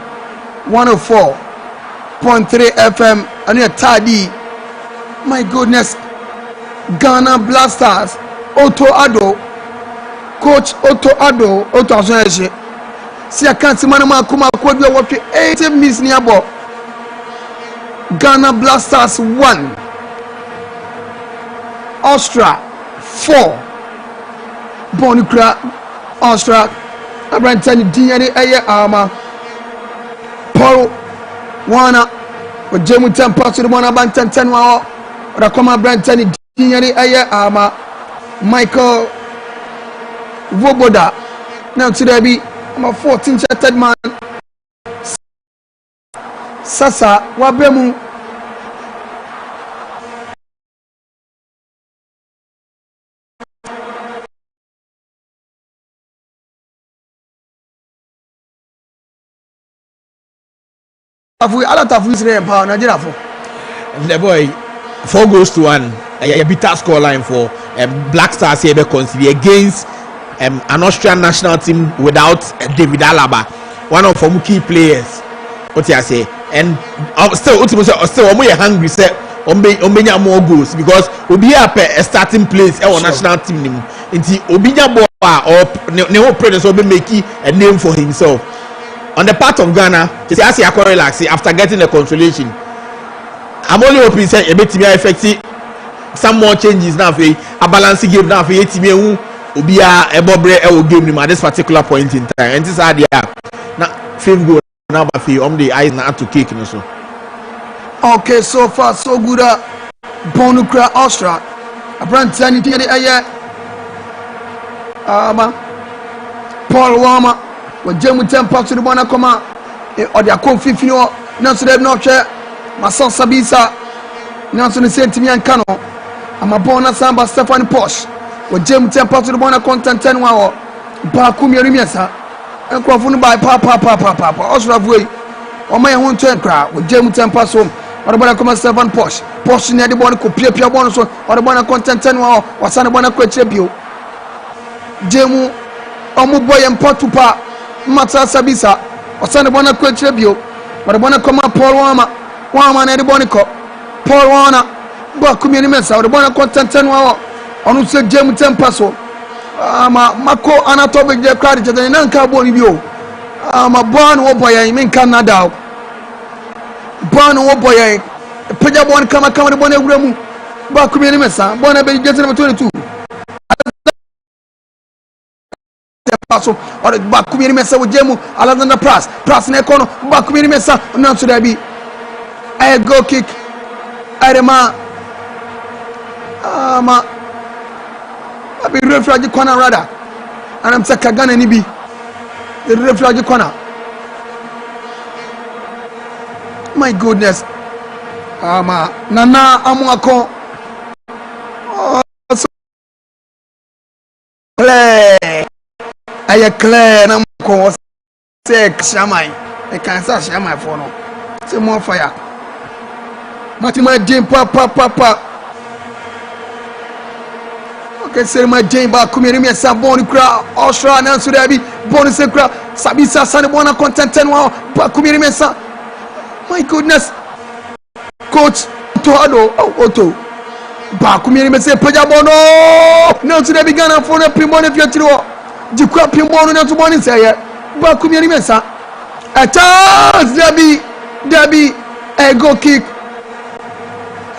104.3 FM and your Tadi. My goodness. Ghana Blasters. Otto Addo. Coach Otto Addo. Otto Addo. Si I can't see manama kuma kodwe wopi 80 minutes niabo. Ghana Blasters 1. Austria 4 Bonikra Austria Abrantani Diani Aya Paul Wana Jemu tempa to the one about 10 or a common brand 10 ama Michael Voboda. Now today be I'm a 14th man. Sasa wabemu the boy 4 goals to 1 a bitter score line for Black Stars here consider against an Austrian national team without David Alaba, one of our key players. What you say? And still hungry say ombenya more goals because obi up a starting place our national team nim nti obinya ball or ne whole presence will be making a name for himself. On the part of Ghana, they say I can relax after getting the consolation. I'm only hoping say a bit more effective, some more changes now for a balancing game now for a team who will be a bobre game at this particular point in time. And this idea now 5th goal now for the eyes not to kick so. Okay, so far so good. Bonukra Austria. A brand tiny Paul Wama. When Jemu Tempa to the one come out or their confino, now to them not share my son Sabisa, now to the same to me and Cano. I'm a bonus Samba Stefan Posh. When Jemu Tempa to the one content 10 hour, Bakumi Rimesa, and Crofun by Papa Osra Way, or my own turn crowd with Jemu Tempa home, or the one come Stefan Posh, Posh near the one could play Pia bonus or the one content 10 hour, or Sanabana Quetchebio. Jemu Omuboy and Potupa. Mata Sabisa, or Santa Bona Quetrebio, but I want to come up Paul Wama, and the Bonico, Paul Wana, Bakumi Mesa, or the Bona content 10 hour, on who said Jemu Tempaso, Mako Anatomic credit and an Anka Bonibio, I'm a born Oboya in Canada, born Oboya, Pajabon come a Bona Bakumi Mesa, Bona Bay getting number 22. Paso or back community mesa with Jemu Alexander Pras in a corner back community mesa now to there be a go kick Adema I be refugee corner rather and I'm Sakagana Nibi the refugee corner. My goodness. Nana Amuako play I clear and I'm going to say Shamai. I can't say Shamai for no. Say more fire. Matima Jane Papa. Okay, say my Jane back come here me some bone crowd. Austria and Surabi bonus crowd. Sabisa Sanabona content 10 wow. Back come here me some. My goodness. Coach Toado Otto. Back come here me say Pajabono. Now today began for the Primon if you're Jukwa Pimbono na tuboni say ba kumiri mesa a chance Debbie a go kick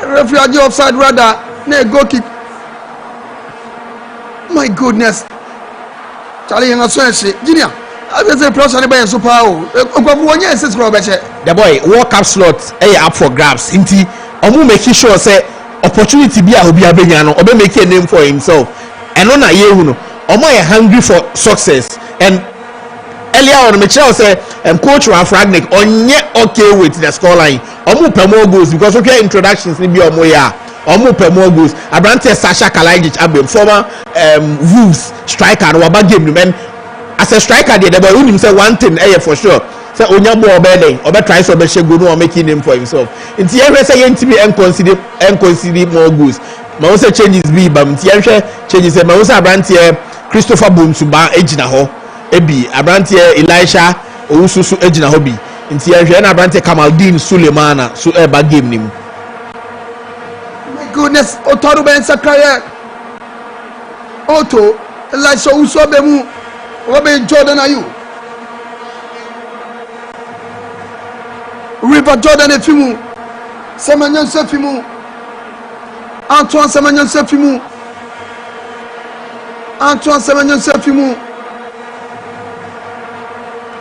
referee offside rather na go kick. My goodness Charlie yang aswense junior I say pressure by super okwafu wonye ese scroll beche the boy World Cup slot up for grabs inti omu make sure say opportunity bi a obi abenya no obe make a name for himself eno na yehu no Omo are hungry for success and earlier on Michelle said coach Rafragnick onye okay with the scoreline omo per more goals because okay introductions ni bi omo ya omo per more goals Abrante Sasha Kalajic abem former Wolves striker no aba game men as a striker the boy who say one thing for sure say onya bo obede obe try so be shego no making name for himself nti ehwe say yentimi consider more goals ma wo say changes be bam nti ehwe changes ma wo say Abrante Christopher Buntuba ejina ho ebi Abrante Elisha Owususu ejina ho bi nti ehwe na Abrante Kamaldeen Sulemana so eba game nim. My goodness Otoru Ben Sakaya Otto Elisha Owusu bemu obe Jordan ayu River Jordan efimu Semanyan Sefimu Antoine Semanyan Sefimu Antoine Semanyan Sefimu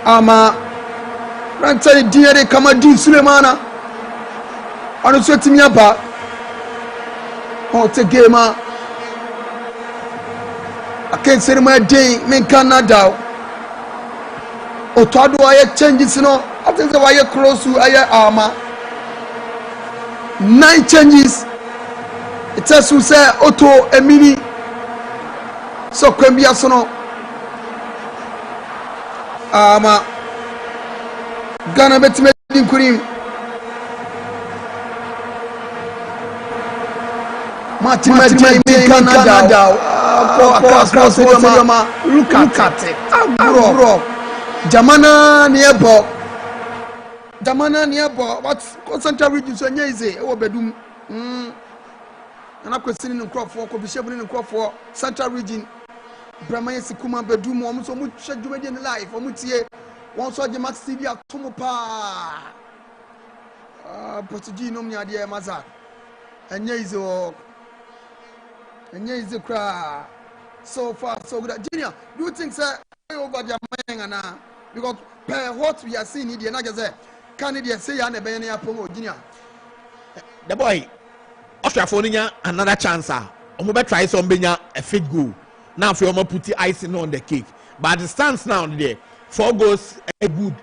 ama Rantari Diere Kamaldeen Sulemana ɔno so timi aba ɔte game a akensere ma den men Canada otwado ayɛ changes no I think say wayɛ close to ayɛ ama 9 changes it says to say auto emini so kwambia so no ama Ghana betime dinkuri Martin Canada across look at it bro Jamana nearbo what concentrate region so nyeze e wo bedum na kwesini no crop ko bishebu no crop for central region Brahma Sikuma bedum o so mu hwe dwumadi ne live o mu tie won so je max TV atomo pa Portuguese no nya de maza anyeze o anyeze kra so far so good. Junior, do you think sir over the man because per what we are seeing here na say can they say ya na be na apomo Junior the boy Austria for another chance omo be try some benya a fit goal now for omo put icing on the cake but the stance now there 4 goals a good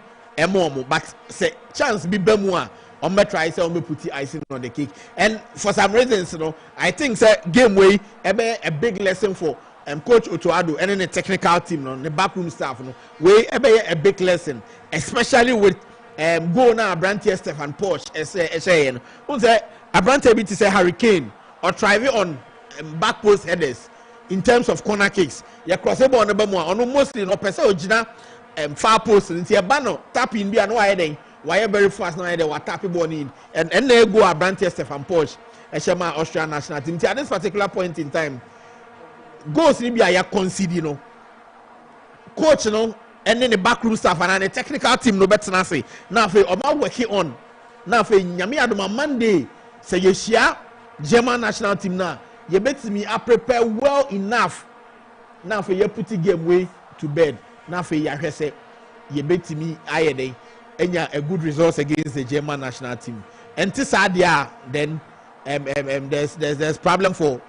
more but say chance be bemu a omo try say omo put icing on the cake and for some reasons you know I think say game way a big lesson for coach Otoado and the technical team no the backroom staff no we a big lesson especially with go now Abrantia Stefan Porsche say no say Abrantia bit say Hurricane or try on back post headers in terms of corner kicks ya cross ball no bemu ono mostly no pese ogina far post nti e ba no tapping bia no why den why very fast now they were tapping ball in and they go Abrantia Stefan Porsche Eshema Austrian national team at this particular point in time goals ni bia ya concede no coach no and then the backroom staff and the technical team no better na say now fe oba working on now fe nyame adoma Monday say yeshia German national team na you betimi a prepare well enough now fe you put the game way to bed now fe ya hwese you betimi ayede enya a good results against the German national team and this idea then there's problem for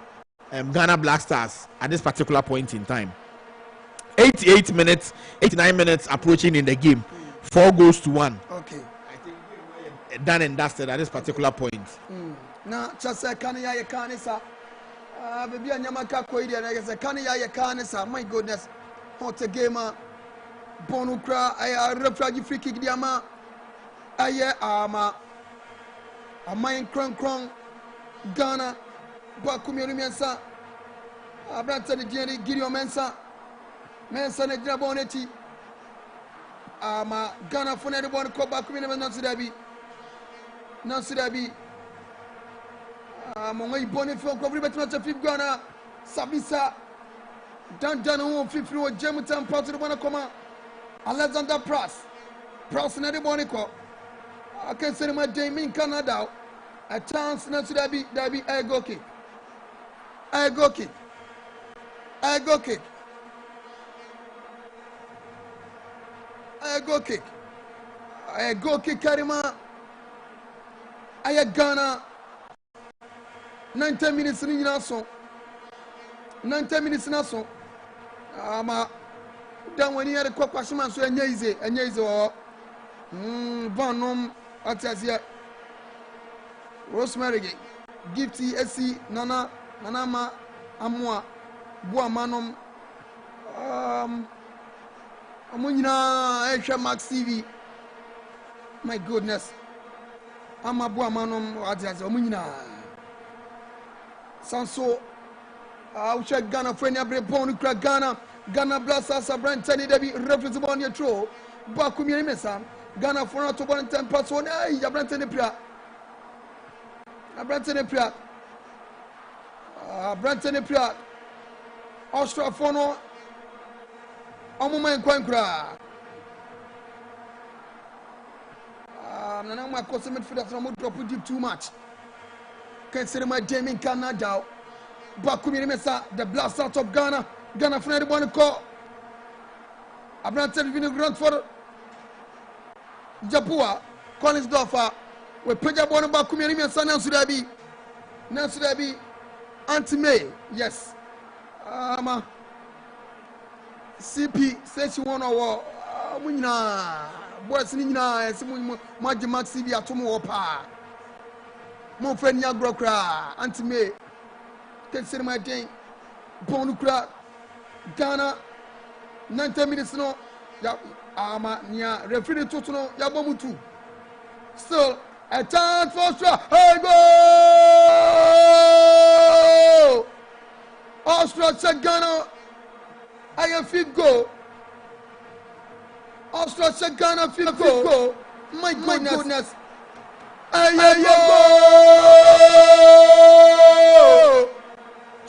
Ghana Black Stars at this particular point in time. 88 minutes, 89 minutes approaching in the game. 4 goals to 1. Okay. I think done and dusted at this particular point. Now, just say, can you canisa? Baby, Yamaka Koidi, and I say, can you canisa? My goodness, hot a gamer. Bonukra, I refragi free kick diama. Aye, ama. A mine crong, Ghana. Bakumi Mensa, Abranton Gideon Mensa, Mensa Draboneti, Ghana for anyone called Bakumi Nansudabi, Mongai Bonifil, Covribet Fif Ghana, Sabisa, Dan Home, Fifro, Jemutan, part of the Bonacoma, Alexander Prass and Eddie Bonico. I can say my day in Canada, a chance Nansudabi, Dabi, I go kick. I go kick. I go kick. Karima. I Ghana. 90 minutes in Naso. 90 minutes in Naso. Then when you had a quick question, so and yes, or Bonum, Atasia, Rosemary, Gifty, Essie, Nana. Nanama amwa bua manom amunyina ehwe Max TV my goodness ama bua manom adiaze amunyina sanso uche Ghana friend abre bonu kra Ghana Blasters abrantani debi reference bonu yetro ba kumiri mesa Ghana for to bon 10 pass one abrantani pria Branton Pia Austria Fono Omuma Quankra Nanama Cosmet for that drop deep too much. Consider my Jamie Canada Bakumi Mesa, the blast out of Ghana for anyone call Branton Vinogrant for Japua Collinsdorfer We peja bono ba kumia mi sana Sudabi. Na Sudabi anti-May. Yes. CP says she won our Munina. Boys Nina, Maji Maxi be at Opa. Mon friend Yagrokra, anti-May. Consider my day. Bonukra, Ghana, 90 minutes no. Nia, referee to no, Yabomutu. Still, a chance for Austria. Hey, go! Austria said Ghana. I am fit go. Austria said Ghana fit go. My goodness. Hey, go!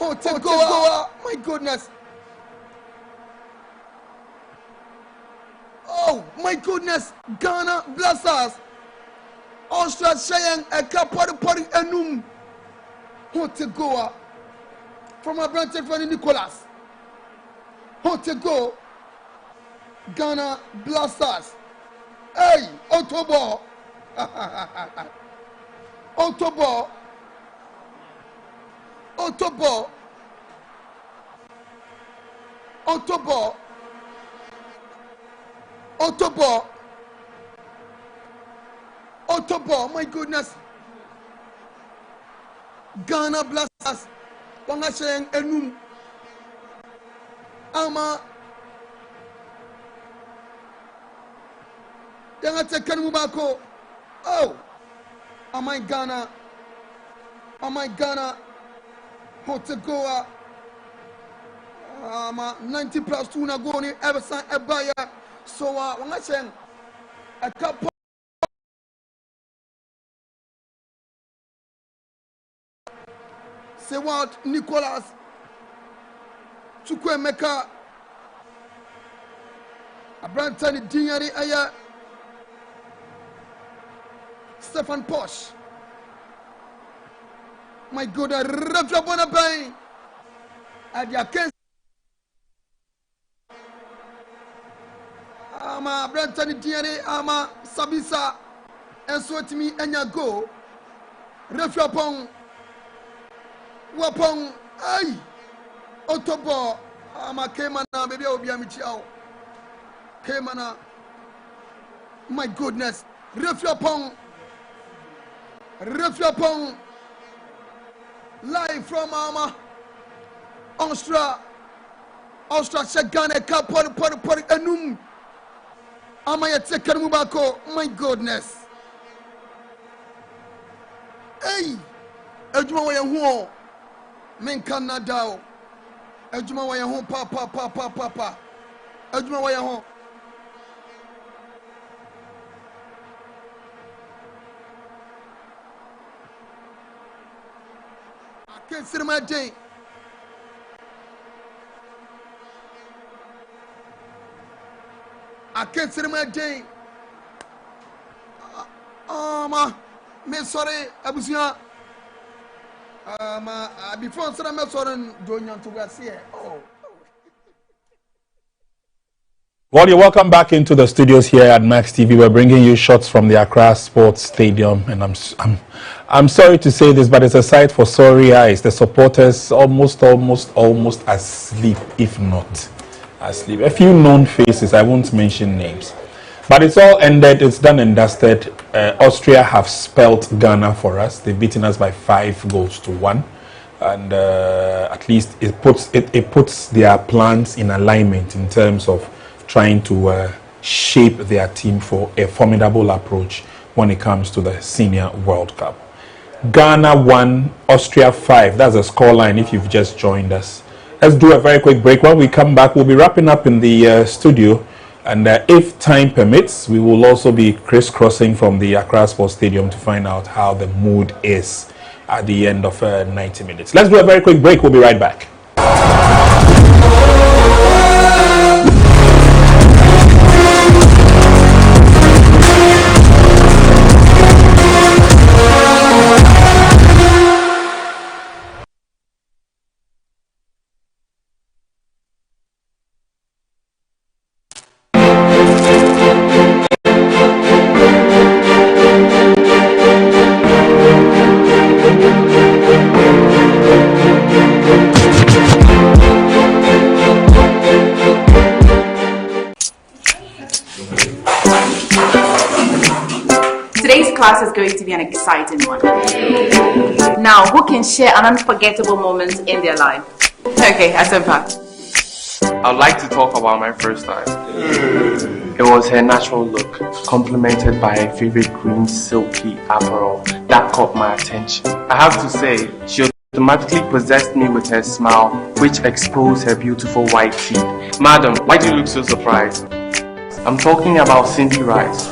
Oh, go! My goodness. Oh, my goodness. Ghana Blasters. Austria saying a party enum. Oh, go! From a branch of Nicholas. Oh, go! Ghana Blasters. Hey, Otobo. Otobo. Otobo. Otobo. Otobo. Otobo. My goodness. Ghana Blasters. Wangashen enum. Ama. Yanga take Mubako. Oh. Am I Ghana? Am I Ghana? Hotegoa. 90 plus 2 Nagoni, Everson Ebaya. So, when I say a couple. Say what, Nicholas Chukwemeka Abrantani Dinyari Aya Stefan Posh. My God, Rafa Bonabay Adiakens Ama Abrantani Dinyari Ama Sabisa and Swatimi Enyago Rafa Pong Wapong, ay, Otobo, ama Kemana, baby, I'll be a Michao. Kemana, my goodness, Reflapong, live from Austria, Shagane, Kapor, Enum, Amaya Tekanumako, my goodness. Hey, Edwin, men Canada. Ejuma wa home papa. Ejuma wa home. I can't see my day. I can't see my day. Me sorry, Abusia. Before I'm sorry, to Well, you're welcome back into the studios here at Max TV. We're bringing you shots from the Accra Sports Stadium, and I'm sorry to say this, but it's a sight for sorry eyes. The supporters almost asleep, if not asleep. A few known faces, I won't mention names. But it's all ended, it's done and dusted. Austria have spelt Ghana for us. They've beaten us by 5-1. And at least it puts their plans in alignment in terms of trying to shape their team for a formidable approach when it comes to the Senior World Cup. Ghana 1, Austria 5. That's the scoreline if you've just joined us. Let's do a very quick break. When we come back, we'll be wrapping up in the studio. And if time permits, we will also be crisscrossing from the Accra Sports Stadium to find out how the mood is at the end of 90 minutes. Let's do a very quick break. We'll be right back. class is going to be an exciting one. Now, who can share an unforgettable moment in their life? Okay, Asempa. I'd like to talk about my first time. It was her natural look, complemented by her favorite green silky apparel that caught my attention. I have to say, she automatically possessed me with her smile, which exposed her beautiful white teeth. Madam, why do you look so surprised? I'm talking about Cindy Rice.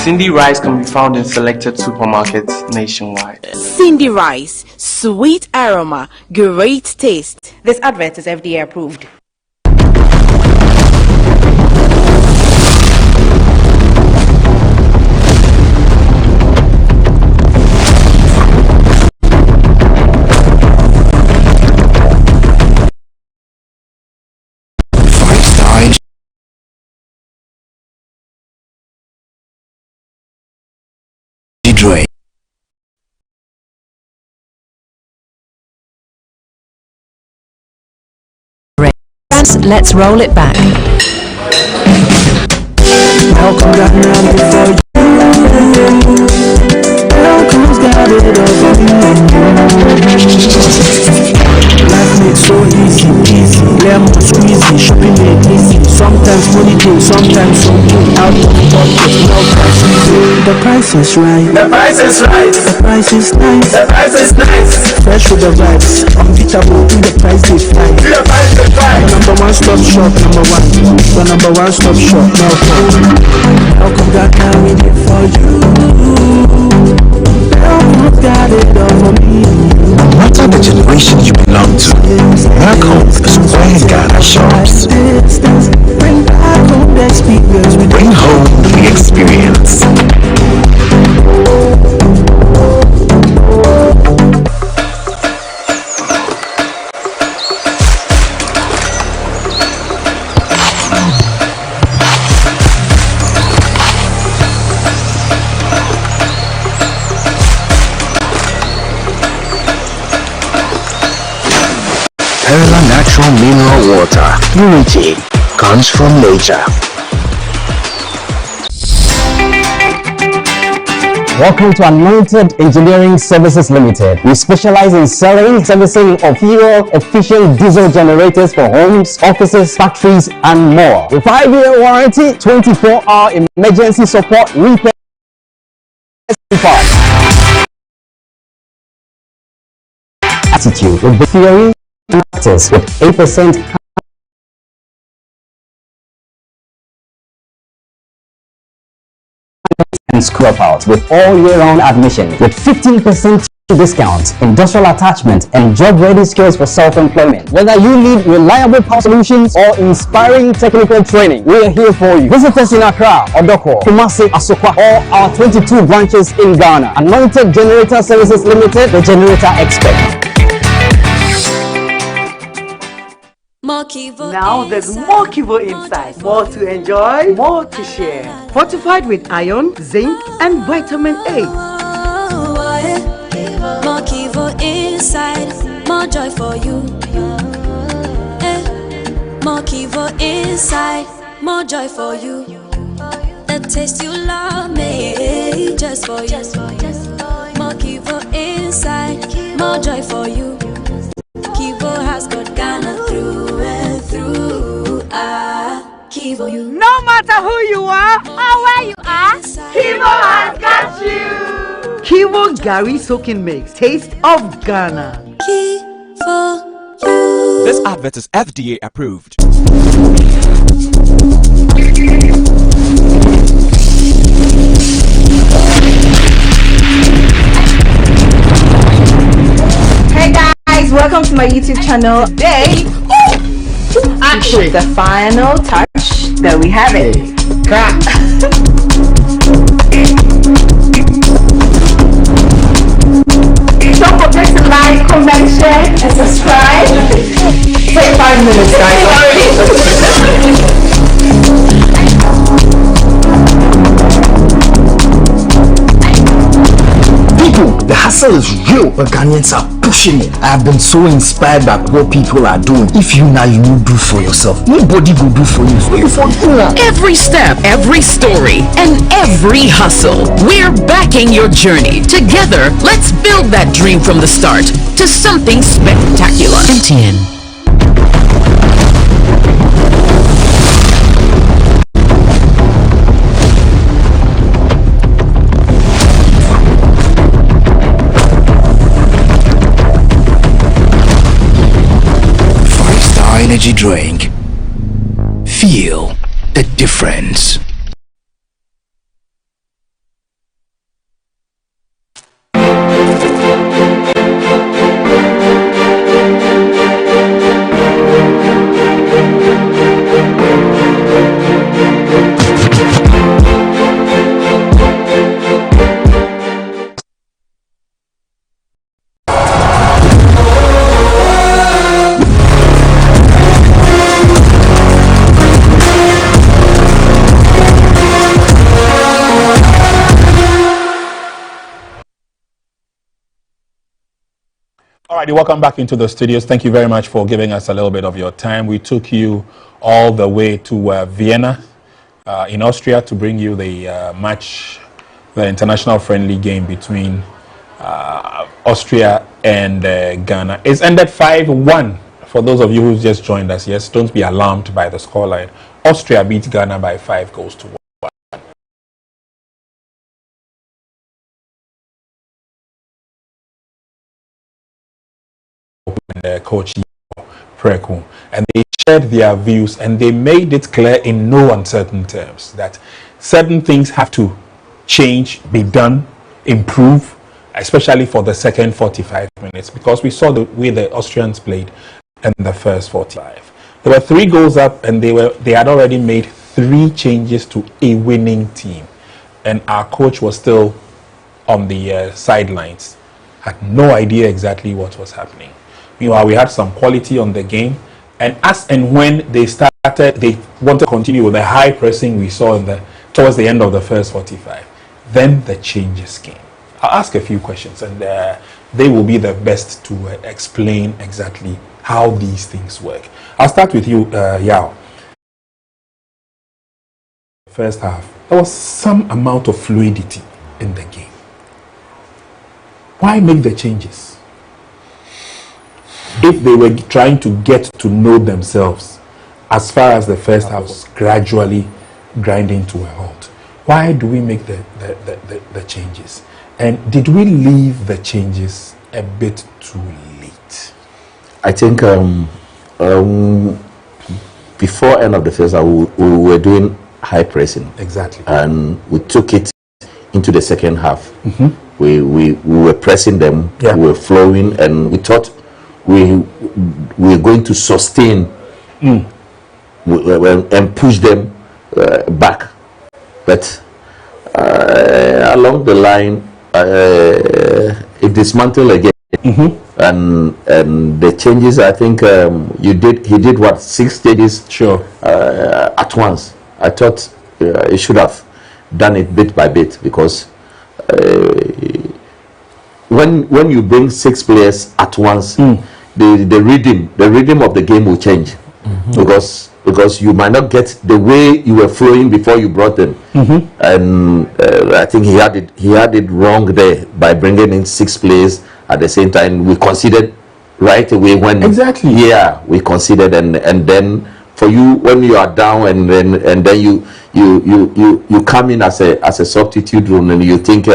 Cindy Rice can be found in selected supermarkets nationwide. Cindy Rice, sweet aroma, great taste. This advert is FDA approved. Let's roll it back. Welcome got now before you. Welcome's got it over me. Life makes so easy, lemon squeezy, shopping made easy. Sometimes money day, sometimes something out of pocket. No price is the price is right. The price is right. The price is nice. The price is nice. Fresh with the vibes, unbeatable in the price they fly. The price they fly. Number one stop shop, number one. The number one stop shop, Welcome got now we did for you. Welcome got it over me. No matter the generation you belong to, Welcome Square Ghana shops. Bring back home the experience. Bring home the experience. Perla natural mineral water. Purity comes from nature. Welcome to Anointed Engineering Services Limited. We specialize in selling, servicing of fuel-efficient diesel generators for homes, offices, factories, and more. With 5-year warranty, 24-hour emergency support, repair, attitude with the theory practice with 8% and scrap out with all year-round admission with 15% discount, industrial attachment, and job-ready skills for self-employment. Whether you need reliable power solutions or inspiring technical training, we are here for you. Visit us in Accra, Odoko, Kumasi, Asokwa, or our 22 branches in Ghana. Anointed Generator Services Limited, the generator expert. Now there's more Kivo inside. More to enjoy, more to share. Fortified with iron, zinc, and vitamin A. More Kivo inside, more joy for you. More Kivo inside, more joy for you. The taste you love me, just for you. More Kivo inside, more joy for you. Kivo has got Ghana through and through. Kivo, you. No matter who you are or where you are, Kivo has got you. Kivo Gary Soaking Mix, taste of Ghana. Kivo, you. This advert is FDA approved. Hey guys, welcome to my YouTube channel. Today, action, the final touch. There we have it. Crack. Don't forget to like, comment, share, and subscribe. Take 5 minutes, guys. People The hustle is real, but Ghanaians are pushing it. I have been so inspired by what people are doing. If you now you will do for yourself, nobody will do for you. So you for do that. Every step, every story, and every hustle. We're backing your journey. Together, let's build that dream from the start to something spectacular. MTN. Energy drink. Feel the difference. All right, welcome back into the studios. Thank you very much for giving us a little bit of your time. We took you all the way to Vienna in Austria to bring you the match, the international friendly game between Austria and Ghana. It's ended 5-1 for those of you who just joined us. Yes, don't be alarmed by the scoreline. Austria beat Ghana by 5-1. And coach Preku, and they shared their views and they made it clear in no uncertain terms that certain things have to change, be done, improve, especially for the second 45 minutes, because we saw the way the Austrians played in the first 45. There were 3 goals up and they had already made 3 changes to a winning team, and our coach was still on the sidelines, had no idea exactly what was happening. Meanwhile, we had some quality on the game, and as and when they started, they wanted to continue with the high pressing we saw towards the end of the first 45. Then the changes came. I'll ask a few questions, and they will be the best to explain exactly how these things work. I'll start with you, Yao. First half, there was some amount of fluidity in the game. Why make the changes? If they were trying to get to know themselves as far as the first half was gradually grinding to a halt, why do we make the changes? And did we leave the changes a bit too late? I think before end of the first half, we were doing high pressing. Exactly. And we took it into the second half. Mm-hmm. We were pressing them, yeah. We were flowing, and we thought we were going to sustain and push them back. But along the line, it dismantled again. Mm-hmm. And the changes, I think he did what, 6 stages sure at once. I thought he should have done it bit by bit, because when you bring 6 players at once, the rhythm of the game will change. Mm-hmm. because you might not get the way you were flowing before you brought them. Mm-hmm. And I think he had it wrong there by bringing in 6 players at the same time. We considered right away when exactly we considered, and then for you when you are down and then you come in as a substitute role, and you think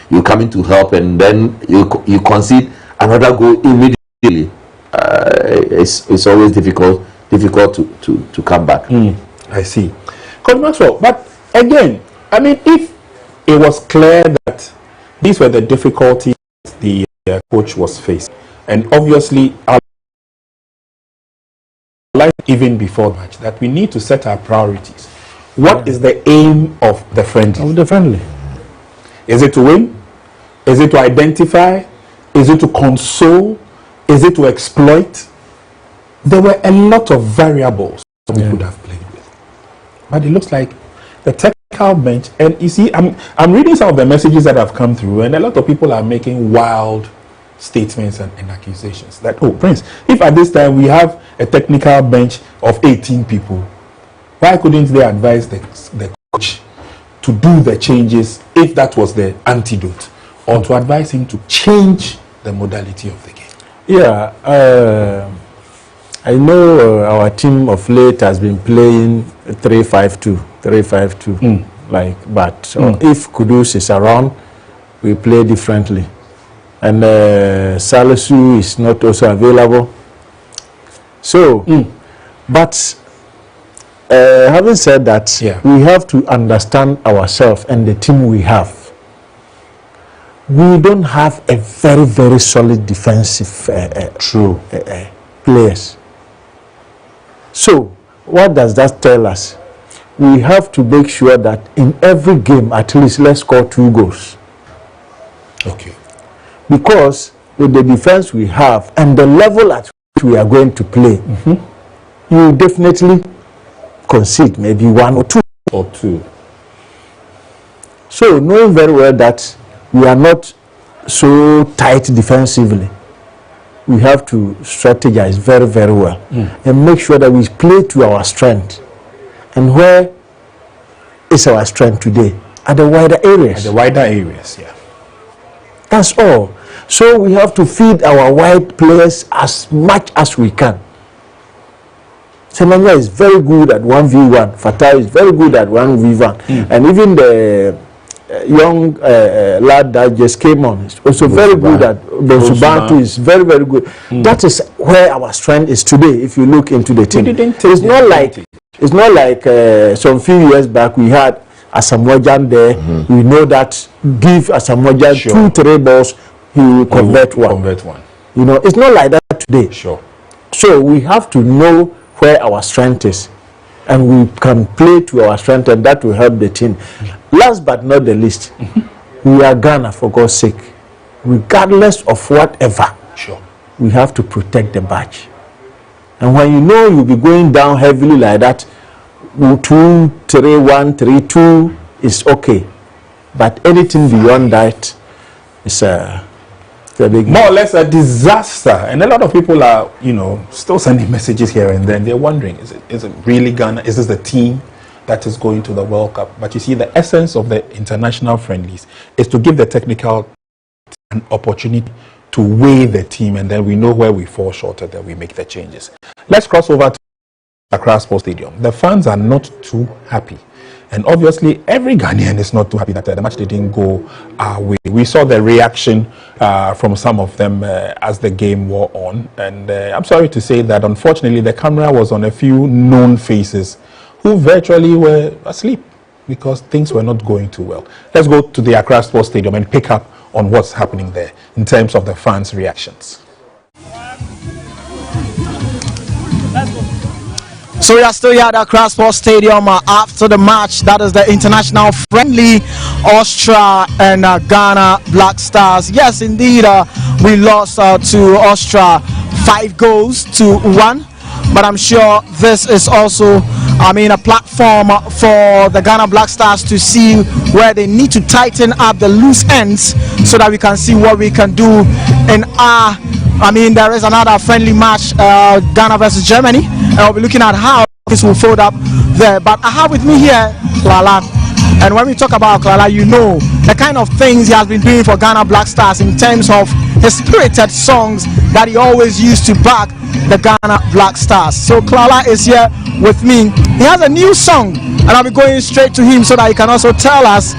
you come in to help, and then you concede another goal immediately. It's always difficult to come back. I see. Coach Maxwell, but again, I mean, if it was clear that these were the difficulties the coach was facing, and obviously our life even before the match, that we need to set our priorities. What is the aim of the friendly? Of the friendly. Is it to win? Is it to identify? Is it to console? Is it to exploit? There were a lot of variables we could have played with. But it looks like the technical technical bench, and you see, I'm reading some of the messages that have come through, and a lot of people are making wild statements and accusations that, oh, Prince, if at this time we have a technical bench of 18 people, why couldn't they advise the coach to do the changes if that was the antidote, or to advise him to change the modality of the game? Yeah, I know our team of late has been playing 3-5-2, but if Kudus is around, we play differently. And Salisu is not also available. So, but having said that, we have to understand ourselves and the team we have. We don't have a very, very solid defensive players. So, what does that tell us? We have to make sure that in every game, at least, let's score 2 goals. Okay. Because with the defense we have and the level at which we are going to play, you will definitely concede maybe 1 or 2. So, knowing very well that we are not so tight defensively, we have to strategize very, very well and make sure that we play to our strength. And where is our strength today? At the wider areas. At the wider areas, yeah. That's all. So we have to feed our wide players as much as we can. Semenya is very good at 1v1. Fatah is very good at 1v1. And even the young lad that just came on is also very good at Bonsubantu, is very, very good. That is where our strength is today if you look into the team. It's not like some few years back we had Asamoah there. We know that give Asamoah 2-3 balls, he will convert one. You know, it's not like that today. So we have to know where our strength is, and we can play to our strength, and that will help the team. Last but not the least, we are Ghana, for God's sake. Regardless of whatever, we have to protect the badge. And when you know you'll be going down heavily like that, 2-3-1, 3-2 is okay. But anything beyond that is a big, more or less a disaster. And a lot of people are, still sending messages here and then. They're wondering, is it really Ghana? Is this the team that is going to the World Cup? But you see, the essence of the international friendlies is to give the technical an opportunity to weigh the team, and then we know where we fall short and then we make the changes. Let's cross over to Accra Sports Stadium. The fans are not too happy. And obviously, every Ghanaian is not too happy that the match didn't go our way. We saw the reaction from some of them as the game wore on. And I'm sorry to say that, unfortunately, the camera was on a few known faces who virtually were asleep because things were not going too well. Let's go to the Accra Sports Stadium and pick up on what's happening there in terms of the fans' reactions. So we are still here at Accra Sports Stadium after the match. That is the international friendly, Austria and Ghana Black Stars. Yes, indeed, we lost to Austria 5-1. But I'm sure this is also, a platform for the Ghana Black Stars to see where they need to tighten up the loose ends so that we can see what we can do in our... there is another friendly match, Ghana versus Germany, and we'll be looking at how this will fold up there. But I have with me here Klala, and when we talk about Klala, you know the kind of things he has been doing for Ghana Black Stars in terms of the spirited songs that he always used to back the Ghana Black Stars. So Klala is here with me. He has a new song, and I'll be going straight to him so that he can also tell us,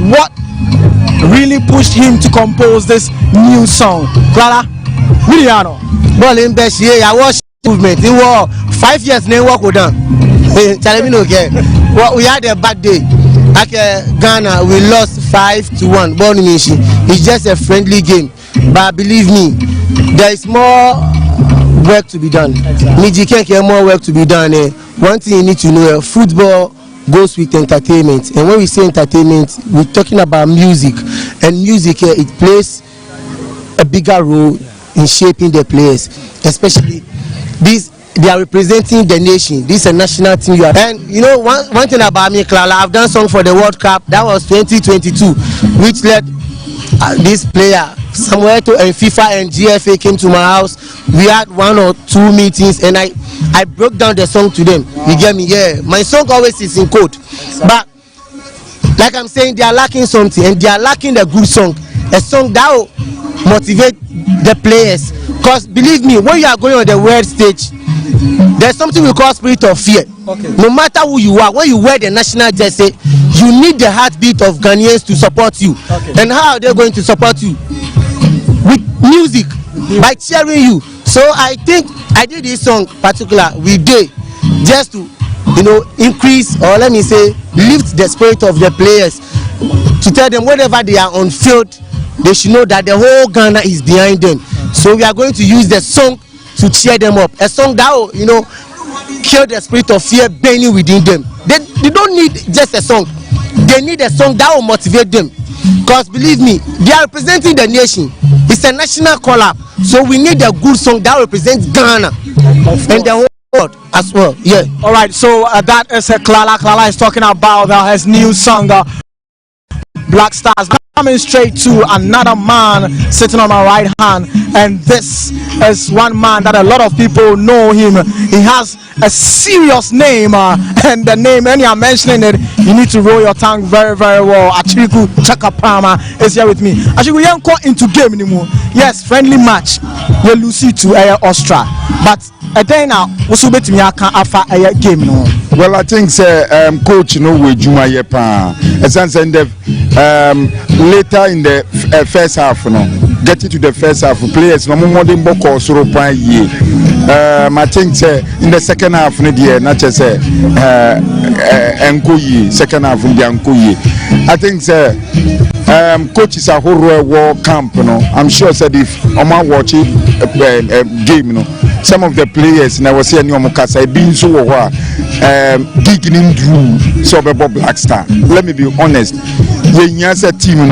what really pushed him to compose this new song. Clara, Miliano. Well, in best year, I watched movement. It was 5 years, no work with them. Well, we had a bad day. Like Ghana, we lost 5-1. It's just a friendly game. But believe me, there is more work to be done. Exactly. More work to be done. One thing you need to know, football goes with entertainment, and when we say entertainment, we're talking about music, and music it plays a bigger role in shaping the players, especially this they are representing the nation. This is a national team you are. And you know one thing about me, Clara, I've done song for the World Cup. That was 2022, which led this player somewhere to FIFA and GFA came to my house. We had 1 or 2 meetings, and I broke down the song to them. Wow. You get me? Yeah, my song always is in code, but like I'm saying, they are lacking something, and they are lacking a good song, a song that will motivate the players. Because believe me, when you are going on the world stage, there's something we call spirit of fear. Okay. No matter who you are, when you wear the national jersey, you need the heartbeat of Ghanaians to support you. Okay. And how are they going to support you? With music, by cheering you. So I think I did this song particular with Day just to, you know, increase, or let me say, lift the spirit of the players, to tell them whenever they are on field, they should know that the whole Ghana is behind them. So we are going to use the song to cheer them up. A song that will, you know, kill the spirit of fear burning within them. They don't need just a song. They need a song that will motivate them. Because believe me, they are representing the nation. It's a national collab. So we need a good song that represents Ghana and the whole world as well. Yeah. All right. So that is Clara. Clara is talking about his new song, Black Stars. Coming straight to another man sitting on my right hand, and this is one man that a lot of people know him. He has a serious name, and the name, when you are mentioning it, you need to roll your tongue very, very well. Achiriku Chakapama is here with me. Actually, we don't go into game anymore. Yes, friendly match. We lose it to Austria, but then now also bet me afa a game no. Well, I think coach we Juma yepa. In the later in the first half, getting to the first half, players no more than boko soro point ye. I think in the second half, not just second half in the Ankoye. I think coaches are whole war camp. I'm sure said if Oma watch it game, some of the players now was saying Mukasa being so giggling drew so Black Star. Let me be honest. Yenya's team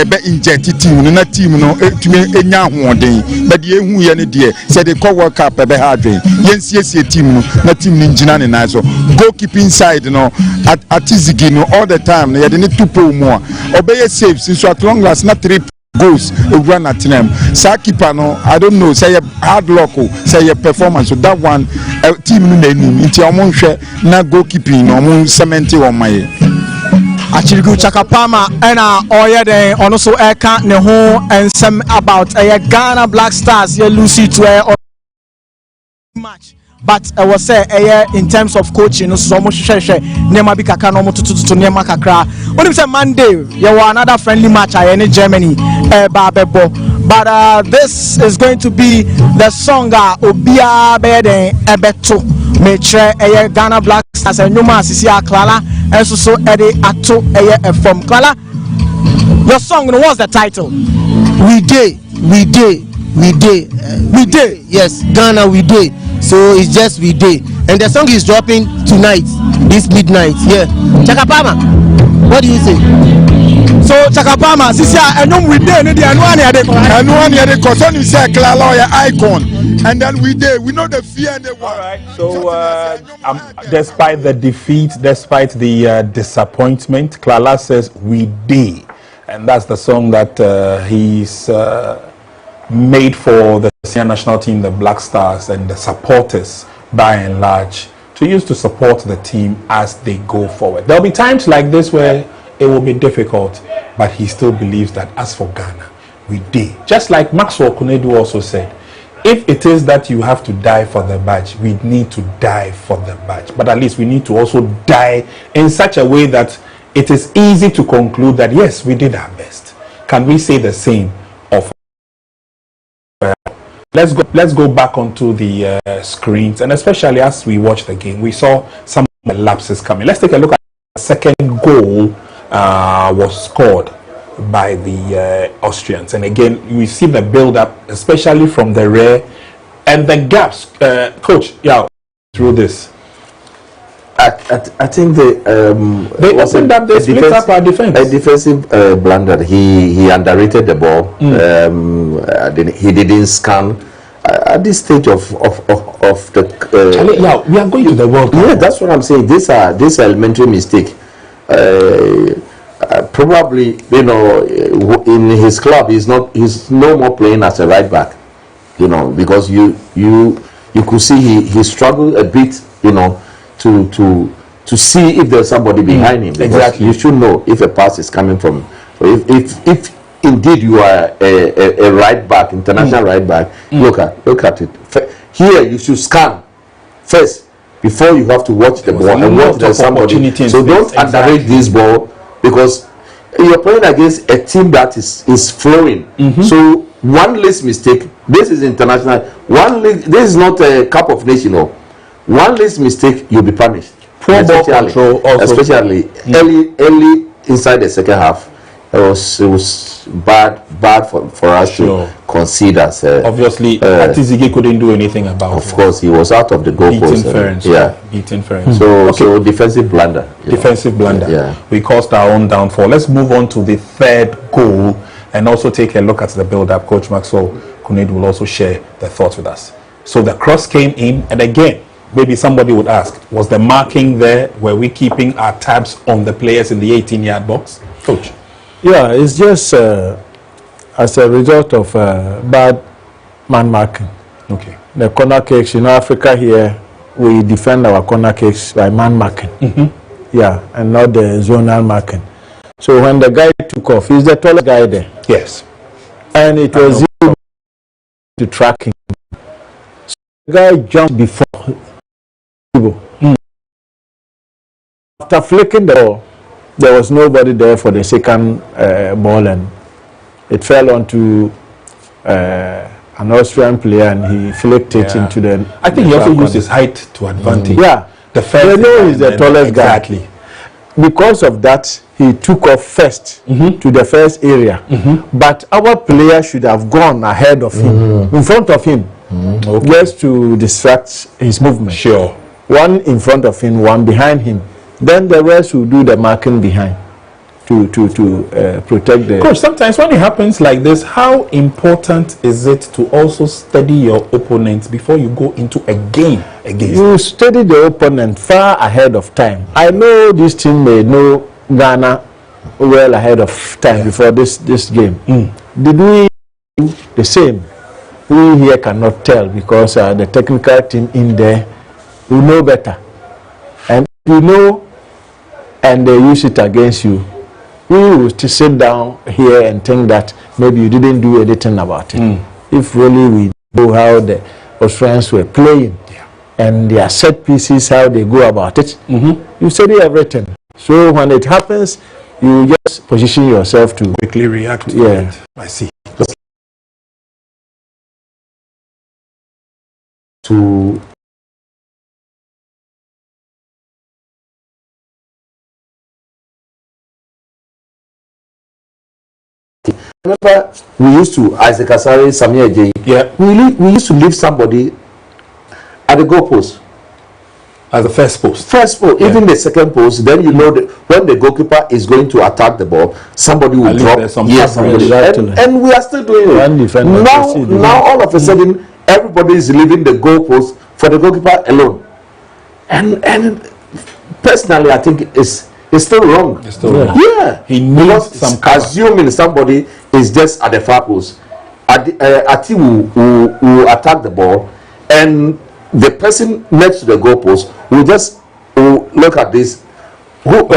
be injected team no team no enya hoden but ye hu ye ne de said the call World Cup be hard yensie team no na team ninjina ne na so goalkeeping side no at Izigi no all the time ye de ne tupo mu obey safe since at long last na 3 goals run at them. Keeper no, I don't know, say hard luck, say performance. So that one team no name. It's your na goalkeeping no cement on my. Achiriku Chakapama and Oya also eka ne ho and some about Ghana Black Stars ye Lucy to a match. But I was say in terms of coaching, so much share Nema Bikaka no to Nema Kakra. When it's a Monday, you were another friendly match in Germany, Babebo. But this is going to be the song Obia Bede Ebeto Metre Ghana Black Stars and Numa Sisia Clara and so Eddie Ato from Clara. Your song, what's the title? We day. Yes, Ghana we day. So it's just we day, and the song is dropping tonight, this midnight. Yeah, Chakapama, what do you say? So Chakapama, Sisia, and we day, and one year they cause you say lawyer icon, and then we day. We know the fear and the war. Right. So despite the defeat, despite the disappointment, Klala says we day, and that's the song that he's made for the senior national team, the Black Stars, and the supporters by and large to use to support the team as they go forward. There'll be times like this where it will be difficult, but he still believes that as for Ghana, we did. Just like Maxwell Kunedu also said, if it is that you have to die for the badge, we need to die for the badge. But at least we need to also die in such a way that it is easy to conclude that yes, we did our best. Can we say the same of Let's go back onto the screens, and especially as we watch the game, we saw some lapses coming. Let's take a look at the second goal was scored by the Austrians, and again we see the build-up, especially from the rear and the gaps. Coach, yeah, through this. I think they opened up, they split up our defense. A defensive blunder. He underrated the ball. He didn't scan at this stage of the Charlie, yeah, we are going to the World Cup. Yeah, that's what I'm saying. This elementary mistake. Probably, you know, in his club, he's no more playing as a right back, you know, because you could see he struggled a bit, you know, to see if there's somebody behind him. Exactly. You should know if a pass is coming from. If indeed you are a right back, international right back, look at it. Here you should scan first before you have to watch the ball and watch there's somebody. So don't underrate this ball, because you're playing against a team that is flowing. So one less mistake. This is international. This is not a Cup of Nations. No. One less mistake, you'll be punished. Poor ball control also. Especially early inside the second half. It was bad for us to consider. Obviously, Atizigi couldn't do anything about it. Of course, he was out of the goal post. Beaten Ferenc. So defensive blunder. Defensive blunder. Yeah. We caused our own downfall. Let's move on to the third goal and also take a look at the build-up. Coach Maxwell Kunid will also share the thoughts with us. So the cross came in, and again, maybe somebody would ask, was the marking there? Were we keeping our tabs on the players in the 18-yard box? Coach? Yeah, it's just as a result of bad man marking. Okay. The corner kicks, you know, Africa here, we defend our corner kicks by man marking. Yeah, and not the zonal marking. So when the guy took off, he's the tallest guy there. Yes. And it was easy to track him. So the guy jumped before. After flicking the ball, there was nobody there for the second ball, and it fell onto an Austrian player, and he flicked it into the. I think he also used his height to advantage. Yeah, the first. They know he's the tallest guy. Exactly. Because of that, he took off first to the first area. But our player should have gone ahead of him, in front of him, just to distract his movement. Sure. One in front of him, one behind him. Then the rest will do the marking behind to protect the... Coach, sometimes when it happens like this, how important is it to also study your opponent before you go into a game against You study the opponent far ahead of time. I know this team may know Ghana well ahead of time before this game. Did we do the same? We here cannot tell, because the technical team in there will know better. And if you know and they use it against you, we will sit down here and think that maybe you didn't do anything about it. If really we know how the Australians were playing and their set pieces, how they go about it, you study everything. So when it happens, you just position yourself to quickly react to it. I see. To remember, we used to Isaac Asare, Samir J. Yeah. We used to leave somebody at the goalpost. At the first post. First post, even the second post. Then you know that when the goalkeeper is going to attack the ball, somebody will drop. Somebody. And we are still doing it. Now all of a sudden, everybody is leaving the goalpost for the goalkeeper alone. And personally, I think it's still wrong. It's still wrong. Yeah. He needs some cover. Assuming somebody is just at the far post, Ati will attack the ball, and the person next to the goalpost will just look at this. In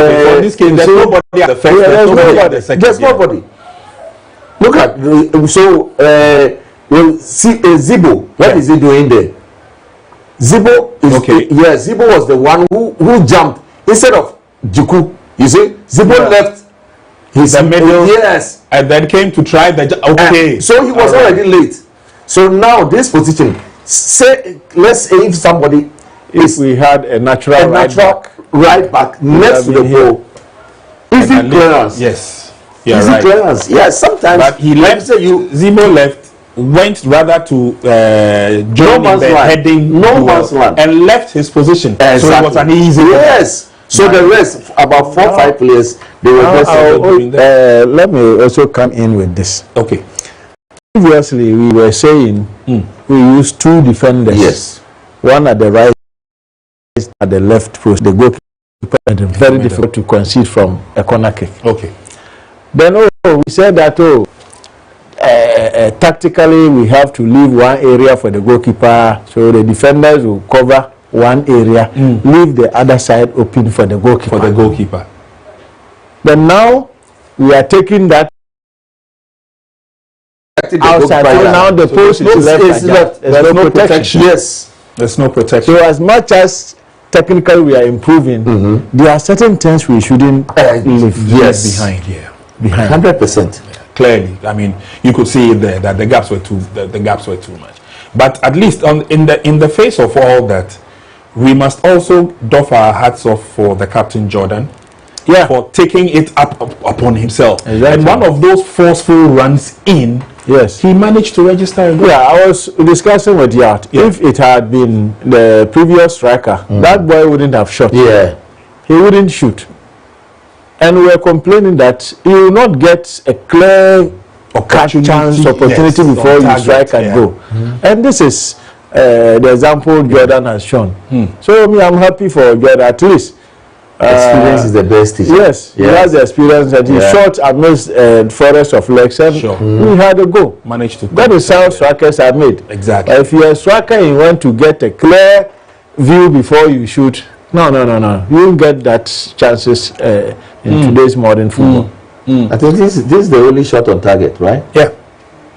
this case, there's nobody at the first. There's nobody at the second. There's nobody. Look at we'll see Zibo. What is he doing there? Zibo is Zibo was the one who jumped instead of Juku. You see, Zibo left his middle, and then came to try the so he was already late. So now this position, let's say if we had a natural right back next to the ball, easy clearance. Yes, easy clearance. Yes, sometimes. But he left. Zibo left. Went rather to join the heading and left his position. Exactly. So it was an easy. Yes. So the rest, about 4-5 players, they were let me also come in with this. Okay. previously we were saying we used 2 defenders. Yes. One at the right, at the left post. The goalkeeper is very difficult to concede from a corner kick. Okay. Then we said that tactically we have to leave one area for the goalkeeper, so the defenders will cover one area, leave the other side open for the goalkeeper. But now we are taking that outside. So now the post is left. There's no protection. Yes. There's no protection. So as much as technically we are improving, there are certain things we shouldn't leave behind here. 100%. Clearly, I mean, you could see there that the gaps were too much. But at least in the face of all that, we must also doff our hats off for the captain Jordan, for taking it upon himself. Exactly. And one of those forceful runs in, he managed to register a goal. Yeah, I was discussing with Yart. If it had been the previous striker, that boy wouldn't have shot. Yeah, he wouldn't shoot. And we were complaining that he will not get a clear opportunity before you strike and go. And this is the example Jordan has shown. So I'm happy for Jordan. At least experience is the best teacher. Yes, he has the experience that he shot amidst forest of legs, and we had a goal. Managed to. That is how strikers are made. Exactly. If you're a striker and you want to get a clear view before you shoot, no. You won't get that chances in today's modern football. I think this is the only shot on target, right? Yeah.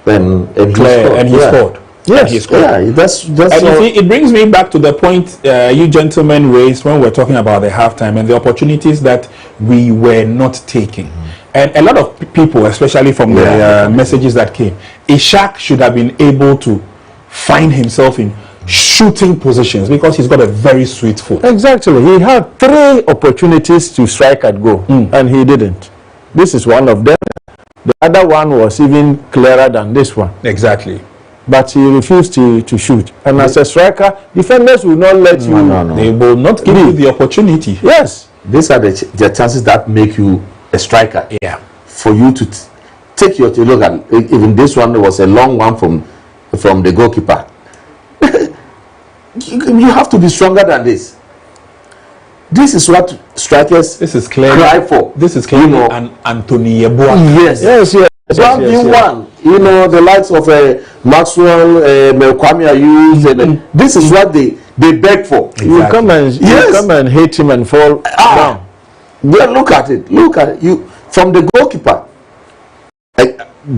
And he scored. Yes. He scored. Yeah, that's and you see, it brings me back to the point you gentlemen raised when we're talking about the halftime and the opportunities that we were not taking. And a lot of people, especially from the messages that came, Ishak should have been able to find himself in shooting positions because he's got a very sweet foot. Exactly. He had 3 opportunities to strike at goal, and he didn't. This is one of them. The other one was even clearer than this one. Exactly. But he refused to shoot. And as a striker, defenders will not let you. No. They will not give you the opportunity. Yes. These are the chances that make you a striker. Yeah. For you to take your look at, even this one was a long one from the goalkeeper. You have to be stronger than this. This is what strikers cry for. This is clearly an Anthony Yeboah. Yes. One. You know, the likes of Maxwell, Kwame Ayuse, and this is what they beg for. Exactly. You come and hit him and fall down. Yeah, look at it. You from the goalkeeper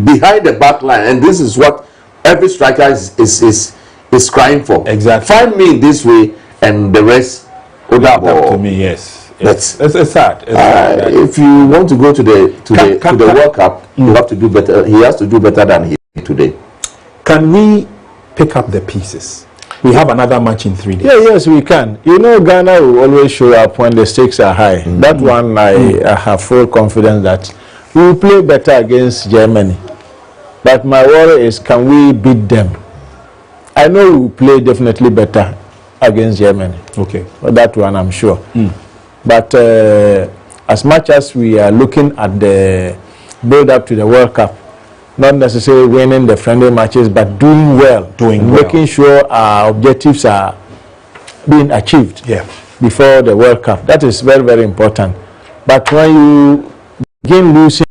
behind the back line, and this is what every striker is crying for. Exactly. Find me this way, and the rest. Up to me, yes. It's sad. If you want to go to the World Cup, you have to do better. He has to do better than he did today. Can we pick up the pieces? We have another match in 3 days. Yes, we can. You know, Ghana will always show up when the stakes are high. That one, I have full confidence that we will play better against Germany. But my worry is, can we beat them? I know we will play definitely better against Germany. Okay. For that one, I'm sure. But as much as we are looking at the build-up to the World Cup, not necessarily winning the friendly matches, but doing well, making sure our objectives are being achieved before the World Cup. That is very, very important. But when you begin losing,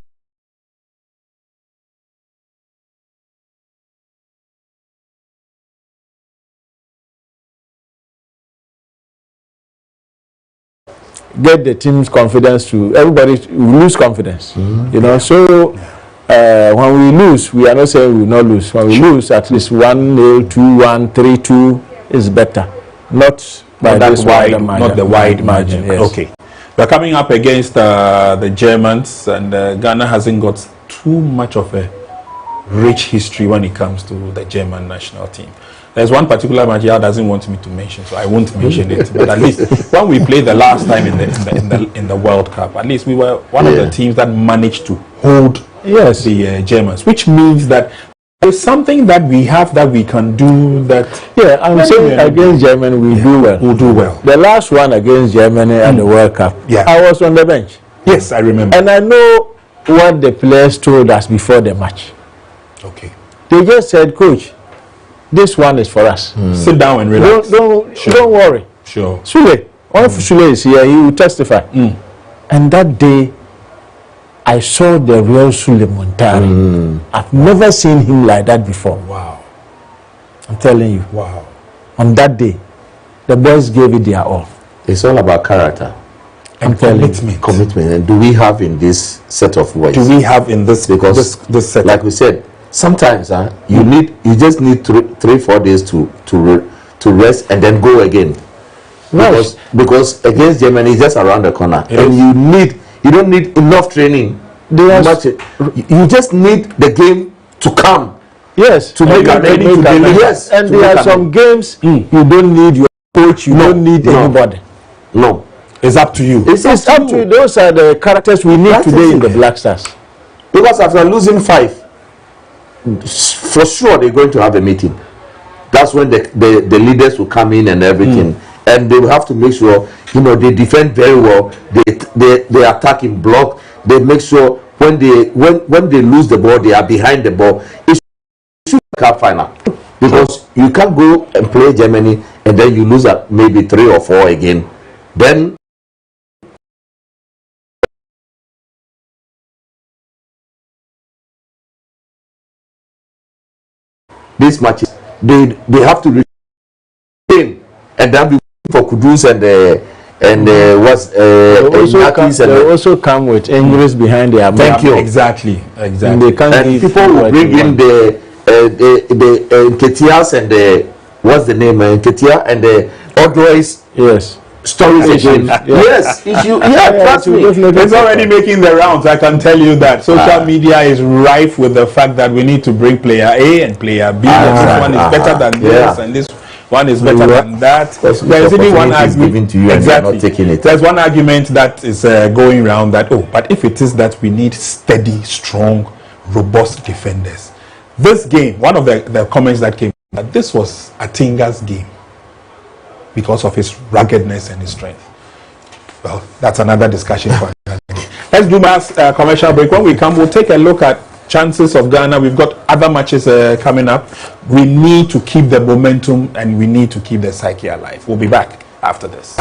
get the team's confidence to everybody lose confidence. You know, so when we lose, we are not saying we will not lose. When we lose, at least 1-0, 2-1, 3-2 is better. Not by this wide margin. Not the wide margin. Yes. Okay. We're coming up against the Germans, and Ghana hasn't got too much of a rich history when it comes to the German national team. There's one particular match Yao doesn't want me to mention, so I won't mention it. But at least when we played the last time in the World Cup, at least we were one of the teams that managed to hold the Germans, which means that there's something that we have that we can do. That I'm saying against Germany we do well. We'll do well. The last one against Germany at the World Cup, I was on the bench. Yes, I remember. And I know what the players told us before the match. Okay. They just said, Coach, this one is for us. Sit down and relax. Don't worry. Sure. Sule, if Sule is here, he will testify. And that day, I saw the real Sule Montari. I've never seen him like that before. Wow. I'm telling you. Wow. On that day, the boys gave it their all. It's all about character and commitment. Commitment. And do we have in this set of words? Do we have in this because this set? Like we said, sometimes you just need 3-4 days to rest and then go again. Because against Germany is just around the corner, and you don't need enough training. You just need the game to come. Yes, to make a ready to deliver. Yes, and there are some games you don't need your coach. You don't need anybody. No, it's up to you. It's up to you. Those are the characters we need today in the Black Stars. Because after losing 5, for sure they're going to have a meeting. That's when the leaders will come in and everything, and they will have to make sure they defend very well. They attack in block. They make sure when they lose the ball, they are behind the ball. It should be a cup final, because you can't go and play Germany and then you lose at maybe 3 or 4 again. Then these matches they have to retain, and then be for Kudus and they also come with injuries behind their back. Thank you. Exactly. And they can't and people will bring in the Nketiahs and the what's the name Nketia and the Odrois. Yes. Stories again. Yes, trust me. It's already making the rounds. I can tell you that social media is rife with the fact that we need to bring player A and player B. And this one is better than this, and this one is better than that. There's even one argument to you, exactly. And not taking it. There's one argument that is going around that but if it is that we need steady, strong, robust defenders. This game, one of the comments that came that this was Atinga's game, because of his ruggedness and his strength. Well, that's another discussion for another day. Let's do mass commercial break. When we come, we'll take a look at chances of Ghana. We've got other matches coming up. We need to keep the momentum and we need to keep the psyche alive. We'll be back after this.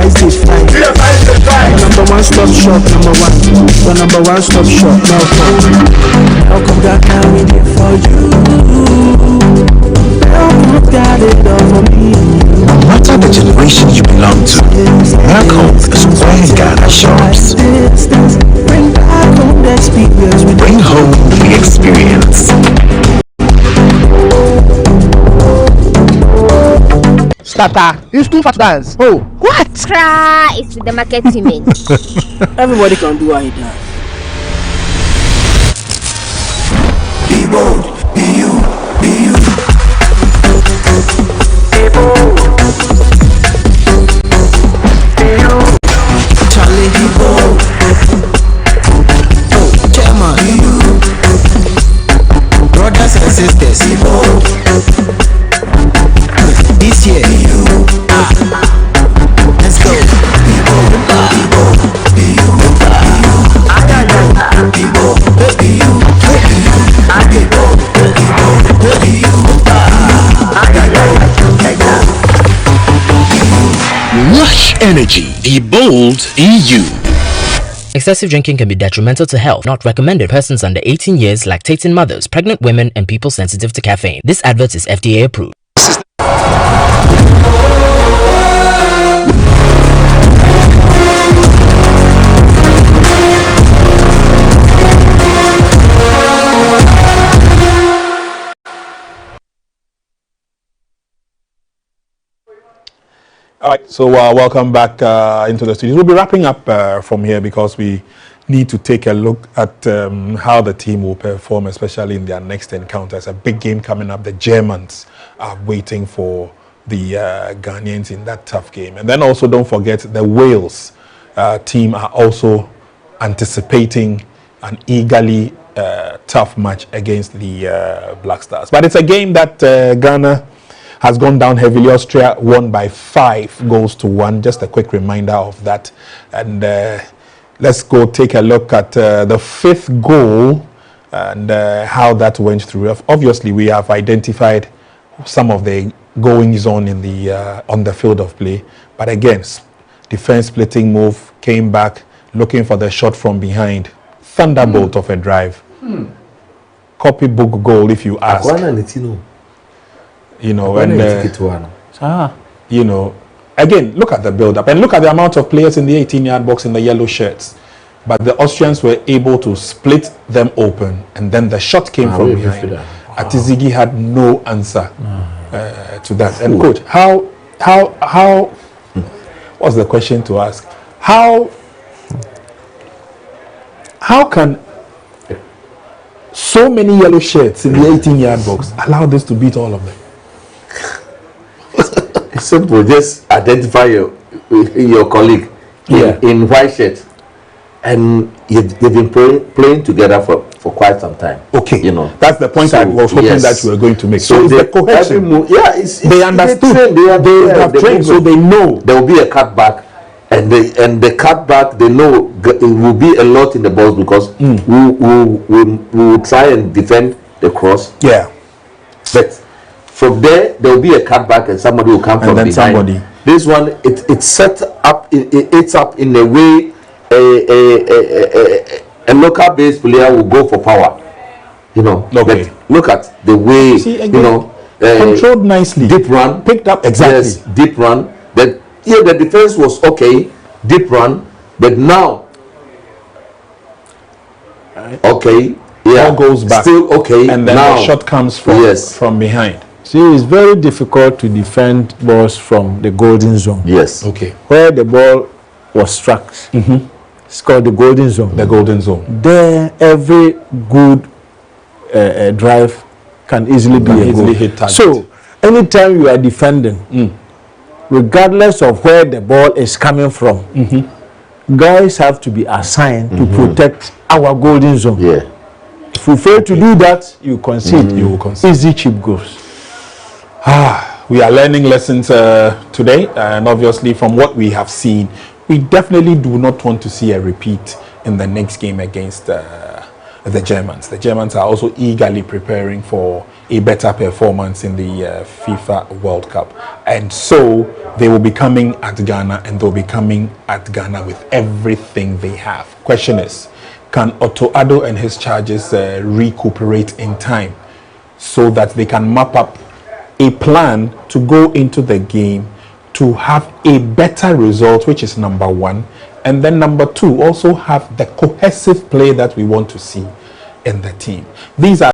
price is fine. Number one stop shop, number one. The number one stop shop, Malcolm. Malcolm got carried it for you. Malcolm got it all for me. No matter the generation you belong to, Malcolm is where Ghana shops. Bring back home the experience. Bring home the experience. Starter, it's too fast to dance. Oh, what? Cry is with the market women. Everybody can do what he does. Be bold, be you, be you. Be bold. Be you. Charlie, be bold. Oh, Chairman. Be you. Brothers and sisters, be bold. This year, be you. Let's go. Be bold, be bold, be you. Be bold, be you. Lush energy, be bold, be you. Excessive drinking can be detrimental to health. Not recommended. Persons under 18 years, lactating mothers, pregnant women, and people sensitive to caffeine. This advert is FDA approved. All right, so welcome back into the studio. We'll be wrapping up from here because we need to take a look at how the team will perform, especially in their next encounter. It's a big game coming up. The Germans are waiting for the Ghanaians in that tough game. And then also don't forget the Wales team are also anticipating an eagerly tough match against the Black Stars. But it's a game that Ghana has gone down heavily. Austria won by 5-1. Just a quick reminder of that. And let's go take a look at the fifth goal and how that went through. Obviously, we have identified some of the goings on in the on the field of play. But again, defense splitting move, came back, looking for the shot from behind. Thunderbolt of a drive. Copybook goal, if you ask. You know, and you know, again, look at the build-up and look at the amount of players in the 18-yard box in the yellow shirts. But the Austrians were able to split them open, and then the shot came from behind. Atizigi had no answer to that. And coach, how? What's the question to ask? How can so many yellow shirts in the 18-yard box allow this to beat all of them? It's simple. Just identify your colleague in white shirt, and they've been playing together for quite some time. Okay, you know that's the point I was hoping that you were going to make. So the cohesion. They understood. They have trained, so they know there will be a cutback, and the cutback they know it will be a lot in the box because we will try and defend the cross. Yeah, but from there will be a cutback and somebody will come from behind. Somebody. This one it's set up. It's up in a way a local based player will go for power. You know. Okay. Look at the way. See, again, you know. Controlled nicely. Deep run. Picked up exactly. Yes, deep run. Then the defense was okay. Deep run, but now. Okay. Yeah. All goes back. Still okay. And then now, the shot comes from behind. See, it's very difficult to defend balls from the golden zone. Yes. Okay. Where the ball was struck. It's called the golden zone. The golden zone. There, every good drive can easily be a goal. Hit target. So, anytime you are defending, regardless of where the ball is coming from, guys have to be assigned to protect our golden zone. Yeah. If you fail to do that, you concede. You will concede. Easy cheap goals. We are learning lessons today, and obviously from what we have seen, we definitely do not want to see a repeat in the next game against the Germans. The Germans are also eagerly preparing for a better performance in the FIFA World Cup. And so they will be coming at Ghana, and they'll be coming at Ghana with everything they have. Question is, can Otto Addo and his charges recuperate in time so that they can map up a plan to go into the game to have a better result, which is number one, and then number two, also have the cohesive play that we want to see in the team. These are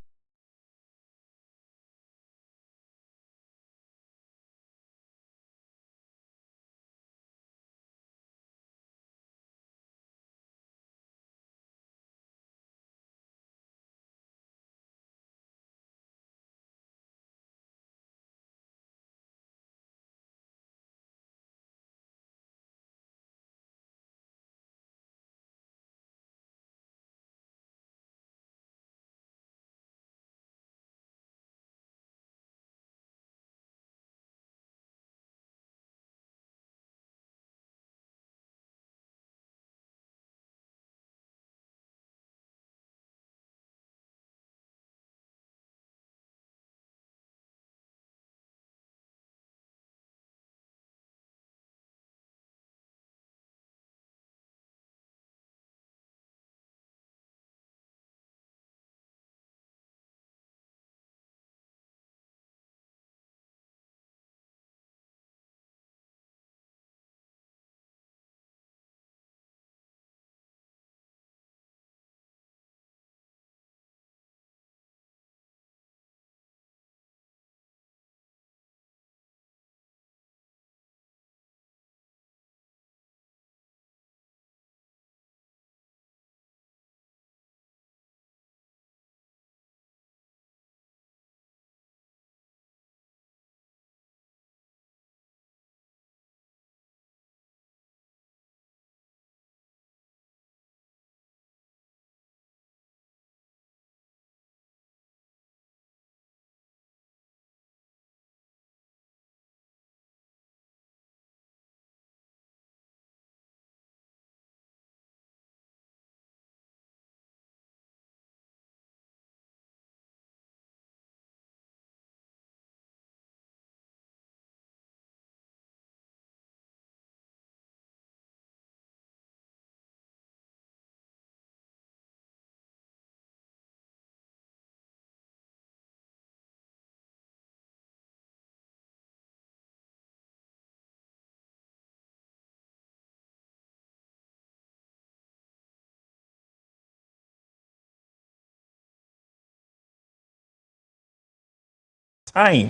time.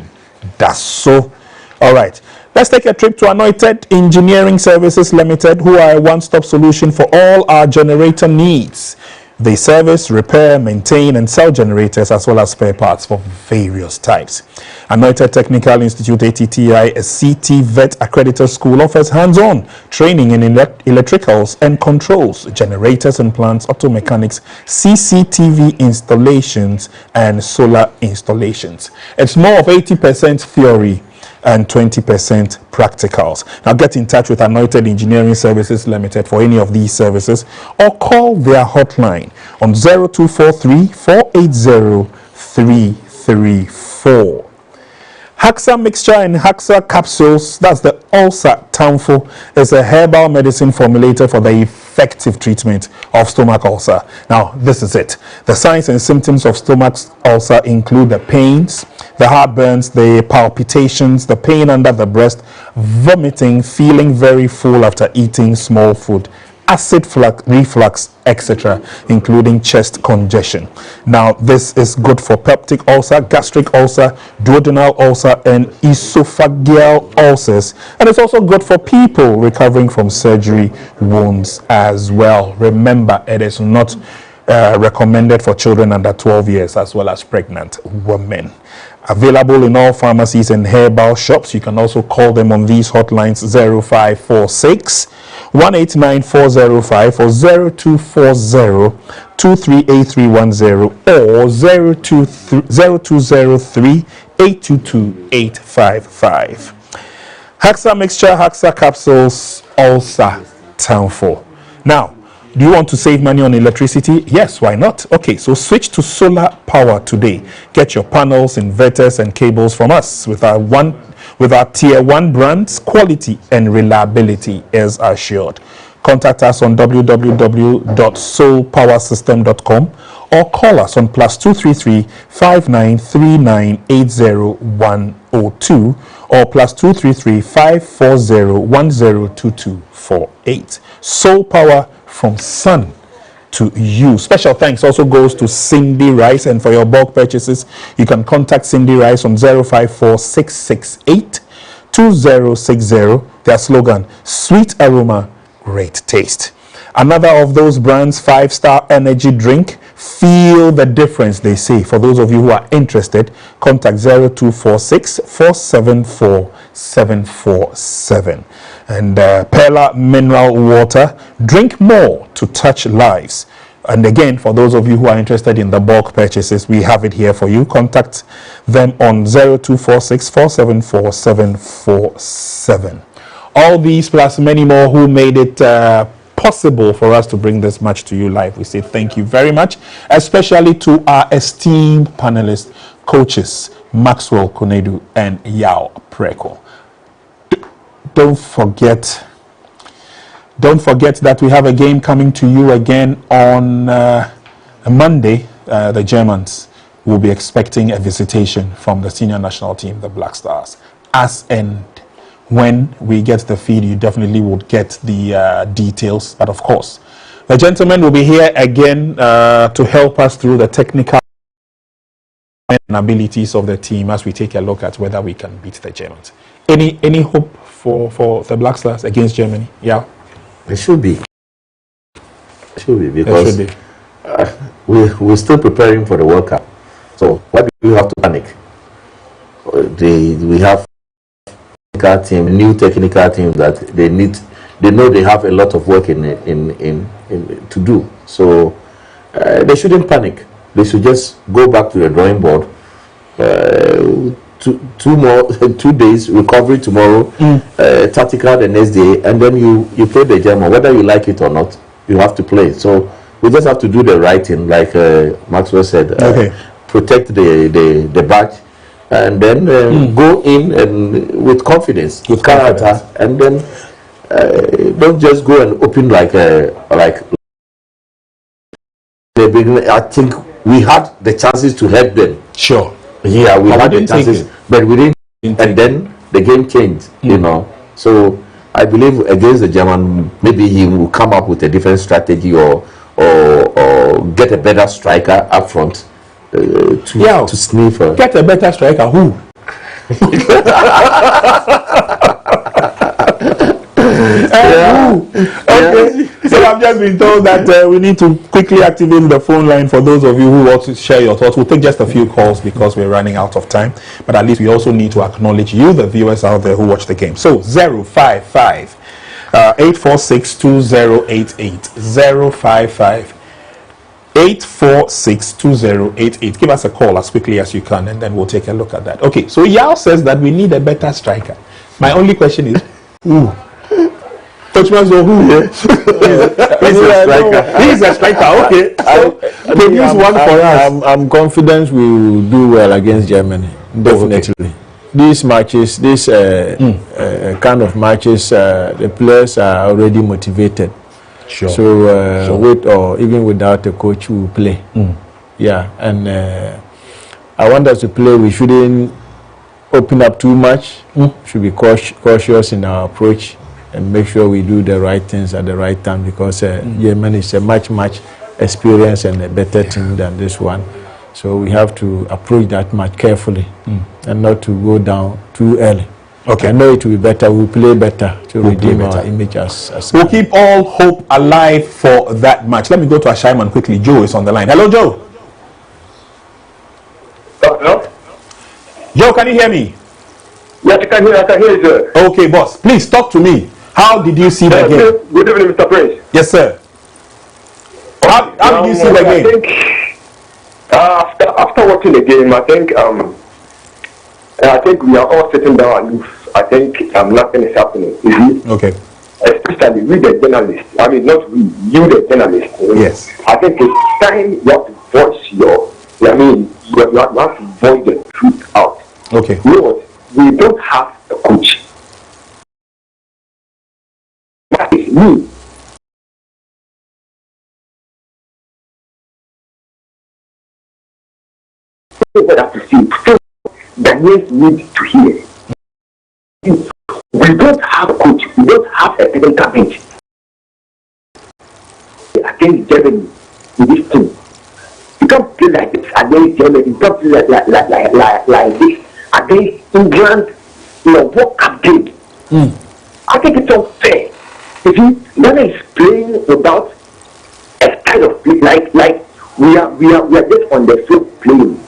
That's so. All right. Let's take a trip to Anointed Engineering Services Limited, who are a one-stop solution for all our generator needs. They service, repair, maintain, and sell generators as well as spare parts for various types. Anointed Technical Institute ATTI, a CT Vet accredited school, offers hands-on training in electricals and controls, generators and plants, auto mechanics, CCTV installations, and solar installations. It's more of 80% theory and 20% practicals. Now get in touch with Anointed Engineering Services Limited for any of these services, or call their hotline on 0243 480 334. Haxa mixture and Haxa capsules, that's the ulcer Tanfo, is a herbal medicine formulated for the effective treatment of stomach ulcer. Now, this is it. The signs and symptoms of stomach ulcer include the pains, the heartburns, the palpitations, the pain under the breast, vomiting, feeling very full after eating small food, acid reflux, etc., including chest congestion. Now, this is good for peptic ulcer, gastric ulcer, duodenal ulcer, and esophageal ulcers. And it's also good for people recovering from surgery wounds as well. Remember, it is not recommended for children under 12 years as well as pregnant women. Available in all pharmacies and herbal shops. You can also call them on these hotlines: 0546 189405 or 0240 238310 or 0203 822 855. Haxa mixture, Haxa capsules, ulcer Tanfo. Now, Do you want to save money on electricity? Yes, why not? Okay, so switch to solar power today. Get your panels, inverters, and cables from us. With our tier 1 brands, quality and reliability is assured. Contact us on www.soulpowersystem.com or call us on +233 5939 80102 or +233 540 102248. Soul Power, from sun to you. Special thanks also goes to Cindy Rice, and for your bulk purchases you can contact Cindy Rice on 054 668 2060. Their slogan, sweet aroma, great taste. Another of those brands, 5-star energy drink. Feel the difference, they say. For those of you who are interested, contact 0246 474 747. And Perla mineral water. Drink more to touch lives. And again, for those of you who are interested in the bulk purchases, we have it here for you. Contact them on 0246 474 747. All these plus many more who made it possible for us to bring this much to you live. We say thank you very much, especially to our esteemed panelists, coaches Maxwell Konedu and Yao Preko. Don't forget that we have a game coming to you again on a Monday. The Germans will be expecting a visitation from the senior national team, the Black Stars. When we get the feed, you definitely would get the details. But of course, the gentlemen will be here again to help us through the technical abilities of the team as we take a look at whether we can beat the Germans. Any hope for the Black Stars against Germany? Yeah, it should be. It should be, because we're still preparing for the World Cup. So why do we have to panic? We have new technical team that they know they have a lot of work in to do. So they shouldn't panic. They should just go back to the drawing board. 2 days recovery tomorrow, tactical the next day, and then you play the German. Whether you like it or not, you have to play. So we just have to do the right thing, like Maxwell said. Protect the badge. And then go in and with confidence, with character, and then don't just go and open like the beginning. I think we had the chances to help them. Sure. Yeah, we had the chances, but we didn't. And then the game changed. You know. So I believe against the German, maybe he will come up with a different strategy or get a better striker up front. To sniff her. Get a better striker. Who? Okay. So I've just been told that we need to quickly activate the phone line for those of you who want to share your thoughts. We'll take just a few calls because we're running out of time. But at least we also need to acknowledge you, the viewers out there who watch the game. So 055 846 2088 055 846-2088. Give us a call as quickly as you can, and then we'll take a look at that. Okay, so Yao says that we need a better striker. My only question is, who? Coach Maxwell, who? He's a striker. He's a striker. Okay. Produce one for us. I'm confident we will do well against Germany. Definitely. Okay. These matches, this kind of matches, the players are already motivated. Sure. So with or even without a coach, we will play. Yeah, and I want us to play. We shouldn't open up too much. Should be cautious in our approach and make sure we do the right things at the right time, because Germany is a much experienced and a better team than this one. So we have to approach that match carefully and not to go down too early. Okay. I know it will be better. We'll play better to redeem our image as we'll keep all hope alive for that match. Let me go to Ashaiman quickly. Joe is on the line. Hello, Joe. Hello? Joe, can you hear me? Yes, I can hear you, sir. Okay, boss. Please talk to me. How did you see the game? Good evening, Mr. Prince. Yes, sir. How did you see the game? I think after watching the game, I think we are all sitting down and I think nothing is happening. Okay. especially we the journalists, I mean not we, you the journalists. Yes. I think it's time you have to voice your, I mean, you have to voice the truth out. Okay. You know what? We don't have a coach. That is me. What I have to see, Ghanaians need to hear. We don't have a coach, we don't have a technical bench. Against Germany in this team. You can't play like this against Germany, you can't play like this against England, you know, World Cup game. I think it's unfair. You see, Ghana is playing without a kind of play, like we are just on the field playing.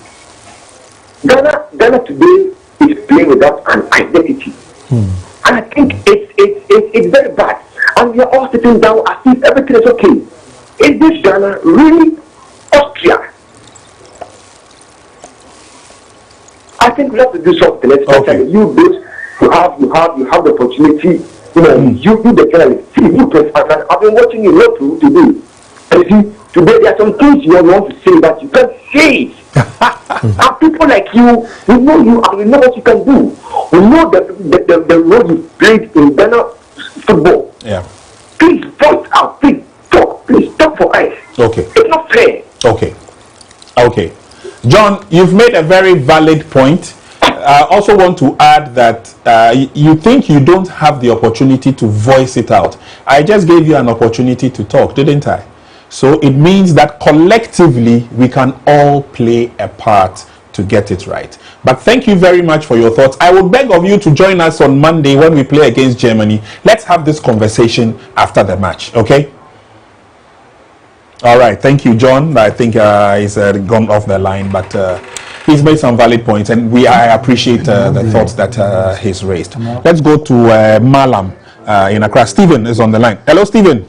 Ghana today is playing without an identity. And I think it's very bad. And we are all sitting down as if everything is okay. Is this Ghana really Austria? I think we have to do something, especially you those you have the opportunity, you know, you do the journalist. See, you press, I've been watching you lot today. And you see, today there are some things you want to say that you can't say it. And people like you, we know you and we know what you can do. We know the role you played in Ghana football. Yeah. Please voice out, please talk for us. Okay. It's not fair. Okay. John, you've made a very valid point. I also want to add that you think you don't have the opportunity to voice it out. I just gave you an opportunity to talk, didn't I? So it means that collectively we can all play a part to get it right. But thank you very much for your thoughts. I will beg of you to join us on Monday when we play against Germany. Let's have this conversation after the match, okay? All right, thank you, John. I think he's gone off the line, but he's made some valid points, and I appreciate the thoughts that he's raised. Let's go to Malam in Accra. Stephen is on the line. Hello, Stephen.